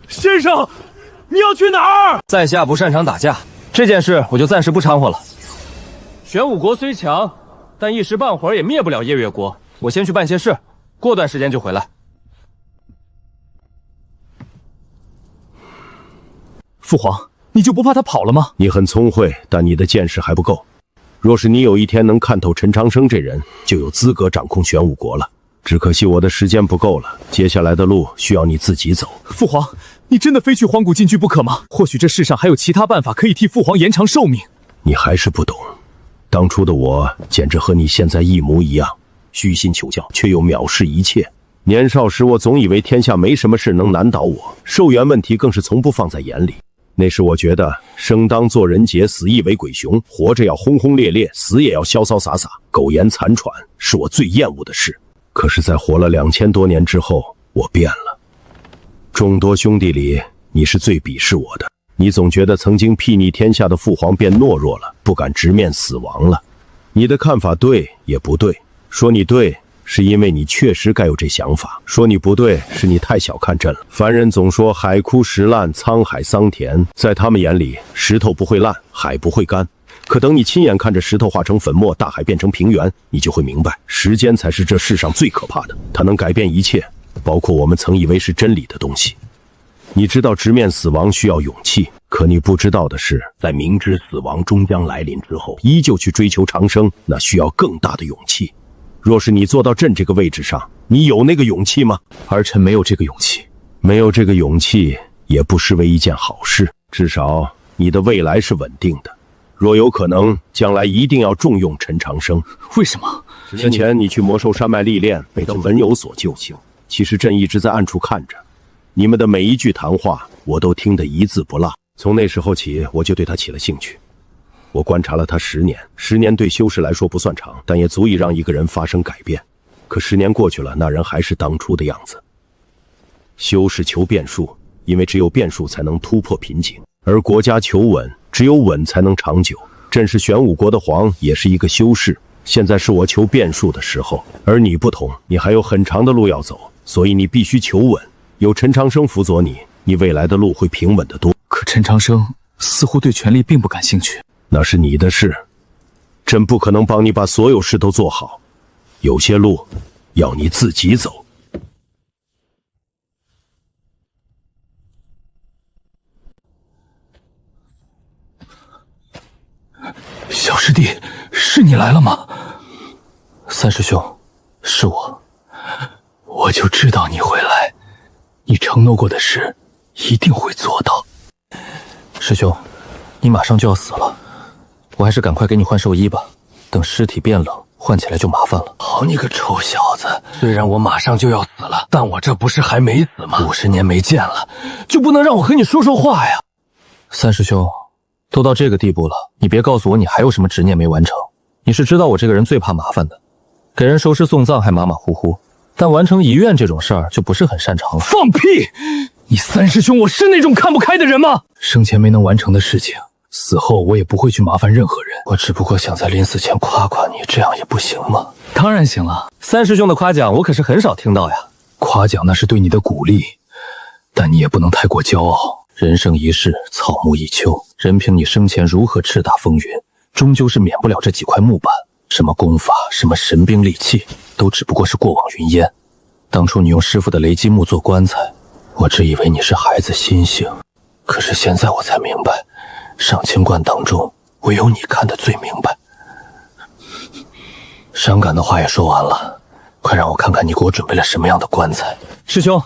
先生，你要去哪儿？在下不擅长打架，这件事我就暂时不掺和了。玄武国虽强，但一时半会儿也灭不了夜月国。我先去办些事，过段时间就回来。父皇，你就不怕他跑了吗？你很聪慧，但你的见识还不够。若是你有一天能看透陈长生这人，就有资格掌控玄武国了。只可惜我的时间不够了，接下来的路需要你自己走。父皇，你真的非去荒古禁区不可吗？或许这世上还有其他办法可以替父皇延长寿命。你还是不懂，当初的我简直和你现在一模一样，虚心求教，却又藐视一切。年少时我总以为天下没什么事能难倒我，寿元问题更是从不放在眼里。那时我觉得生当作人杰，死亦为鬼雄，活着要轰轰烈烈，死也要潇潇洒洒，苟延残喘是我最厌恶的事。可是在活了2000多年之后，我变了。众多兄弟里，你是最鄙视我的。你总觉得曾经睥睨天下的父皇变懦弱了，不敢直面死亡了。你的看法对也不对，说你对是因为你确实该有这想法。说你不对，是你太小看朕了。凡人总说海枯石烂，沧海桑田，在他们眼里，石头不会烂，海不会干。可等你亲眼看着石头化成粉末，大海变成平原，你就会明白，时间才是这世上最可怕的，它能改变一切，包括我们曾以为是真理的东西。你知道直面死亡需要勇气，可你不知道的是，在明知死亡终将来临之后，依旧去追求长生，那需要更大的勇气。若是你坐到朕这个位置上，你有那个勇气吗？儿臣没有这个勇气。没有这个勇气，也不失为一件好事。至少你的未来是稳定的。若有可能，将来一定要重用陈长生。为什么？10年前你去魔兽山脉历练，被这文有所救。其实朕一直在暗处看着，你们的每一句谈话，我都听得一字不落。从那时候起，我就对他起了兴趣。我观察了他10年，10年对修士来说不算长，但也足以让一个人发生改变。可10年过去了，那人还是当初的样子。修士求变数，因为只有变数才能突破瓶颈；而国家求稳，只有稳才能长久。朕是玄武国的皇，也是一个修士。现在是我求变数的时候，而你不同，你还有很长的路要走，所以你必须求稳。有陈长生辅佐你，你未来的路会平稳得多。可陈长生似乎对权力并不感兴趣。那是你的事，朕不可能帮你把所有事都做好，有些路要你自己走。小师弟，是你来了吗？三师兄，是我。我就知道你会来，你承诺过的事一定会做到。师兄，你马上就要死了，我还是赶快给你换寿衣吧，等尸体变冷，换起来就麻烦了。好你个臭小子，虽然我马上就要死了，但我这不是还没死吗？50年没见了，就不能让我和你说说话呀？三师兄，都到这个地步了，你别告诉我你还有什么执念没完成。你是知道我这个人最怕麻烦的，给人收尸送葬还马马虎虎，但完成遗愿这种事儿就不是很擅长了。放屁！你三师兄我是那种看不开的人吗？生前没能完成的事情，死后我也不会去麻烦任何人。我只不过想在临死前夸夸你，这样也不行吗？当然行了。三师兄的夸奖我可是很少听到呀。夸奖那是对你的鼓励，但你也不能太过骄傲。人生一世，草木一秋，任凭你生前如何叱咤风云，终究是免不了这几块木板。什么功法，什么神兵利器，都只不过是过往云烟。当初你用师傅的雷击木做棺材，我只以为你是孩子心性，可是现在我才明白，上清观当中唯有你看得最明白。伤感的话也说完了，快让我看看你给我准备了什么样的棺材。师兄，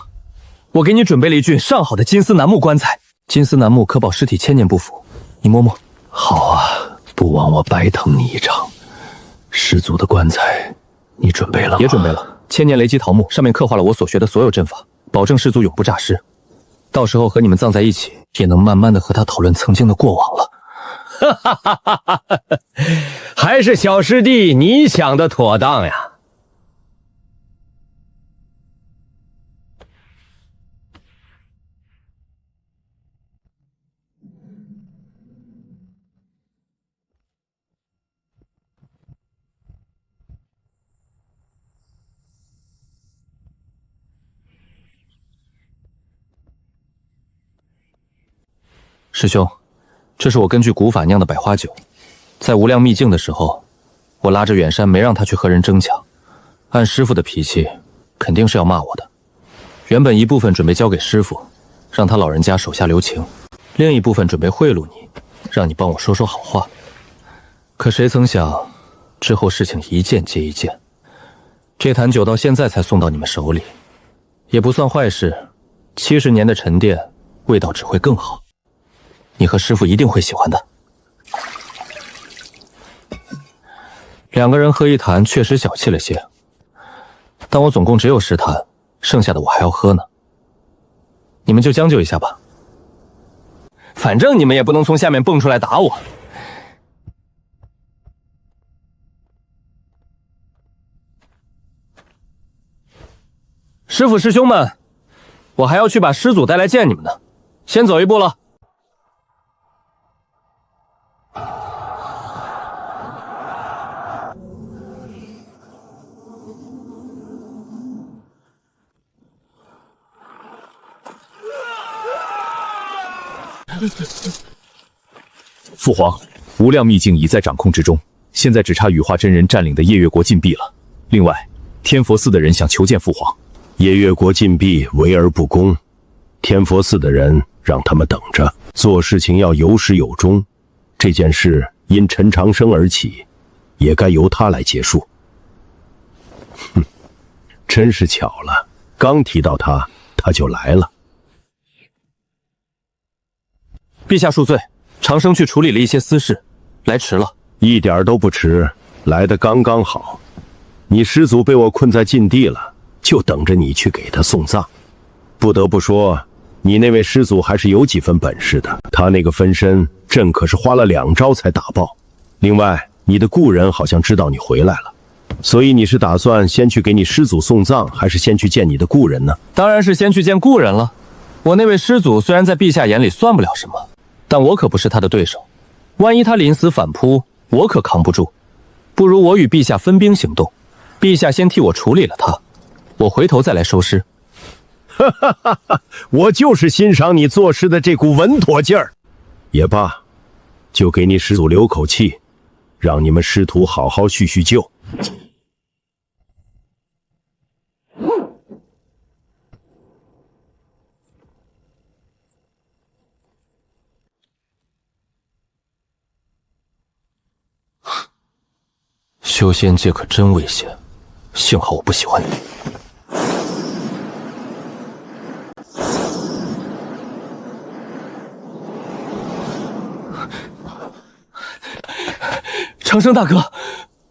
我给你准备了一具上好的金丝楠木棺材，金丝楠木可保尸体千年不腐，你摸摸。好啊，不枉我白疼你一场。师祖的棺材你准备了吗？也准备了，千年雷击桃木，上面刻画了我所学的所有阵法，保证师祖永不诈尸。到时候和你们葬在一起，也能慢慢的和他讨论曾经的过往了。哈哈哈哈哈！还是小师弟你想的妥当呀。师兄，这是我根据古法酿的百花酒，在无量秘境的时候，我拉着远山没让他去和人争抢，按师傅的脾气，肯定是要骂我的。原本一部分准备交给师傅，让他老人家手下留情，另一部分准备贿赂你，让你帮我说说好话。可谁曾想，之后事情一件接一件，这坛酒到现在才送到你们手里，也不算坏事。70年的沉淀，味道只会更好。你和师傅一定会喜欢的。2个人喝一坛确实小气了些，但我总共只有10坛，剩下的我还要喝呢。你们就将就一下吧，反正你们也不能从下面蹦出来打我。师傅师兄们，我还要去把师祖带来见你们呢，先走一步了。父皇，无量秘境已在掌控之中，现在只差羽化真人占领的夜月国禁闭了。另外，天佛寺的人想求见父皇。夜月国禁闭，为而不恭。天佛寺的人让他们等着，做事情要有始有终。这件事因陈长生而起，也该由他来结束。哼，真是巧了，刚提到他，他就来了。陛下恕罪，长生去处理了一些私事，来迟了。一点都不迟，来得刚刚好。你师祖被我困在禁地了，就等着你去给他送葬。不得不说，你那位师祖还是有几分本事的，他那个分身，朕可是花了2招才打爆。另外，你的故人好像知道你回来了，所以你是打算先去给你师祖送葬，还是先去见你的故人呢？当然是先去见故人了。我那位师祖虽然在陛下眼里算不了什么，但我可不是他的对手。万一他临死反扑，我可扛不住。不如我与陛下分兵行动，陛下先替我处理了他，我回头再来收尸。哈哈哈哈！我就是欣赏你做事的这股稳妥劲儿。也罢，就给你师祖留口气，让你们师徒好好叙叙旧。修仙界可真危险，幸好我不喜欢你。长生大哥，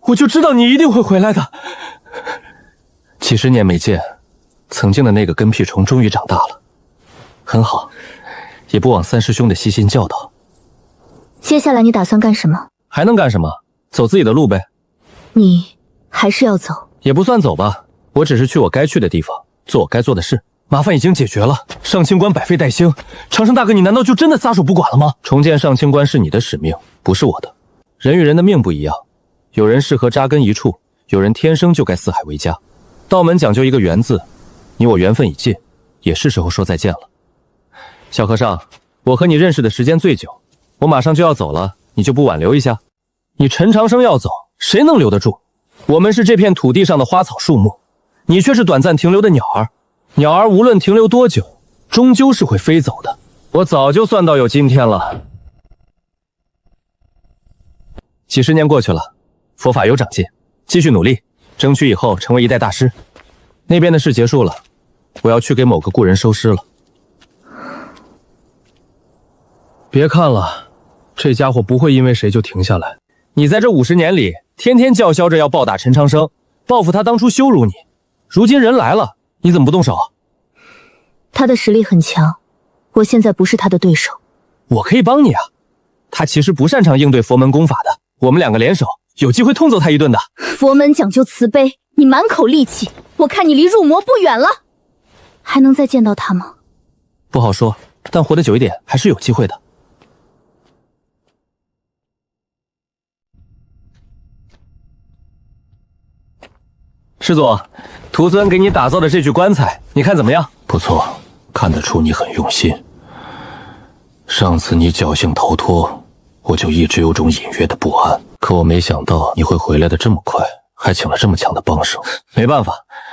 我就知道你一定会回来的。几十年没见，曾经的那个跟屁虫终于长大了，很好，也不枉三师兄的悉心教导。接下来你打算干什么？还能干什么？走自己的路呗。你还是要走？也不算走吧，我只是去我该去的地方，做我该做的事。麻烦已经解决了，上清关百废待兴。长生大哥，你难道就真的撒手不管了吗？重建上清关是你的使命，不是我的。人与人的命不一样，有人适合扎根一处，有人天生就该四海为家。道门讲究一个缘字，你我缘分已尽，也是时候说再见了。小和尚，我和你认识的时间最久，我马上就要走了，你就不挽留一下？你陈长生要走，谁能留得住？我们是这片土地上的花草树木，你却是短暂停留的鸟儿。鸟儿无论停留多久，终究是会飞走的。我早就算到有今天了。几十年过去了，佛法有长进，继续努力，争取以后成为一代大师。那边的事结束了，我要去给某个故人收尸了。别看了，这家伙不会因为谁就停下来。你在这50年里，天天叫嚣着要暴打陈长生，报复他当初羞辱你。如今人来了，你怎么不动手？他的实力很强，我现在不是他的对手。我可以帮你啊。他其实不擅长应对佛门功法的，我们2个联手，有机会痛揍他一顿的。佛门讲究慈悲，你满口戾气，我看你离入魔不远了。还能再见到他吗？不好说，但活得久一点还是有机会的。师祖，徒孙给你打造的这具棺材，你看怎么样？不错，看得出你很用心。上次你侥幸逃脱，我就一直有种隐约的不安，可我没想到你会回来的这么快，还请了这么强的帮手。没办法，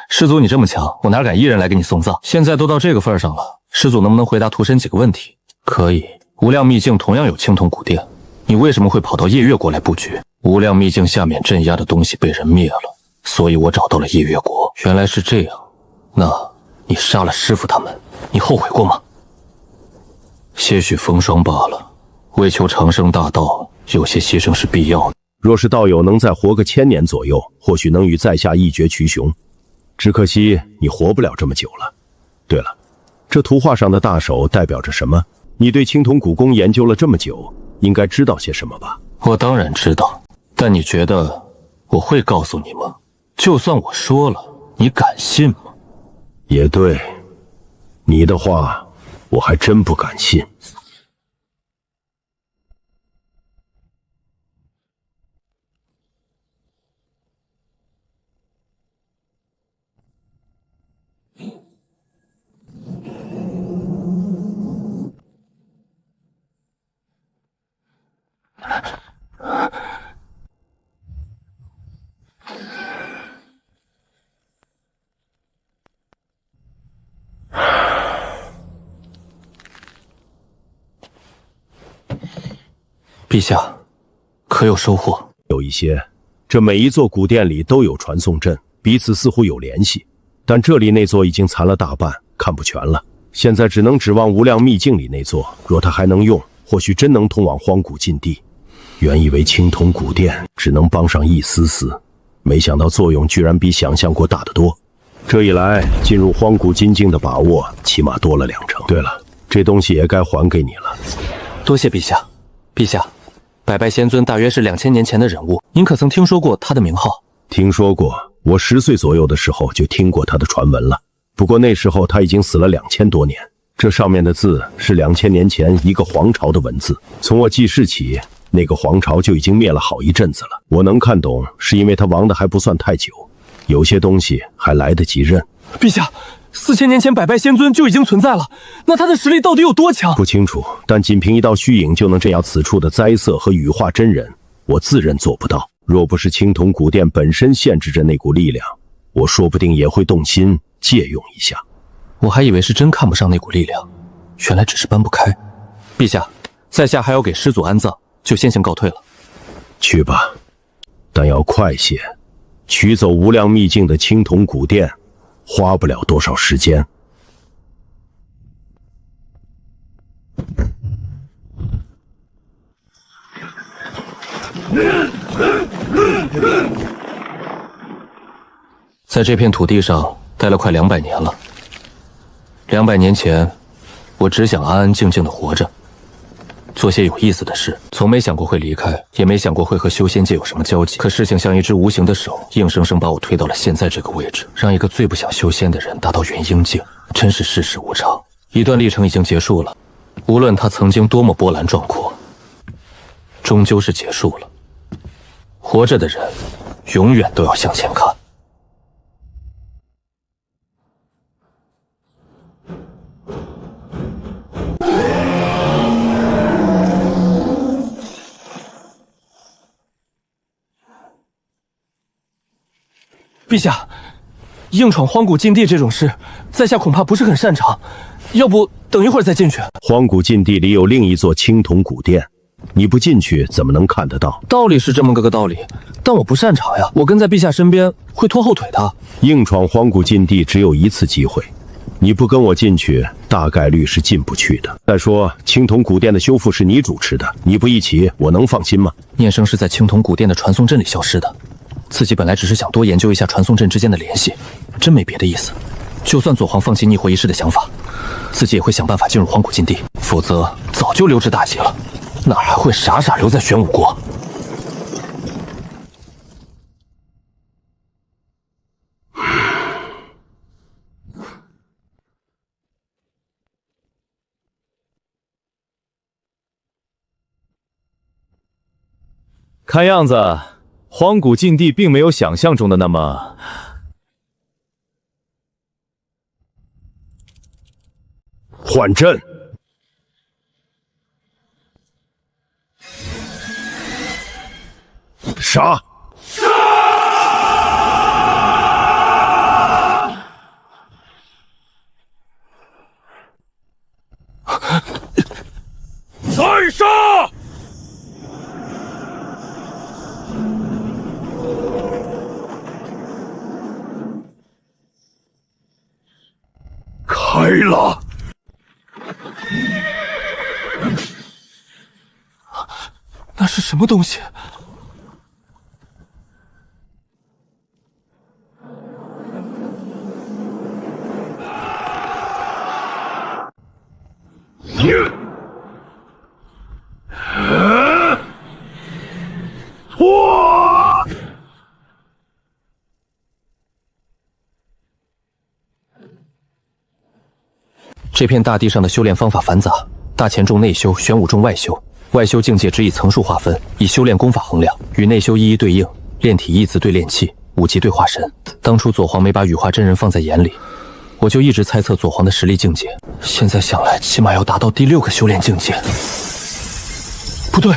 师祖你这么强，我哪敢一人来给你送葬？现在都到这个份上了，师祖能不能回答徒身几个问题？可以。无量秘境同样有青铜古殿，你为什么会跑到夜月国来布局？无量秘境下面镇压的东西被人灭了，所以我找到了夜月国。原来是这样，那你杀了师傅他们，你后悔过吗？些许风霜罢了，为求长生大道，有些牺牲是必要的。若是道友能再活个1000年左右，或许能与在下一决雌雄。只可惜你活不了这么久了。对了，这图画上的大手代表着什么？你对青铜古宫研究了这么久，应该知道些什么吧？我当然知道，但你觉得我会告诉你吗？就算我说了，你敢信吗？也对，你的话我还真不敢信。陛下，可有收获？有一些，这每一座古殿里都有传送阵，彼此似乎有联系，但这里那座已经残了大半，看不全了。现在只能指望无量秘境里那座，若它还能用，或许真能通往荒古禁地。原以为青铜古殿只能帮上一丝丝，没想到作用居然比想象过大得多。这一来，进入荒古禁境的把握起码多了2成。对了，这东西也该还给你了。多谢陛下。陛下，百拜仙尊大约是2000年前的人物，您可曾听说过他的名号？听说过，我10岁左右的时候就听过他的传闻了。不过那时候他已经死了2000多年，这上面的字是2000年前一个皇朝的文字。从我记事起，那个皇朝就已经灭了好一阵子了。我能看懂，是因为他亡的还不算太久，有些东西还来得及认。陛下，4000年前百拜仙尊就已经存在了，那他的实力到底有多强？不清楚，但仅凭一道虚影就能镇压此处的灾色和羽化真人，我自认做不到。若不是青铜古殿本身限制着那股力量，我说不定也会动心借用一下。我还以为是真看不上那股力量，原来只是搬不开。陛下，在下还要给师祖安葬，就先行告退了。去吧，但要快些。取走无量秘境的青铜古殿，花不了多少时间。在这片土地上待了快200年了。200年前，我只想安安静静的活着，做些有意思的事，从没想过会离开，也没想过会和修仙界有什么交集。可事情像一只无形的手，硬生生把我推到了现在这个位置，让一个最不想修仙的人达到元婴境，真是世事无常。一段历程已经结束了，无论它曾经多么波澜壮阔，终究是结束了。活着的人，永远都要向前看。陛下，硬闯荒古禁地这种事，在下恐怕不是很擅长，要不等一会儿再进去。荒古禁地里有另一座青铜古殿，你不进去怎么能看得到？道理是这么个道理，但我不擅长呀，我跟在陛下身边会拖后腿的。硬闯荒古禁地只有一次机会，你不跟我进去，大概率是进不去的。再说，青铜古殿的修复是你主持的，你不一起，我能放心吗？念生是在青铜古殿的传送阵里消失的。自己本来只是想多研究一下传送阵之间的联系，真没别的意思。就算左皇放弃逆活一事的想法，自己也会想办法进入荒古禁地，否则早就溜之大吉了，哪还会傻傻留在玄武国？看样子，荒古禁地并没有想象中的那么……换阵！杀！再杀！开了！那是什么东西？这片大地上的修炼方法繁杂，大前重内修，玄武重外修。外修境界只以层数划分，以修炼功法衡量，与内修一一对应，炼体一字对炼气，武级对化神。当初左皇没把羽化真人放在眼里，我就一直猜测左皇的实力境界。现在想来，起码要达到第6个修炼境界。不对，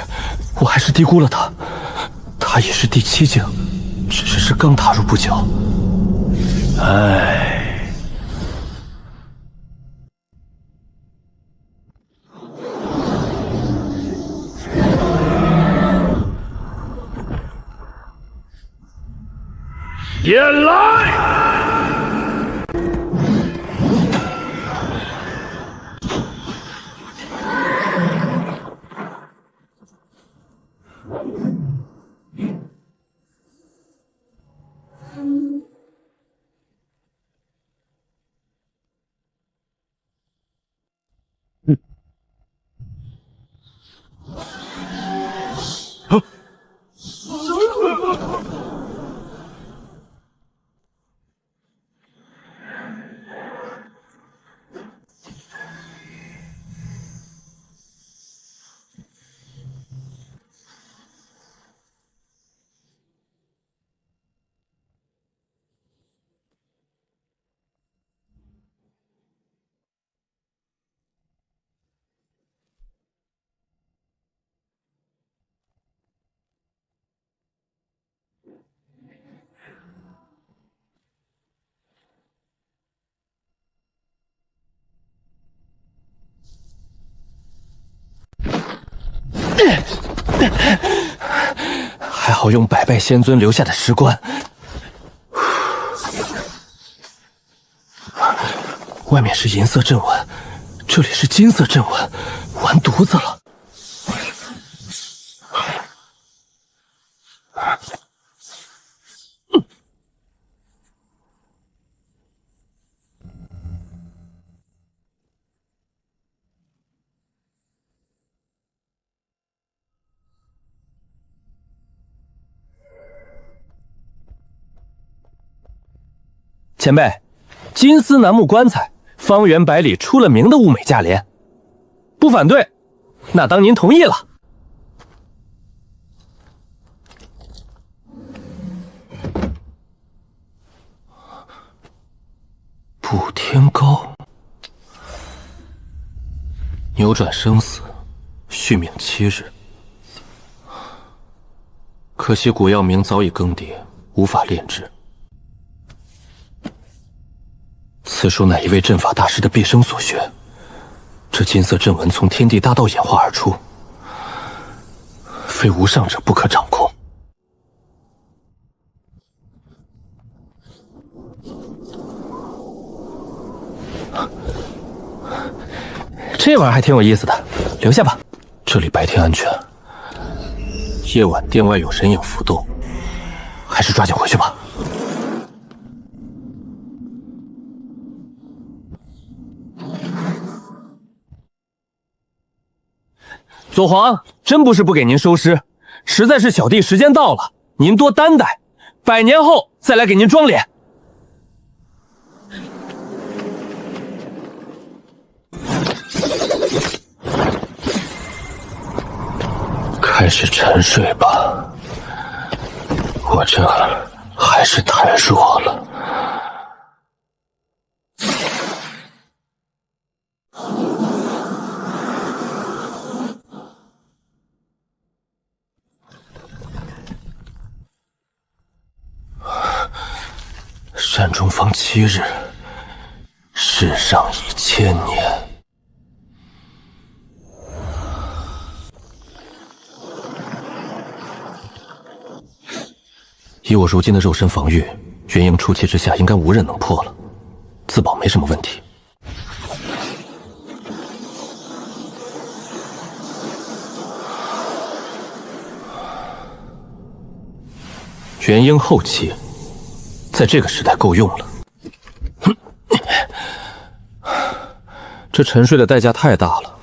我还是低估了他，他已是第7境，只是刚踏入不久。唉。前来！还好用百拜仙尊留下的石棺。外面是银色阵纹，这里是金色阵纹，完犊子了！前辈，金丝楠木棺材，方圆百里出了名的物美价廉，不反对，那当您同意了。补天膏，扭转生死，续命7日。可惜古药名早已更迭，无法炼制。此书乃一位阵法大师的毕生所学，这金色阵纹从天地大道演化而出，非无上者不可掌控。这玩意儿还挺有意思的，留下吧。这里白天安全，夜晚殿外有人影浮动，还是抓紧回去吧。左皇，真不是不给您收尸，实在是小弟时间到了，您多担待，100年后再来给您装脸。开始沉睡吧，我这还是太弱了。山中方7日，世上已1000年。以我如今的肉身防御，元婴出气之下，应该无人能破了，自保没什么问题。元婴后期。在这个时代够用了。这沉睡的代价太大了，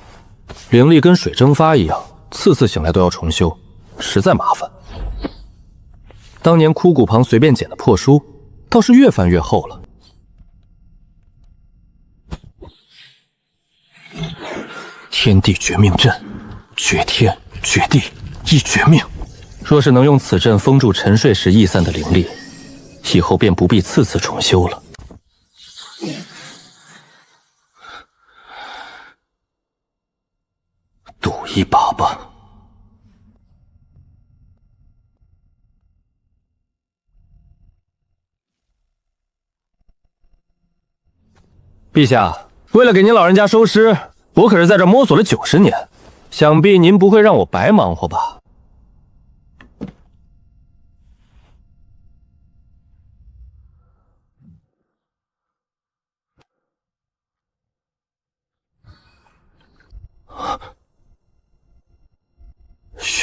灵力跟水蒸发一样，次次醒来都要重修，实在麻烦。当年枯骨旁随便捡的破书，倒是越翻越厚了。天地绝命阵，绝天绝地亦绝命。若是能用此阵封住沉睡时逸散的灵力，以后便不必次次重修了。赌一把吧。陛下，为了给您老人家收尸，我可是在这摸索了90年，想必您不会让我白忙活吧？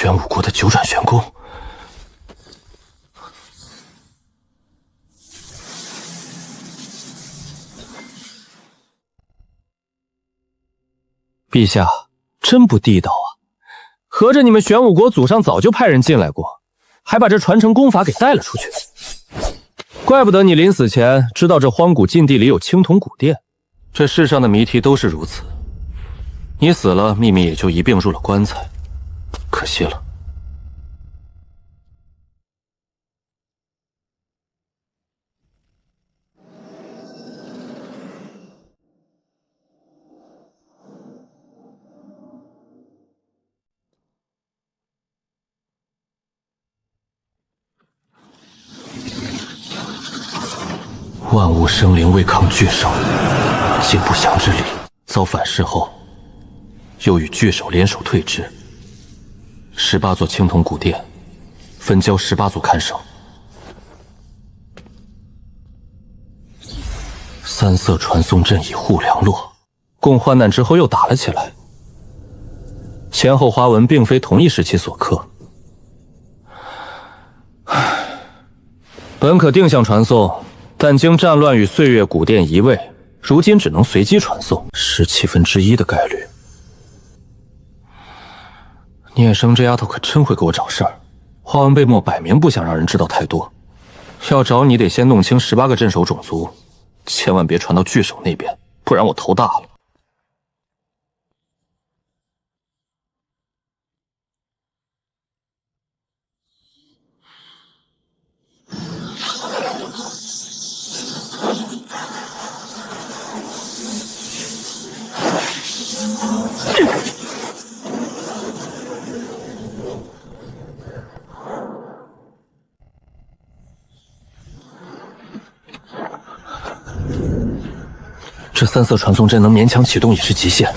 玄武国的九转玄功。陛下，真不地道啊！合着你们玄武国祖上早就派人进来过，还把这传承功法给带了出去。怪不得你临死前知道这荒古禁地里有青铜古殿。这世上的谜题都是如此。你死了，秘密也就一并入了棺材，可惜了。万物生灵为抗巨兽，竟不祥之礼，遭反噬后，又与巨兽联手对峙。18座青铜古殿，分交18族看守。三色传送阵以护良落，共患难之后又打了起来。前后花纹并非同一时期所刻。本可定向传送，但经战乱与岁月古殿移位，如今只能随机传送，1/17的概率。聂生这丫头可真会给我找事儿，花纹被墨摆明不想让人知道太多。要找你得先弄清18个镇守种族，千万别传到巨手那边，不然我头大了。这三色传送阵能勉强启动已是极限，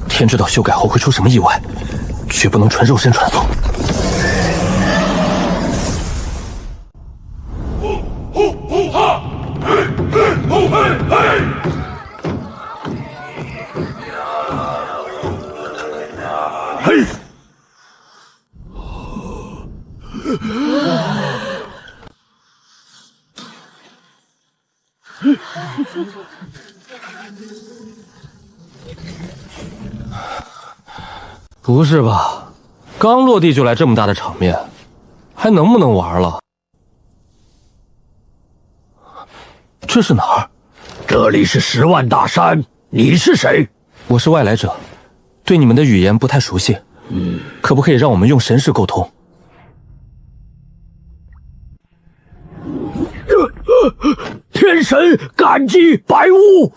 天知道修改后会出什么意外，绝不能纯肉身传送。嘿！不是吧？刚落地就来这么大的场面，还能不能玩了？这是哪儿？这里是10万大山，你是谁？我是外来者，对你们的语言不太熟悉。可不可以让我们用神识沟通？天神感激白雾。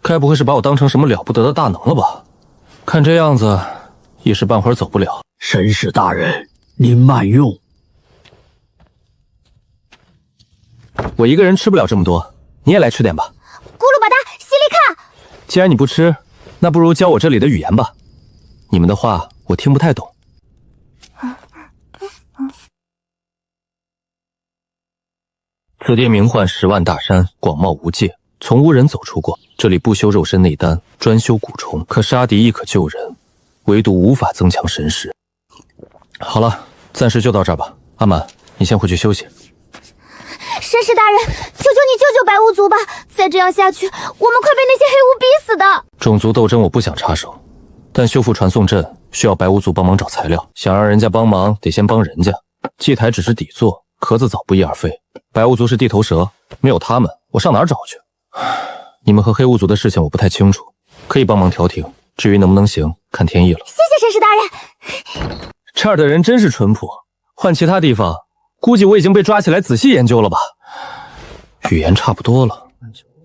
该不会是把我当成什么了不得的大能了吧？看这样子，一时半会儿走不了。神使大人，您慢用。我一个人吃不了这么多，你也来吃点吧。咕噜吧嗒，西里卡。既然你不吃，那不如教我这里的语言吧。你们的话我听不太懂。此地名唤10万大山，广袤无界，从无人走出过。这里不修肉身内丹，专修蛊虫，可杀敌亦可救人，唯独无法增强神识。好了，暂时就到这儿吧。阿满，你先回去休息。神使大人，求求你救救白巫族吧！再这样下去，我们快被那些黑巫逼死的。种族斗争我不想插手，但修复传送阵需要白巫族帮忙找材料。想让人家帮忙，得先帮人家。祭台只是底座，壳子早不翼而飞。白巫族是地头蛇，没有他们，我上哪儿找去？你们和黑巫族的事情我不太清楚，可以帮忙调停。至于能不能行，看天意了。谢谢神使大人。这儿的人真是淳朴，换其他地方，估计我已经被抓起来仔细研究了吧。语言差不多了，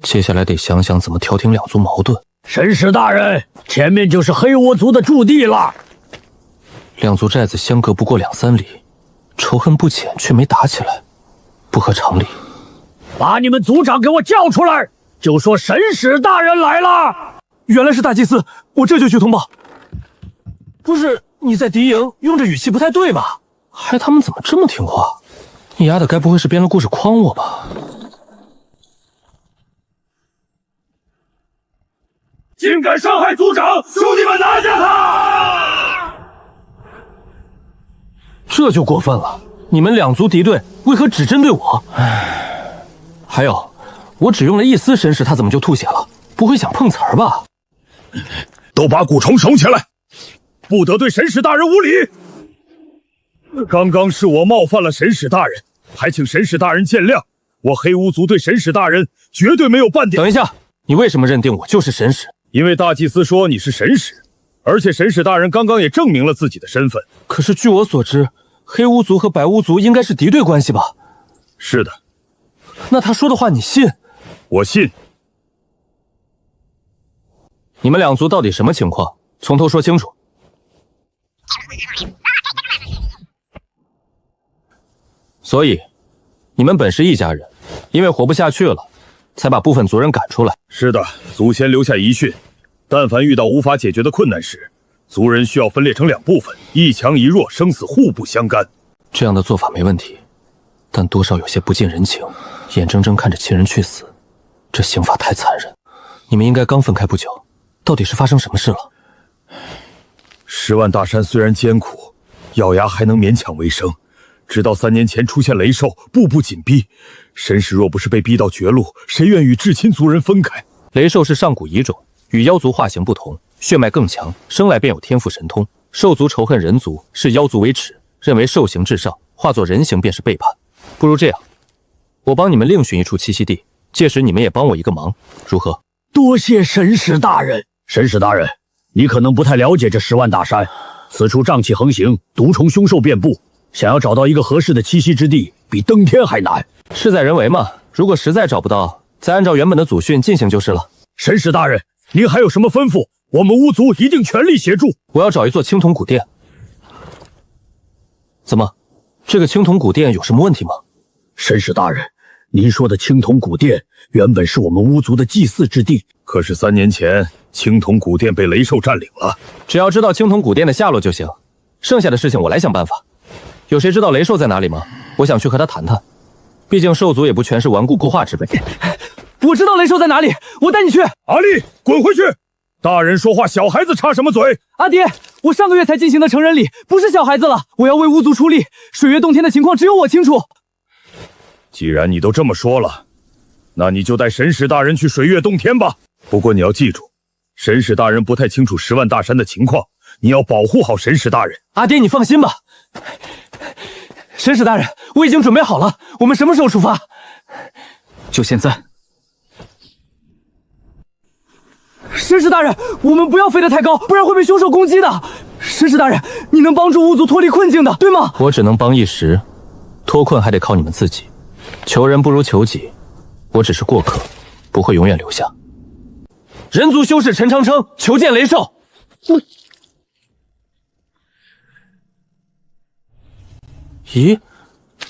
接下来得想想怎么调停两族矛盾。神使大人，前面就是黑巫族的驻地了。两族寨子相隔不过2、3里，仇恨不浅，却没打起来，不合常理。把你们族长给我叫出来，就说神使大人来了。原来是大祭司，我这就去通报。不是你在敌营用这语气不太对吧？嗨，他们怎么这么听话？你丫的该不会是编了故事诓我吧？竟敢伤害族长！兄弟们，拿下他！这就过分了，你们两族敌对，为何只针对我？还有，我只用了一丝神识，他怎么就吐血了？不会想碰瓷儿吧？都把蛊虫收起来，不得对神使大人无礼。刚刚是我冒犯了神使大人，还请神使大人见谅。我黑巫族对神使大人绝对没有半点……等一下，你为什么认定我就是神使？因为大祭司说你是神使，而且神使大人刚刚也证明了自己的身份。可是据我所知，黑巫族和白巫族应该是敌对关系吧？是的。那他说的话你信？我信。你们两族到底什么情况？从头说清楚。所以，你们本是一家人，因为活不下去了，才把部分族人赶出来。是的，祖先留下遗训，但凡遇到无法解决的困难时，族人需要分裂成两部分，一强一弱，生死互不相干。这样的做法没问题，但多少有些不近人情，眼睁睁看着亲人去死，这刑罚太残忍。你们应该刚分开不久，到底是发生什么事了？10万大山虽然艰苦，咬牙还能勉强为生。直到3年前出现雷兽，步步紧逼。神使若不是被逼到绝路，谁愿与至亲族人分开？雷兽是上古遗种，与妖族化形不同，血脉更强，生来便有天赋神通。兽族仇恨人族，视妖族为耻，认为兽形至上，化作人形便是背叛。不如这样，我帮你们另寻一处栖息地，届时你们也帮我一个忙，如何？多谢神使大人。神使大人，你可能不太了解这10万大山，此处瘴气横行，毒虫凶兽遍布。想要找到一个合适的栖息之地，比登天还难。事在人为嘛，如果实在找不到，再按照原本的祖训进行就是了。神使大人，您还有什么吩咐？我们巫族一定全力协助。我要找一座青铜古殿。怎么，这个青铜古殿有什么问题吗？神使大人，您说的青铜古殿原本是我们巫族的祭祀之地，可是3年前青铜古殿被雷兽占领了。只要知道青铜古殿的下落就行，剩下的事情我来想办法。有谁知道雷兽在哪里吗？我想去和他谈谈，毕竟兽族也不全是顽固固化之辈。我知道雷兽在哪里，我带你去。阿丽，滚回去！大人说话，小孩子插什么嘴？阿爹，我上个月才进行的成人礼，不是小孩子了。我要为巫族出力，水月洞天的情况只有我清楚。既然你都这么说了，那你就带神使大人去水月洞天吧。不过你要记住，神使大人不太清楚10万大山的情况，你要保护好神使大人。阿爹，你放心吧。神使大人，我已经准备好了，我们什么时候出发？就现在。神使大人，我们不要飞得太高，不然会被凶兽攻击的。神使大人，你能帮助巫族脱离困境的，对吗？我只能帮一时，脱困还得靠你们自己。求人不如求己，我只是过客，不会永远留下。人族修士陈长生求见雷兽。咦，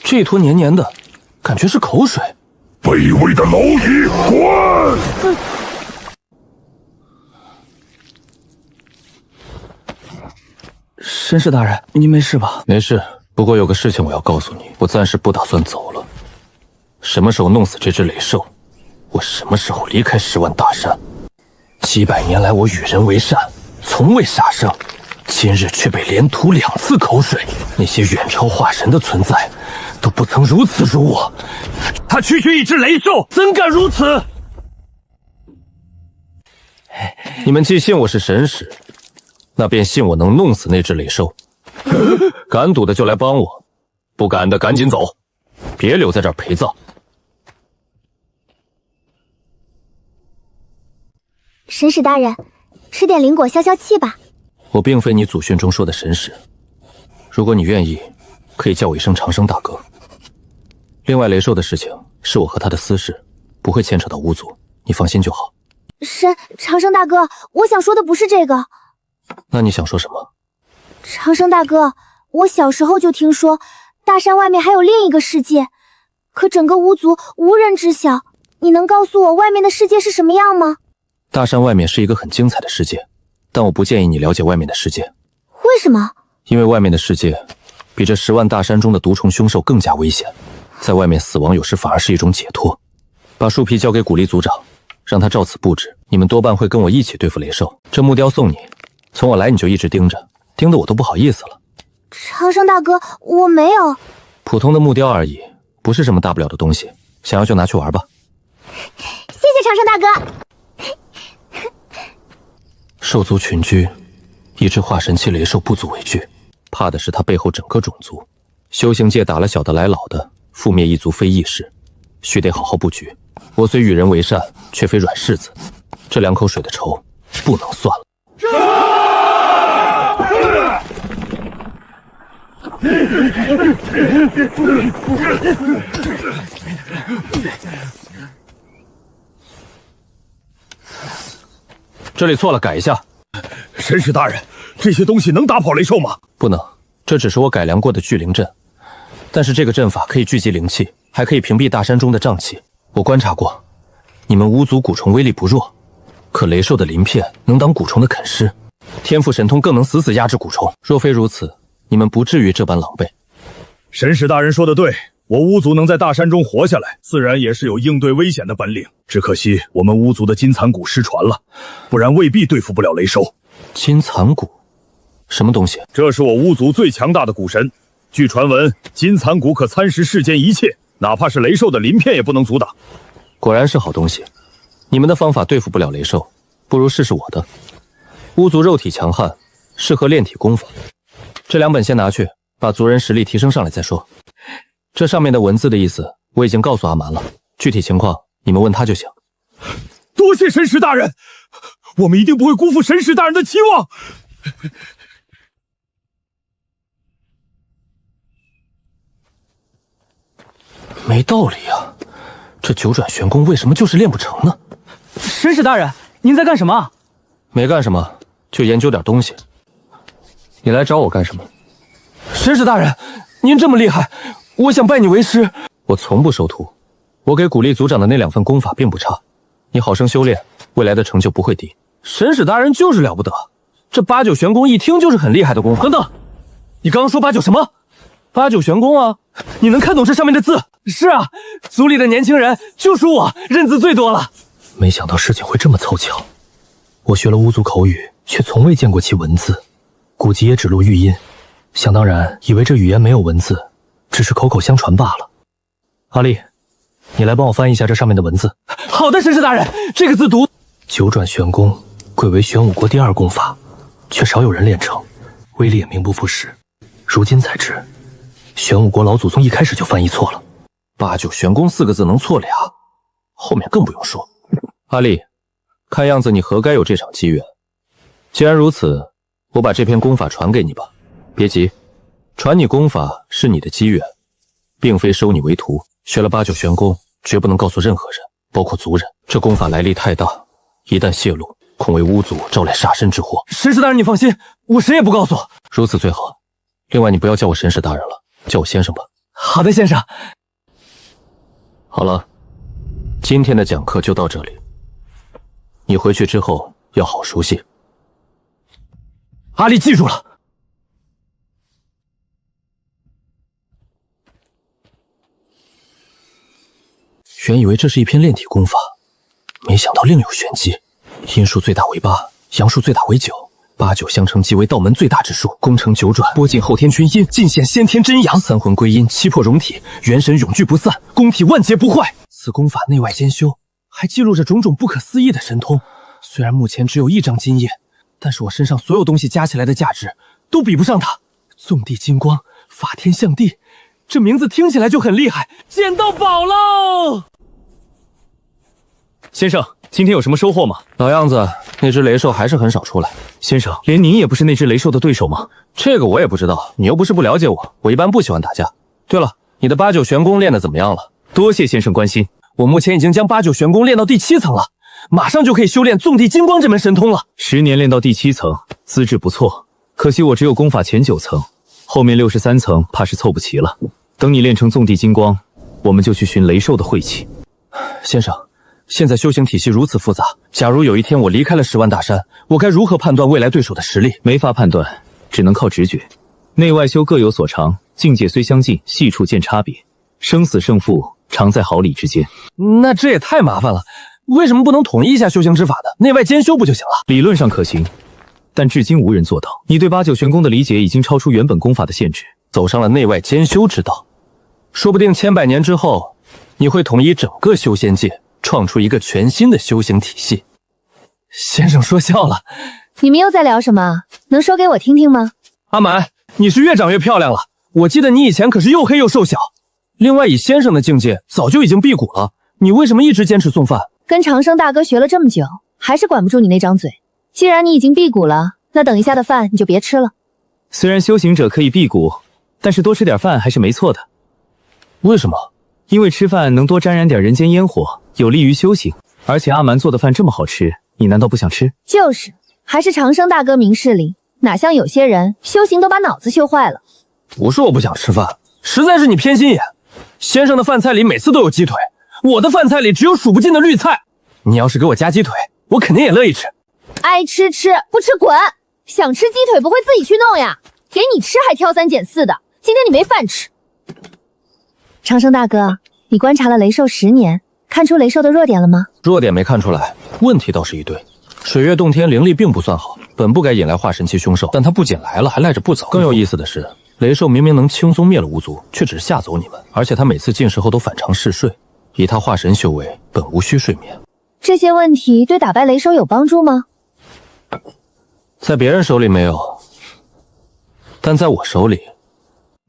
这坨黏黏的，感觉是口水。卑微的蝼蚁，滚！神使大人，您没事吧？没事，不过有个事情我要告诉你，我暂时不打算走了。什么时候弄死这只雷兽，我什么时候离开10万大山。几百年来，我与人为善，从未杀生。今日却被连吐2次口水，那些远超化神的存在都不曾如此辱我。他区区一只雷兽，怎敢如此？你们既信我是神使，那便信我能弄死那只雷兽。敢赌的就来帮我，不敢的赶紧走，别留在这儿陪葬。神使大人，吃点灵果消消气吧。我并非你祖训中说的神使，如果你愿意，可以叫我一声长生大哥。另外，雷兽的事情是我和他的私事，不会牵扯到巫族，你放心就好。长生大哥，我想说的不是这个。那你想说什么？长生大哥，我小时候就听说大山外面还有另一个世界，可整个巫族无人知晓。你能告诉我外面的世界是什么样吗？大山外面是一个很精彩的世界，但我不建议你了解外面的世界。为什么？因为外面的世界比这10万大山中的毒虫凶兽更加危险，在外面死亡有时反而是一种解脱。把树皮交给古力族长，让他照此布置，你们多半会跟我一起对付雷兽。这木雕送你，从我来你就一直盯着，盯得我都不好意思了。长生大哥，我没有。普通的木雕而已，不是什么大不了的东西，想要就拿去玩吧。谢谢长生大哥。兽族群居，一只化神期雷兽不足为惧，怕的是他背后整个种族。修行界打了小的来老的，覆灭一族非易事，须得好好布局。我虽与人为善，却非软柿子，这2口水的仇不能算了。这里错了，改一下。神使大人，这些东西能打跑雷兽吗？不能，这只是我改良过的聚灵阵，但是这个阵法可以聚集灵气，还可以屏蔽大山中的瘴气。我观察过，你们巫族蛊虫威力不弱，可雷兽的鳞片能挡蛊虫的啃噬，天赋神通更能死死压制蛊虫。若非如此，你们不至于这般狼狈。神使大人说的对，我巫族能在大山中活下来，自然也是有应对危险的本领。只可惜我们巫族的金蚕蛊失传了，不然未必对付不了雷兽。金蚕蛊？什么东西？这是我巫族最强大的蛊神。据传闻，金蚕蛊可参食世间一切，哪怕是雷兽的鳞片也不能阻挡。果然是好东西。你们的方法对付不了雷兽，不如试试我的。巫族肉体强悍，适合炼体功法。这2本先拿去，把族人实力提升上来再说。这上面的文字的意思我已经告诉阿蛮了，具体情况你们问他就行。多谢神使大人，我们一定不会辜负神使大人的期望。没道理啊，这九转玄功为什么就是练不成呢？神使大人，您在干什么？没干什么，就研究点东西。你来找我干什么？神使大人，您这么厉害，我想拜你为师。我从不收徒，我给古力族长的那2份功法并不差，你好生修炼，未来的成就不会低。神使大人就是了不得，这8九玄功一听就是很厉害的功法。等等，你刚刚说8九什么？8九玄功啊？你能看懂这上面的字？是啊，族里的年轻人就属我认字最多了。没想到事情会这么凑巧，我学了巫族口语，却从未见过其文字，古籍也只录语音，想当然以为这语言没有文字，只是口口相传罢了。阿丽，你来帮我翻译一下这上面的文字。好的，神使大人，这个字读九转玄功，贵为玄武国第2功法，却少有人练成，威力也名不副实。如今才知，玄武国老祖宗一开始就翻译错了。8九玄功4个字能错俩，后面更不用说。阿丽，看样子你何该有这场机缘。既然如此，我把这篇功法传给你吧。别急，传你功法是你的机缘，并非收你为徒。学了8九玄功，绝不能告诉任何人，包括族人。这功法来历太大，一旦泄露，恐为巫族招来杀身之祸。神使大人，你放心，我谁也不告诉。如此最好。另外，你不要叫我神使大人了，叫我先生吧。好的，先生。好了，今天的讲课就到这里。你回去之后要好熟悉。阿丽记住了。原以为这是一篇炼体功法，没想到另有玄机。阴数最大为8，阳数最大为9。8九相乘即为道门最大之数，功成9转，拨尽后天群阴，尽显先天真阳，3魂归阴，7魄融体，元神永聚不散，功体万劫不坏。此功法内外兼修，还记录着种种不可思议的神通。虽然目前只有1张金叶，但是我身上所有东西加起来的价值都比不上它。纵地金光，法天象地，这名字听起来就很厉害，捡到宝喽！先生，今天有什么收获吗？老样子，那只雷兽还是很少出来。先生，连您也不是那只雷兽的对手吗？这个我也不知道，你又不是不了解我，我一般不喜欢打架。对了，你的8九玄功练得怎么样了？多谢先生关心，我目前已经将8九玄功练到第7层了，马上就可以修炼纵地金光这门神通了。10年练到第7层，资质不错。可惜我只有功法前9层，后面63层怕是凑不齐了。等你练成纵地金光，我们就去寻雷兽的晦气。先生，现在修行体系如此复杂，假如有一天我离开了10万大山，我该如何判断未来对手的实力？没法判断，只能靠直觉。内外修各有所长，境界虽相近，细处见差别。生死胜负常在毫厘之间。那这也太麻烦了，为什么不能统一一下修行之法的，内外兼修不就行了？理论上可行，但至今无人做到。你对八九玄功的理解已经超出原本功法的限制，走上了内外兼修之道，说不定千百年之后，你会统一整个修仙界，创出一个全新的修行体系。先生说笑了，你们又在聊什么？能说给我听听吗？阿满，你是越长越漂亮了，我记得你以前可是又黑又瘦小。另外，以先生的境界，早就已经辟谷了，你为什么一直坚持送饭？跟长生大哥学了这么久，还是管不住你那张嘴。既然你已经辟谷了，那等一下的饭你就别吃了。虽然修行者可以辟谷，但是多吃点饭还是没错的。为什么？因为吃饭能多沾染点人间烟火，有利于修行。而且阿蛮做的饭这么好吃，你难道不想吃？就是，还是长生大哥明事理，哪像有些人修行都把脑子修坏了。不是我不想吃饭，实在是你偏心眼。先生的饭菜里每次都有鸡腿，我的饭菜里只有数不尽的绿菜。你要是给我加鸡腿，我肯定也乐意吃。爱吃吃，不吃滚！想吃鸡腿不会自己去弄呀？给你吃还挑三拣四的，今天你没饭吃。长生大哥，你观察了雷兽10年，看出雷兽的弱点了吗？弱点没看出来，问题倒是一堆。水月洞天灵力并不算好，本不该引来化神期凶兽，但他不仅来了，还赖着不走。更有意思的是，雷兽明明能轻松灭了巫族，却只是吓走你们，而且他每次进食后都反常嗜睡。以他化神修为，本无需睡眠。这些问题对打败雷兽有帮助吗？在别人手里没有，但在我手里，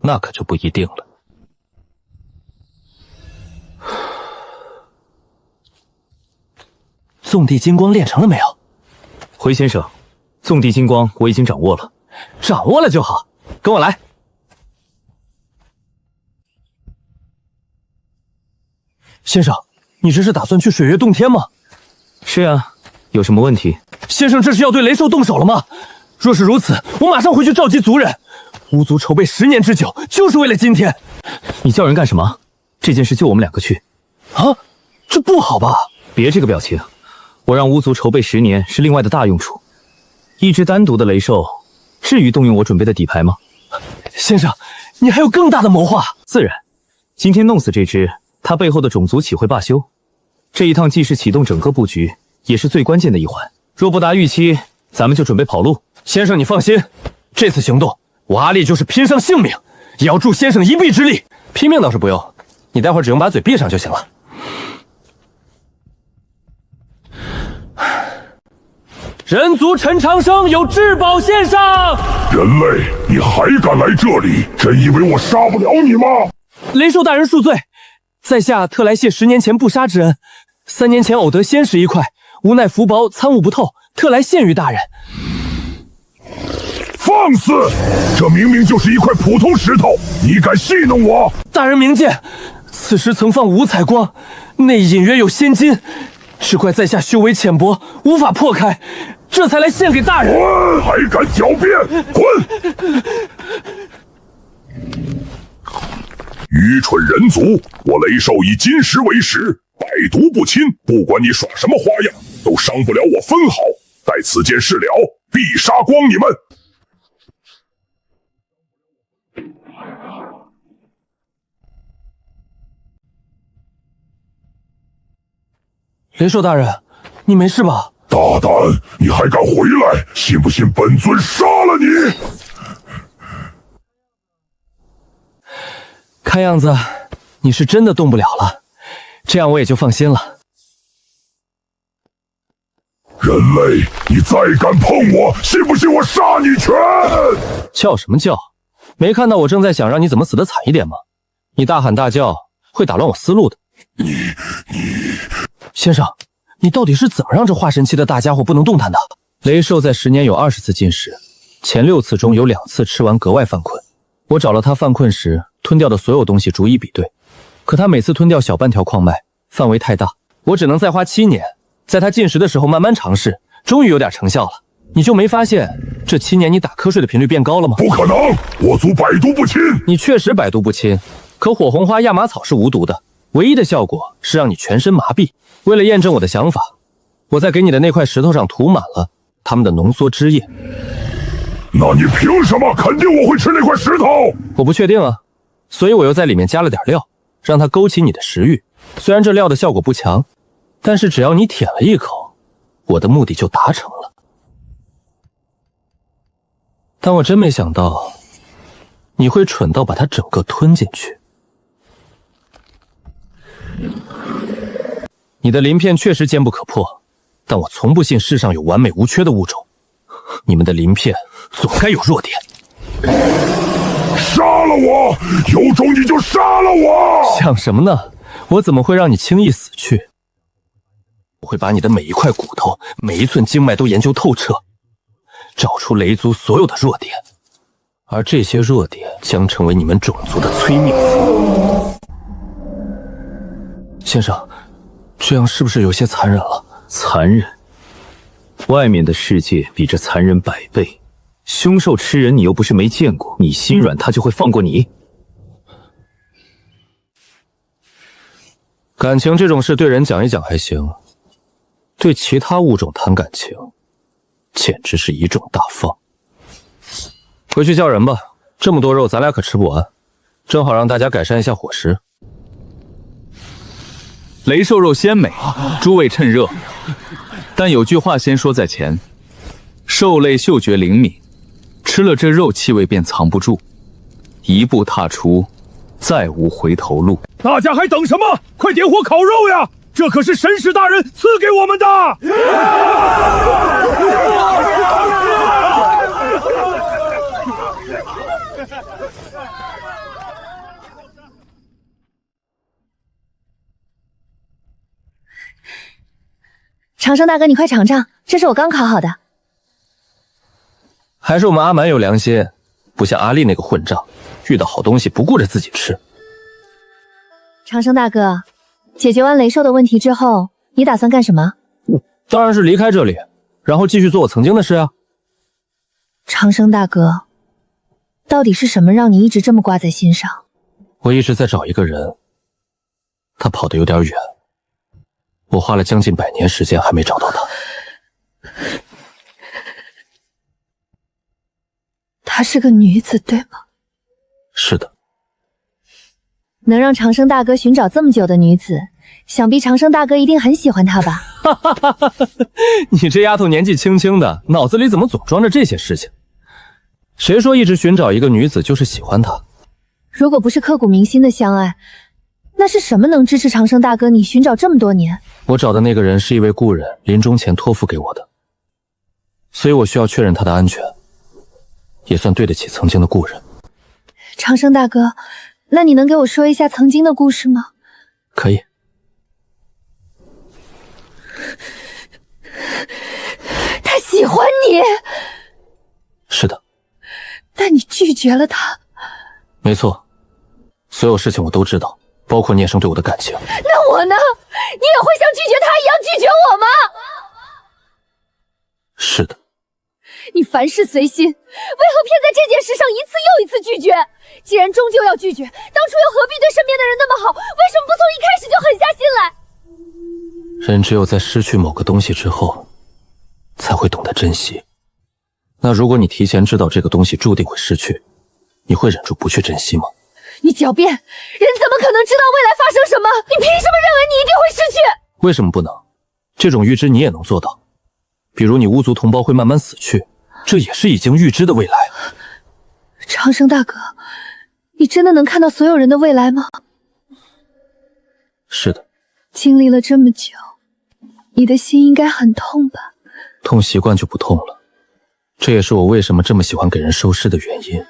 那可就不一定了。纵地金光练成了没有？回先生，纵地金光我已经掌握了。掌握了就好，跟我来。先生，你这是打算去水月洞天吗？是啊，有什么问题？先生，这是要对雷兽动手了吗？若是如此，我马上回去召集族人。巫族筹备10年之久，就是为了今天。你叫人干什么？这件事就我们2个去。啊，这不好吧？别这个表情，我让巫族筹备10年是另外的大用处。一只单独的雷兽，至于动用我准备的底牌吗？先生，你还有更大的谋划。自然，今天弄死这只，它背后的种族岂会罢休？这一趟既是启动整个布局，也是最关键的一环。若不达预期，咱们就准备跑路。先生，你放心，这次行动，我阿力就是拼上性命，也要助先生一臂之力。拼命倒是不用，你待会儿只用把嘴闭上就行了。人族陈长生有至宝献上。人类，你还敢来这里？真以为我杀不了你吗？雷兽大人恕罪，在下特来谢10年前不杀之恩。3年前偶得仙石1块，无奈福薄参悟不透，特来献于大人。放肆！这明明就是一块普通石头，你敢戏弄我？大人明鉴，此石曾放5彩光，内隐约有仙金，只怪在下修为浅薄，无法破开，这才来献给大人。滚！还敢狡辩！滚！愚蠢人族！我雷兽以金石为食，百毒不侵。不管你耍什么花样，都伤不了我分毫。待此件事了，必杀光你们！雷兽大人，你没事吧？大胆！你还敢回来？信不信本尊杀了你？看样子你是真的动不了了，这样我也就放心了。人类，你再敢碰我，信不信我杀你全？叫什么叫？没看到我正在想让你怎么死得惨一点吗？你大喊大叫会打乱我思路的。先生，你到底是怎么让这化神期的大家伙不能动弹的？雷兽在10年有20次进食，前6次中有2次吃完格外犯困。我找了他犯困时吞掉的所有东西逐一比对，可他每次吞掉小半条矿脉，范围太大，我只能再花7年，在他进食的时候慢慢尝试，终于有点成效了。你就没发现这7年你打瞌睡的频率变高了吗？不可能，我族百毒不侵。你确实百毒不侵，可火红花亚麻草是无毒的，唯一的效果是让你全身麻痹。为了验证我的想法，我在给你的那块石头上涂满了它们的浓缩汁液。那你凭什么肯定我会吃那块石头？我不确定啊，所以我又在里面加了点料，让它勾起你的食欲。虽然这料的效果不强，但是只要你舔了一口，我的目的就达成了。但我真没想到，你会蠢到把它整个吞进去。你的鳞片确实坚不可破，但我从不信世上有完美无缺的物种。你们的鳞片总该有弱点。杀了我！有种你就杀了我！想什么呢？我怎么会让你轻易死去？我会把你的每一块骨头、每一寸经脉都研究透彻，找出雷族所有的弱点，而这些弱点将成为你们种族的催命符。先生，这样是不是有些残忍了？残忍？外面的世界比这残忍100倍。凶兽吃人，你又不是没见过，你心软他就会放过你？感情这种事对人讲一讲还行，对其他物种谈感情，简直是一种大放。回去叫人吧，这么多肉咱俩可吃不完，正好让大家改善一下伙食。雷兽肉鲜美，诸位趁热。但有句话先说在前，兽类嗅觉灵敏，吃了这肉气味便藏不住，一步踏出，再无回头路。大家还等什么？快点火烤肉呀！这可是神使大人赐给我们的。长生大哥，你快尝尝，这是我刚烤好的。还是我们阿蛮有良心，不像阿丽那个混账，遇到好东西不顾着自己吃。长生大哥，解决完雷兽的问题之后，你打算干什么？当然是离开这里，然后继续做我曾经的事啊。长生大哥，到底是什么让你一直这么挂在心上？我一直在找一个人，他跑得有点远，我花了将近100年时间还没找到他。她是个女子，对吗？是的。能让长生大哥寻找这么久的女子，想必长生大哥一定很喜欢她吧？你这丫头年纪轻轻的，脑子里怎么总装着这些事情？谁说一直寻找一个女子就是喜欢她？如果不是刻骨铭心的相爱，那是什么能支持长生大哥你寻找这么多年？我找的那个人是一位故人，临终前托付给我的，所以我需要确认他的安全，也算对得起曾经的故人。长生大哥，那你能给我说一下曾经的故事吗？可以。他喜欢你？是的。但你拒绝了他？没错，所有事情我都知道，包括聂生对我的感情。那我呢？你也会像拒绝他一样拒绝我吗？是的。你凡事随心，为何偏在这件事上一次又一次拒绝？既然终究要拒绝，当初又何必对身边的人那么好？为什么不从一开始就狠下心来？人只有在失去某个东西之后，才会懂得珍惜。那如果你提前知道这个东西注定会失去，你会忍住不去珍惜吗？你狡辩！人怎么可能知道未来发生什么？你凭什么认为你一定会失去？为什么不能？这种预知你也能做到。比如你巫族同胞会慢慢死去，这也是已经预知的未来。长生大哥，你真的能看到所有人的未来吗？是的。经历了这么久，你的心应该很痛吧？痛习惯就不痛了。这也是我为什么这么喜欢给人收尸的原因。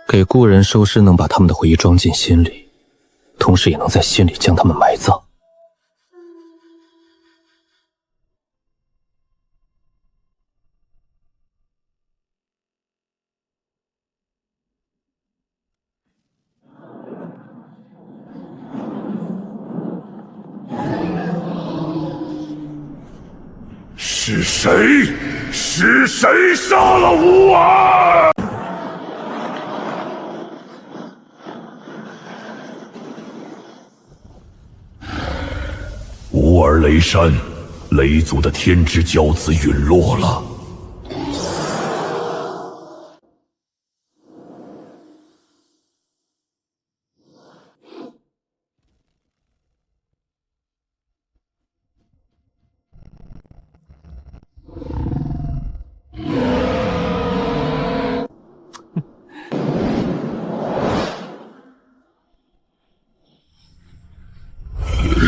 给故人收尸能把他们的回忆装进心里，同时也能在心里将他们埋葬。是谁？是谁杀了吾儿？吾儿雷山，雷族的天之骄子陨落了。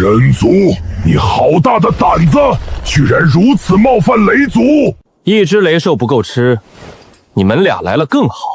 人族，你好大的胆子，居然如此冒犯雷族！一只雷兽不够吃，你们俩来了更好。